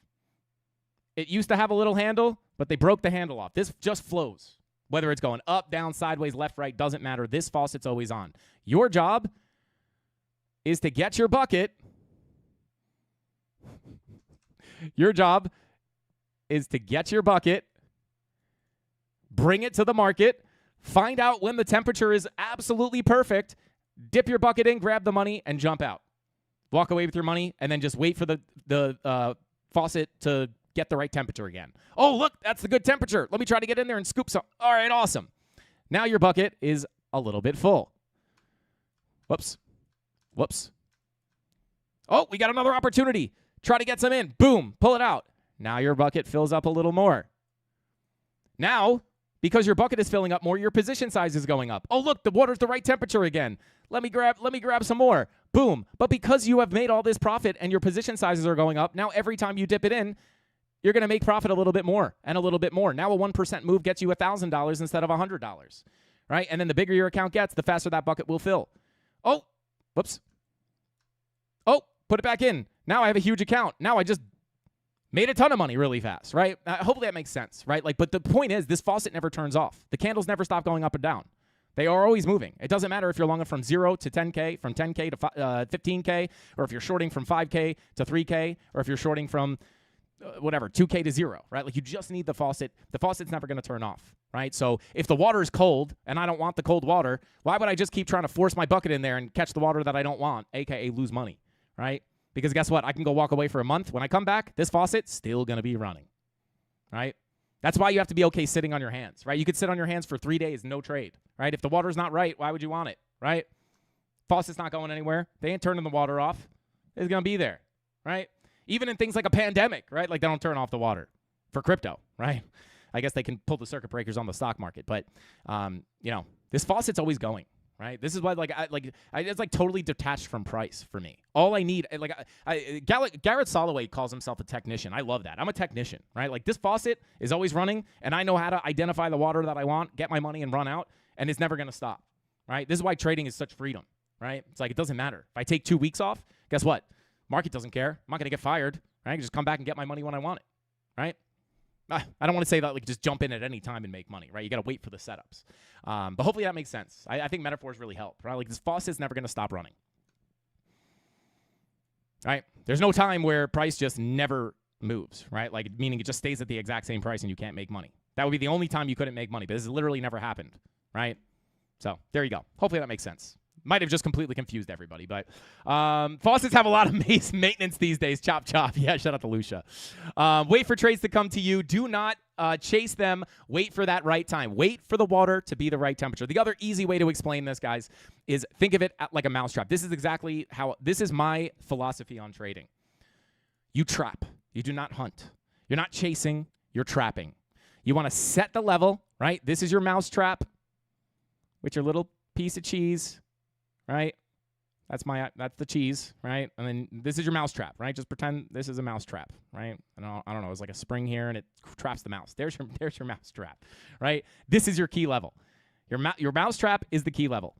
It used to have a little handle, but they broke the handle off. This just flows. Whether it's going up, down, sideways, left, right, doesn't matter. This faucet's always on. Your job is to get your bucket. Your job is to get your bucket, bring it to the market, find out when the temperature is absolutely perfect, dip your bucket in, grab the money, and jump out. Walk away with your money, and then just wait for the faucet to get the right temperature again. Oh, look, that's the good temperature. Let me try to get in there and scoop some. All right, awesome. Now your bucket is a little bit full. Whoops. Oh, we got another opportunity. Try to get some in. Boom, pull it out. Now your bucket fills up a little more. Now, because your bucket is filling up more, your position size is going up. Oh, look, the water's the right temperature again. Let me grab some more. Boom. But because you have made all this profit and your position sizes are going up, now every time you dip it in, you're going to make profit a little bit more and a little bit more. Now a 1% move gets you $1,000 instead of $100, right? And then the bigger your account gets, the faster that bucket will fill. Oh, whoops. Oh, put it back in. Now I have a huge account. Now I just made a ton of money really fast, right? Hopefully that makes sense, right? Like, but the point is this faucet never turns off. The candles never stop going up and down. They are always moving. It doesn't matter if you're longing from 0 to 10K, from 10K to 15K, or if you're shorting from 5K to 3K, or if you're shorting from 2K to 0, right? Like, you just need the faucet. The faucet's never going to turn off, right? So if the water is cold and I don't want the cold water, why would I just keep trying to force my bucket in there and catch the water that I don't want, aka lose money, right? Because guess what? I can go walk away for a month. When I come back, this faucet's still going to be running, right? That's why you have to be okay sitting on your hands, right? You could sit on your hands for 3 days, no trade, right? If the water's not right, why would you want it, right? Faucet's not going anywhere. They ain't turning the water off. It's going to be there, right? Even in things like a pandemic, right? Like, they don't turn off the water for crypto, right? I guess they can pull the circuit breakers on the stock market. But, this faucet's always going, right? This is why, it's like totally detached from price for me. All I need, Garrett Soloway calls himself a technician. I love that. I'm a technician, right? Like this faucet is always running, and I know how to identify the water that I want, get my money, and run out, and it's never going to stop, right? This is why trading is such freedom, right? It's like it doesn't matter. If I take 2 weeks off, guess what? Market doesn't care. I'm not going to get fired, right? I can just come back and get my money when I want it, right? I don't want to say that like just jump in at any time and make money, right? You got to wait for the setups. But hopefully that makes sense. I think metaphors really help, right? Like this faucet's never going to stop running, right? There's no time where price just never moves, right? Like meaning it just stays at the exact same price and you can't make money. That would be the only time you couldn't make money, but this has literally never happened, right? So there you go. Hopefully that makes sense. Might have just completely confused everybody, but faucets have a lot of maintenance these days. Chop, chop. Yeah, shout out to Lucia. Wait for trades to come to you. Do not chase them. Wait for that right time. Wait for the water to be the right temperature. The other easy way to explain this, guys, is think of it like a mousetrap. This is my philosophy on trading. You trap. You do not hunt. You're not chasing. You're trapping. You want to set the level, right? This is your mousetrap with your little piece of cheese. Right? That's the cheese, right? And then this is your mouse trap, right? Just pretend this is a mouse trap, right? I don't know, it's like a spring here and it traps the mouse. There's your mouse trap, right? This is your key level. Your mouse trap is the key level.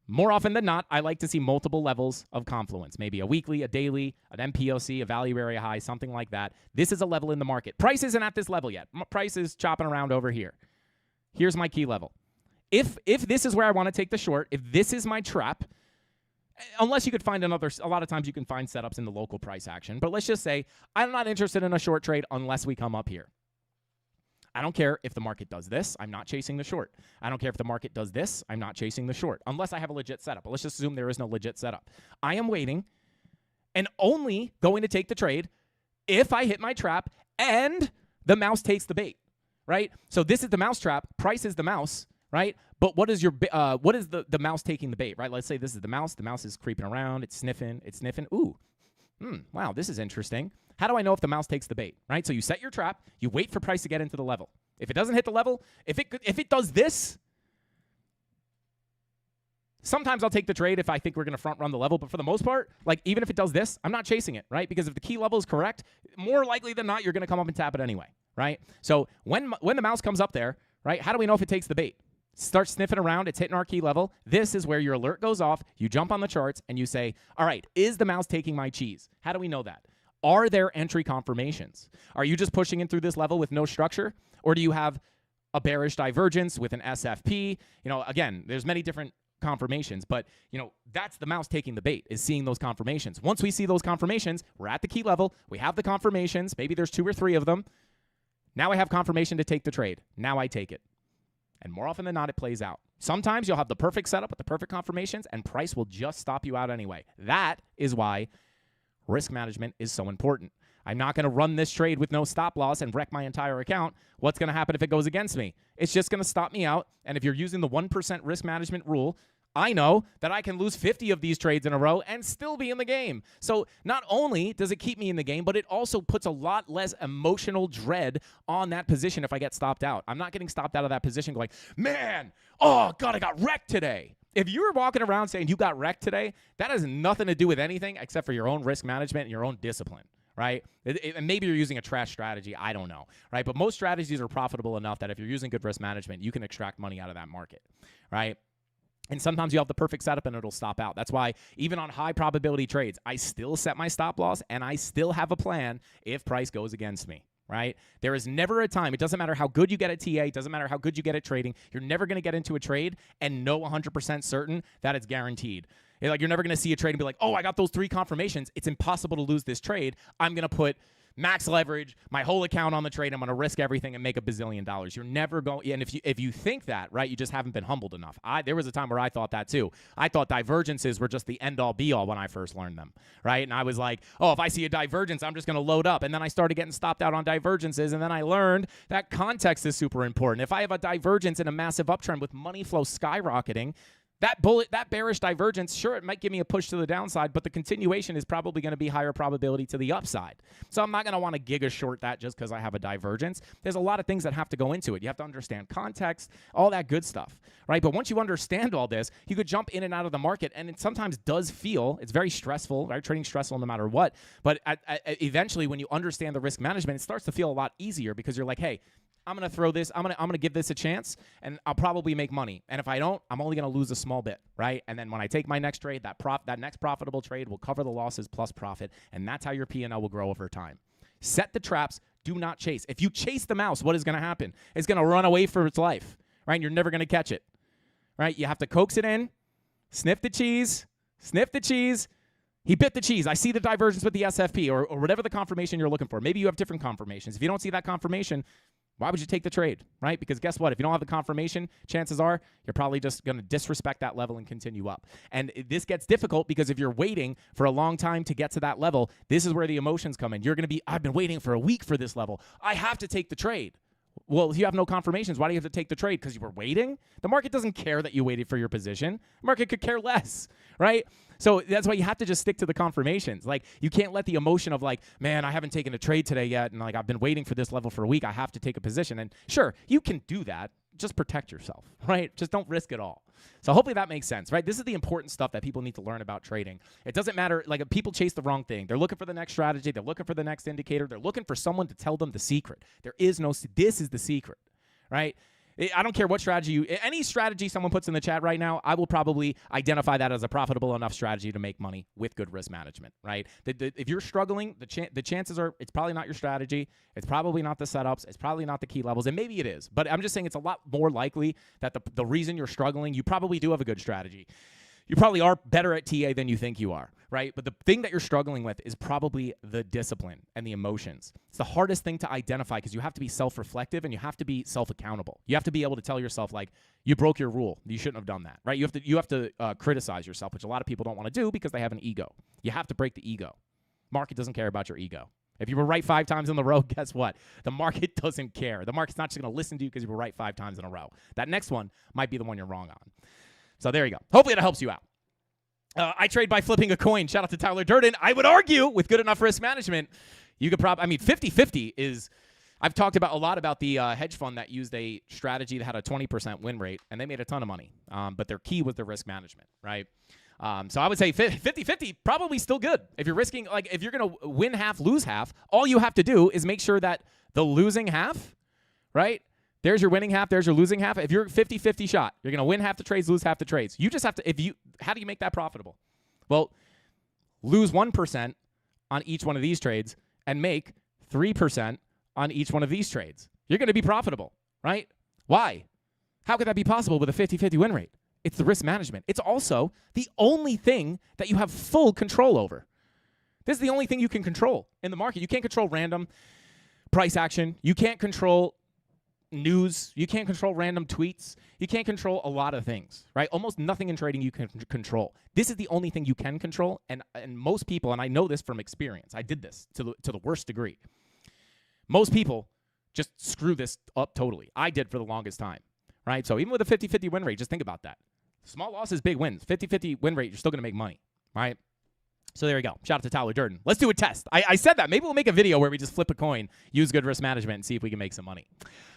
More often than not, I like to see multiple levels of confluence, maybe a weekly, a daily, an MPOC, a value area high, something like that. This is a level in the market. Price isn't at this level yet. Price is chopping around over here. Here's my key level. If this is where I want to take the short, if this is my trap, unless you could find a lot of times you can find setups in the local price action, but let's just say I'm not interested in a short trade unless we come up here. I don't care if the market does this, I'm not chasing the short. I don't care if the market does this, I'm not chasing the short, unless I have a legit setup. But let's just assume there is no legit setup. I am waiting and only going to take the trade if I hit my trap and the mouse takes the bait, right? So this is the mouse trap, price is the mouse, right? But what is the mouse taking the bait, right? Let's say this is the mouse. The mouse is creeping around. It's sniffing. Ooh, wow, this is interesting. How do I know if the mouse takes the bait, right? So you set your trap. You wait for price to get into the level. If it doesn't hit the level, if it does this, sometimes I'll take the trade if I think we're going to front run the level. But for the most part, like even if it does this, I'm not chasing it, right? Because if the key level is correct, more likely than not, you're going to come up and tap it anyway, right? So when the mouse comes up there, right, how do we know if it takes the bait? Start sniffing around. It's hitting our key level. This is where your alert goes off. You jump on the charts and you say, all right, is the mouse taking my cheese? How do we know that? Are there entry confirmations? Are you just pushing in through this level with no structure? Or do you have a bearish divergence with an SFP? Again, there's many different confirmations, but that's the mouse taking the bait, is seeing those confirmations. Once we see those confirmations, we're at the key level. We have the confirmations. Maybe there's 2 or 3 of them. Now I have confirmation to take the trade. Now I take it. And more often than not, it plays out. Sometimes you'll have the perfect setup with the perfect confirmations, and price will just stop you out anyway. That is why risk management is so important. I'm not going to run this trade with no stop loss and wreck my entire account. What's going to happen if it goes against me? It's just going to stop me out. And if you're using the 1% risk management rule, I know that I can lose 50 of these trades in a row and still be in the game. So not only does it keep me in the game, but it also puts a lot less emotional dread on that position if I get stopped out. I'm not getting stopped out of that position going, man, oh, God, I got wrecked today. If you're walking around saying you got wrecked today, that has nothing to do with anything except for your own risk management and your own discipline, right? And maybe you're using a trash strategy. I don't know, right? But most strategies are profitable enough that if you're using good risk management, you can extract money out of that market, right? And sometimes you have the perfect setup and it'll stop out. That's why even on high probability trades, I still set my stop loss and I still have a plan if price goes against me, right? There is never a time. It doesn't matter how good you get at TA. It doesn't matter how good you get at trading. You're never going to get into a trade and know 100% certain that it's guaranteed. Like you're never going to see a trade and be like, oh, I got those 3 confirmations. It's impossible to lose this trade. I'm going to put max leverage, my whole account on the trade. I'm going to risk everything and make $1 billion. You're never going. And if you think that, right, you just haven't been humbled enough. There was a time where I thought that too. I thought divergences were just the end all be all when I first learned them, right? And I was like, oh, if I see a divergence, I'm just going to load up. And then I started getting stopped out on divergences. And then I learned that context is super important. If I have a divergence in a massive uptrend with money flow skyrocketing, That bearish divergence, sure, it might give me a push to the downside, but the continuation is probably going to be higher probability to the upside. So I'm not going to want to giga short that just because I have a divergence. There's a lot of things that have to go into it. You have to understand context, all that good stuff, right? But once you understand all this, you could jump in and out of the market, and it sometimes does feel, it's very stressful, right? Trading stressful no matter what. But eventually, when you understand the risk management, it starts to feel a lot easier because you're like, hey, I'm going to throw this, I'm going to give this a chance, and I'll probably make money. And if I don't, I'm only going to lose a small bit, right? And then when I take my next trade, that next profitable trade will cover the losses plus profit, and that's how your P&L will grow over time. Set the traps, do not chase. If you chase the mouse, what is going to happen? It's going to run away for its life, right? And you're never going to catch it, right? You have to coax it in, sniff the cheese. He bit the cheese. I see the divergence with the SFP or whatever the confirmation you're looking for. Maybe you have different confirmations. If you don't see that confirmation, why would you take the trade, right? Because guess what? If you don't have the confirmation, chances are you're probably just going to disrespect that level and continue up. And this gets difficult because if you're waiting for a long time to get to that level, this is where the emotions come in. You're going to be, I've been waiting for a week for this level. I have to take the trade. Well, if you have no confirmations, why do you have to take the trade? Because you were waiting? The market doesn't care that you waited for your position. The market could care less, right? So that's why you have to just stick to the confirmations. Like, you can't let the emotion of like, man, I haven't taken a trade today yet, and like I've been waiting for this level for a week. I have to take a position. And sure, you can do that. Just protect yourself, right? Just don't risk it all. So hopefully that makes sense, right? This is the important stuff that people need to learn about trading. It doesn't matter, like, if people chase the wrong thing. They're looking for the next strategy. They're looking for the next indicator. They're looking for someone to tell them the secret. This is the secret, right? I don't care what strategy any strategy someone puts in the chat right now, I will probably identify that as a profitable enough strategy to make money with good risk management, right? If you're struggling, the chances are it's probably not your strategy. It's probably not the setups. It's probably not the key levels. And maybe it is. But I'm just saying it's a lot more likely that the reason you're struggling, you probably do have a good strategy. You probably are better at TA than you think you are, right? But the thing that you're struggling with is probably the discipline and the emotions. It's the hardest thing to identify because you have to be self-reflective and you have to be self-accountable. You have to be able to tell yourself, like, you broke your rule. You shouldn't have done that, right? You have to criticize yourself, which a lot of people don't want to do because they have an ego. You have to break the ego. Market doesn't care about your ego. If you were right 5 times in a row, guess what? The market doesn't care. The market's not just going to listen to you because you were right 5 times in a row. That next one might be the one you're wrong on. So there you go. Hopefully that helps you out. I trade by flipping a coin. Shout out to Tyler Durden. I would argue with good enough risk management, you could probably, 50-50 is, I've talked about a lot about the hedge fund that used a strategy that had a 20% win rate, and they made a ton of money. But their key was the risk management, right? So I would say 50-50, probably still good. If you're risking, like, if you're going to win half, lose half, all you have to do is make sure that the losing half, right? There's your winning half, there's your losing half. If you're 50-50 shot, you're going to win half the trades, lose half the trades. You just have to, how do you make that profitable? Well, lose 1% on each one of these trades and make 3% on each one of these trades. You're going to be profitable, right? Why? How could that be possible with a 50-50 win rate? It's the risk management. It's also the only thing that you have full control over. This is the only thing you can control in the market. You can't control random price action. You can't control news. You can't control random tweets. You can't control a lot of things, right? Almost nothing in trading you can control. This is the only thing you can control, and most people, and I know this from experience, I did this to the worst degree. Most people just screw this up totally. I did for the longest time, right? So even with a 50-50 win rate, just think about that. Small losses, big wins. 50-50 win rate, you're still going to make money, right? So there you go. Shout out to Tyler Durden. Let's do a test. I said that. Maybe we'll make a video where we just flip a coin, use good risk management, and see if we can make some money.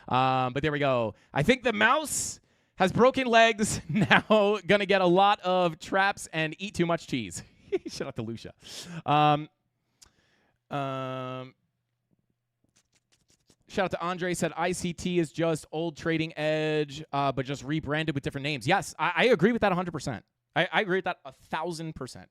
But there we go. I think the mouse has broken legs. Now going to get a lot of traps and eat too much cheese. Shout out to Lucia. Shout out to Andre, said ICT is just old Trading Edge, but just rebranded with different names. Yes, I agree with that 100%. I agree with that 1,000%.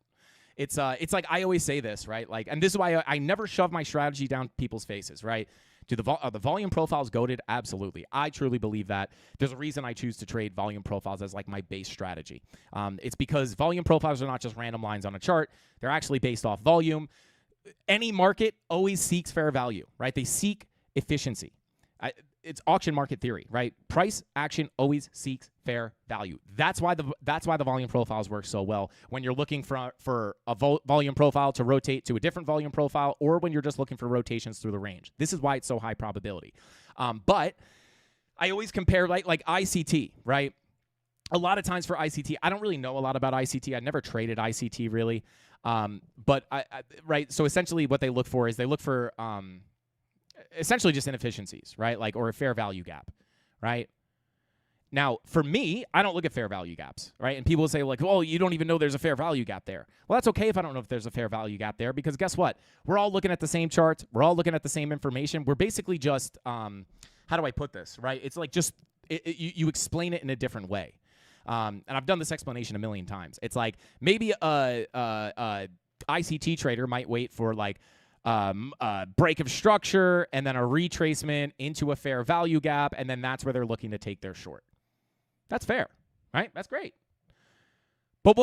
It's like I always say this, right? Like, and this is why I never shove my strategy down people's faces, right? Do the volume profiles goated? Absolutely. I truly believe that. There's a reason I choose to trade volume profiles as like my base strategy. It's because volume profiles are not just random lines on a chart. They're actually based off volume. Any market always seeks fair value, right? They seek efficiency. It's auction market theory, right? Price action always seeks fair value. That's why the volume profiles work so well when you're looking for a volume profile to rotate to a different volume profile, or when you're just looking for rotations through the range. This is why it's so high probability. But I always compare like ICT, right? a lot of times for ICT, I don't really know a lot about ICT. I never traded ICT really. But right. So essentially what they look for is they look for essentially just inefficiencies, right? Like, or a fair value gap, right? Now, for me, I don't look at fair value gaps, right? And people will say, like, well, you don't even know there's a fair value gap there. Well, that's okay if I don't know if there's a fair value gap there, because guess what? We're all looking at the same charts. We're all looking at the same information. We're basically just, how do I put this, right? It's like just, you explain it in a different way. And I've done this explanation a million times. It's like maybe a ICT trader might wait for like a break of structure and then a retracement into a fair value gap, and then that's where they're looking to take their short. That's fair, right? That's great. But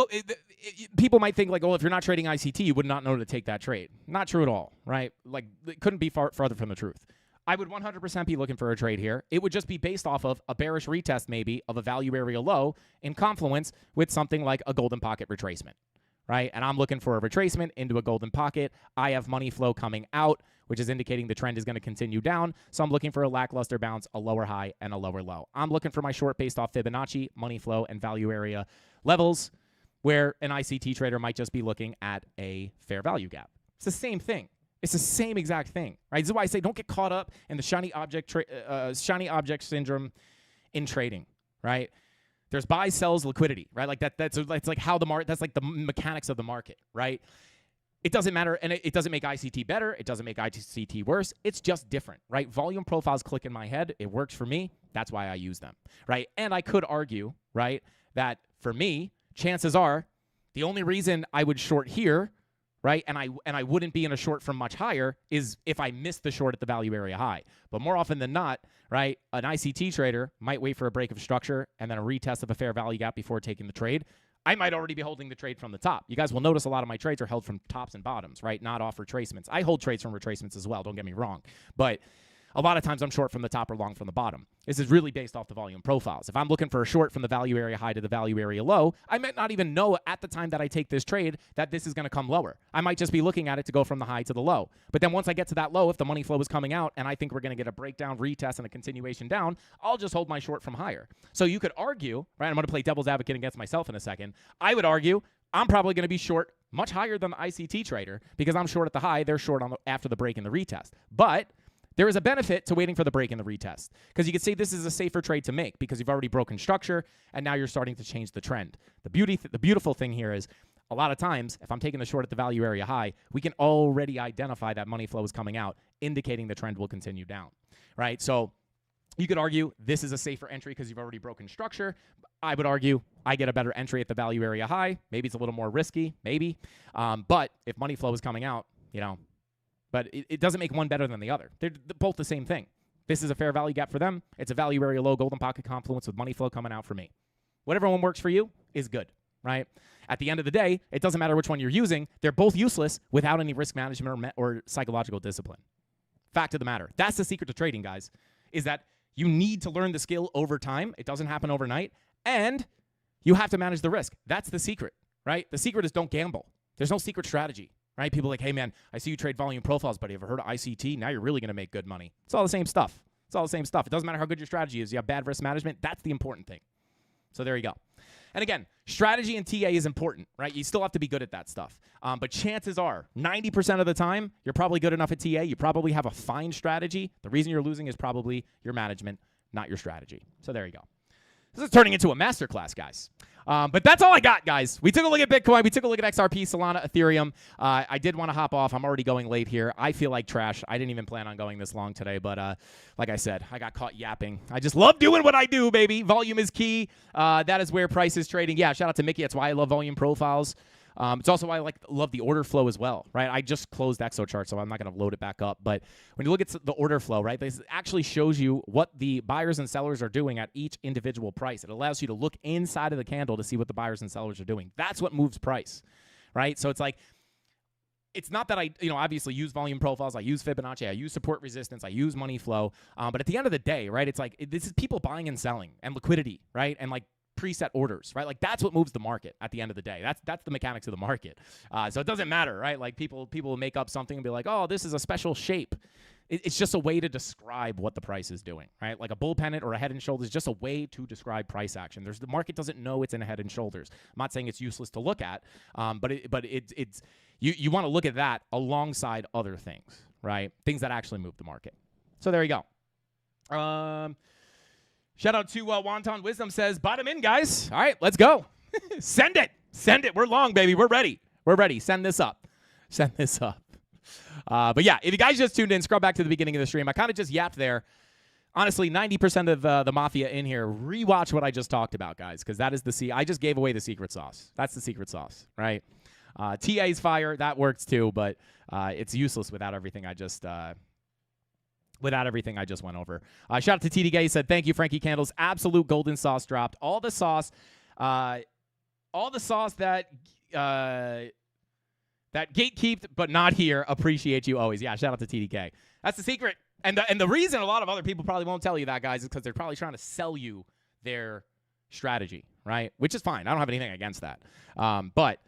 people might think like, oh, if you're not trading ICT, you would not know to take that trade. Not true at all, right? Like, it couldn't be farther from the truth. I would 100% be looking for a trade here. It would just be based off of a bearish retest maybe of a value area low in confluence with something like a golden pocket retracement, right? And I'm looking for a retracement into a golden pocket. I have money flow coming out, which is indicating the trend is going to continue down. So I'm looking for a lackluster bounce, a lower high, and a lower low. I'm looking for my short based off Fibonacci, money flow, and value area levels, where an ICT trader might just be looking at a fair value gap. It's the same thing. It's the same exact thing, right? This is why I say don't get caught up in the shiny object syndrome in trading, right? There's buys, sells, liquidity, right? Like that's like how the market. That's like the mechanics of the market, right? It doesn't matter, and it doesn't make ICT better. It doesn't make ICT worse. It's just different, right? Volume profiles click in my head. It works for me. That's why I use them, right? And I could argue, right, that for me, chances are the only reason I would short here, right, and I wouldn't be in a short from much higher is if I missed the short at the value area high. But more often than not, right, an ICT trader might wait for a break of structure and then a retest of a fair value gap before taking the trade. I might already be holding the trade from the top. You guys will notice a lot of my trades are held from tops and bottoms, right, not off retracements. I hold trades from retracements as well, don't get me wrong. But a lot of times I'm short from the top or long from the bottom. This is really based off the volume profiles. If I'm looking for a short from the value area high to the value area low, I might not even know at the time that I take this trade that this is going to come lower. I might just be looking at it to go from the high to the low. But then once I get to that low, if the money flow is coming out and I think we're going to get a breakdown, retest, and a continuation down, I'll just hold my short from higher. So you could argue, right, I'm going to play devil's advocate against myself in a second. I would argue I'm probably going to be short much higher than the ICT trader because I'm short at the high, they're short after the break in the retest. But there is a benefit to waiting for the break in the retest because you could say this is a safer trade to make because you've already broken structure and now you're starting to change the trend. The beautiful thing here is a lot of times if I'm taking the short at the value area high, we can already identify that money flow is coming out, indicating the trend will continue down, right? So you could argue this is a safer entry because you've already broken structure. I would argue I get a better entry at the value area high. Maybe it's a little more risky, maybe. But if money flow is coming out, but it doesn't make one better than the other. They're both the same thing. This is a fair value gap for them. It's a value area low golden pocket confluence with money flow coming out for me. Whatever one works for you is good, right? At the end of the day, it doesn't matter which one you're using. They're both useless without any risk management or psychological discipline. Fact of the matter. That's the secret to trading, guys, is that you need to learn the skill over time. It doesn't happen overnight. And you have to manage the risk. That's the secret, right? The secret is don't gamble. There's no secret strategy. Right? People are like, hey, man, I see you trade volume profiles, but have you ever heard of ICT? Now you're really going to make good money. It's all the same stuff. It's all the same stuff. It doesn't matter how good your strategy is. You have bad risk management. That's the important thing. So there you go. And again, strategy and TA is important, right? You still have to be good at that stuff. But chances are 90% of the time, you're probably good enough at TA. You probably have a fine strategy. The reason you're losing is probably your management, not your strategy. So there you go. This is turning into a masterclass, guys. But that's all I got, guys. We took a look at Bitcoin. We took a look at XRP, Solana, Ethereum. I did want to hop off. I'm already going late here. I feel like trash. I didn't even plan on going this long today. But like I said, I got caught yapping. I just love doing what I do, baby. Volume is key. That is where price is trading. Yeah, shout out to Mickey. That's why I love volume profiles. It's also why I love the order flow as well, right? I just closed ExoChart, so I'm not going to load it back up. But when you look at the order flow, right, this actually shows you what the buyers and sellers are doing at each individual price. It allows you to look inside of the candle to see what the buyers and sellers are doing. That's what moves price, right? So it's like, it's not that I, obviously use volume profiles. I use Fibonacci. I use support resistance. I use money flow. But at the end of the day, right, it's like this is people buying and selling and liquidity, right? And preset orders, right? That's what moves the market at the end of the day. That's the mechanics of the market. So it doesn't matter, right? People will make up something and be like, oh, this is a special shape. it's just a way to describe what the price is doing, right? Like a bull pennant or a head and shoulders is just a way to describe price action. The market doesn't know it's in a head and shoulders. I'm not saying it's useless to look at, but it's you want to look at that alongside other things, right? Things that actually move the market. So there you go. Shout out to Wonton Wisdom says, bottom in, guys. All right, let's go. Send it. We're long, baby. We're ready. Send this up. But yeah, if you guys just tuned in, scrub back to the beginning of the stream. I kind of just yapped there. Honestly, 90% of the Mafia in here, rewatch what I just talked about, guys, because that is I just gave away the secret sauce. That's the secret sauce, right? TA's fire, that works too, but it's useless without everything I just went over. Shout out to TDK. He said, thank you, Frankie Candles. Absolute golden sauce dropped. All the sauce that gatekeeped, but not here. Appreciate you always. Yeah, shout out to TDK. That's the secret. And the reason a lot of other people probably won't tell you that, guys, is because they're probably trying to sell you their strategy, right? Which is fine. I don't have anything against that. But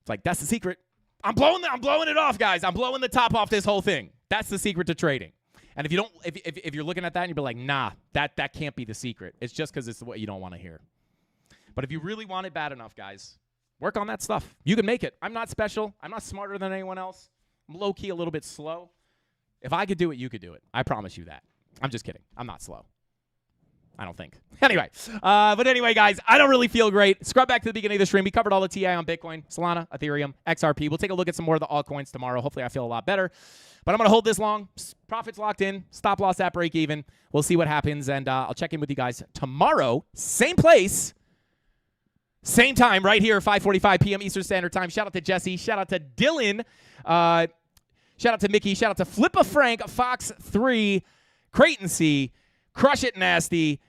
it's like, that's the secret. I'm blowing it off, guys. I'm blowing the top off this whole thing. That's the secret to trading. And if you're looking at that and you're like, nah, that can't be the secret. It's just because it's what you don't want to hear. But if you really want it bad enough, guys, work on that stuff. You can make it. I'm not special. I'm not smarter than anyone else. I'm low-key a little bit slow. If I could do it, you could do it. I promise you that. I'm just kidding. I'm not slow. I don't think. Anyway. But anyway, guys, I don't really feel great. Scrub back to the beginning of the stream. We covered all the TI on Bitcoin, Solana, Ethereum, XRP. We'll take a look at some more of the altcoins tomorrow. Hopefully I feel a lot better. But I'm going to hold this long. Profits locked in. Stop loss at break even. We'll see what happens. And I'll check in with you guys tomorrow. Same place. Same time, right here, 5:45 p.m. Eastern Standard Time. Shout out to Jesse. Shout out to Dylan. Shout out to Mickey. Shout out to Flippa Frank, Fox3, Creighton C, Crush It Nasty,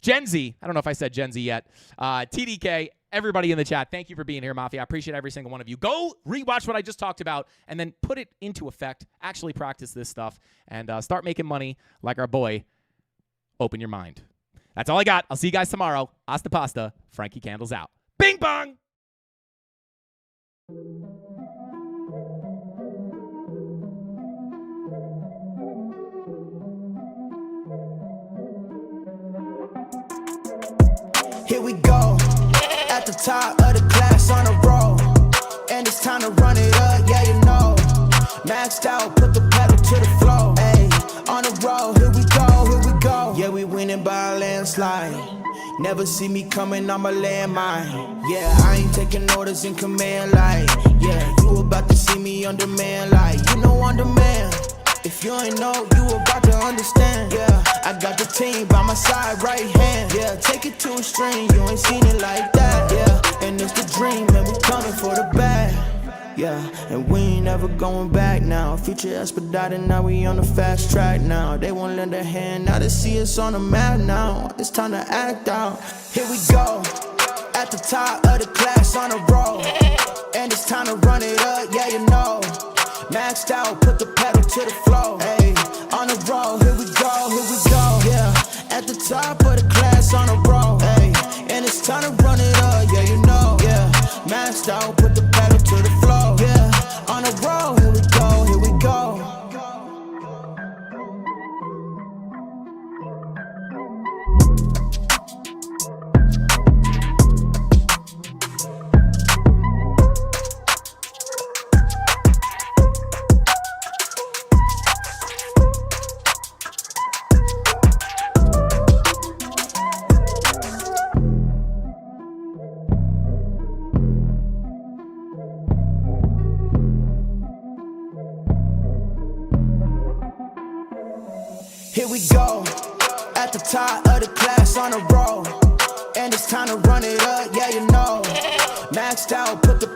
Gen Z. I don't know if I said Gen Z yet. TDK, everybody in the chat. Thank you for being here, Mafia. I appreciate every single one of you. Go rewatch what I just talked about and then put it into effect. Actually practice this stuff and start making money like our boy. Open your mind. That's all I got. I'll see you guys tomorrow. Hasta pasta. Frankie Candles out. Bing bong! Here we go, at the top of the class on a roll, and it's time to run it up, yeah you know. Maxed out, put the pedal to the floor, ayy, on the road, here we go, yeah we winning by a landslide. Never see me coming on my landmine. Yeah, I ain't taking orders in command like, yeah, you about to see me on demand like, you know on demand. If you ain't know, you about to understand. Yeah, I got the team by my side, right hand. Yeah, take it to a string, you ain't seen it like that. Yeah, and it's the dream, and we coming for the bag. Yeah, and we ain't ever going back now. Future expedited, now we on the fast track now. They won't lend a hand, now they see us on the map now. It's time to act out. Here we go, at the top of the class on a roll, and it's time to run it up, yeah you know. Maxed out, put the pedal to the floor, ayy, on the road, here we go, yeah, at the top of the class on a roll, ayy, and it's time to run it up, yeah you know, yeah, maxed out, put the pedal to the floor, yeah, on the road, here we go, here we go. Here we go, at the top of the class on a roll, and it's time to run it up, yeah you know. Maxed out, put the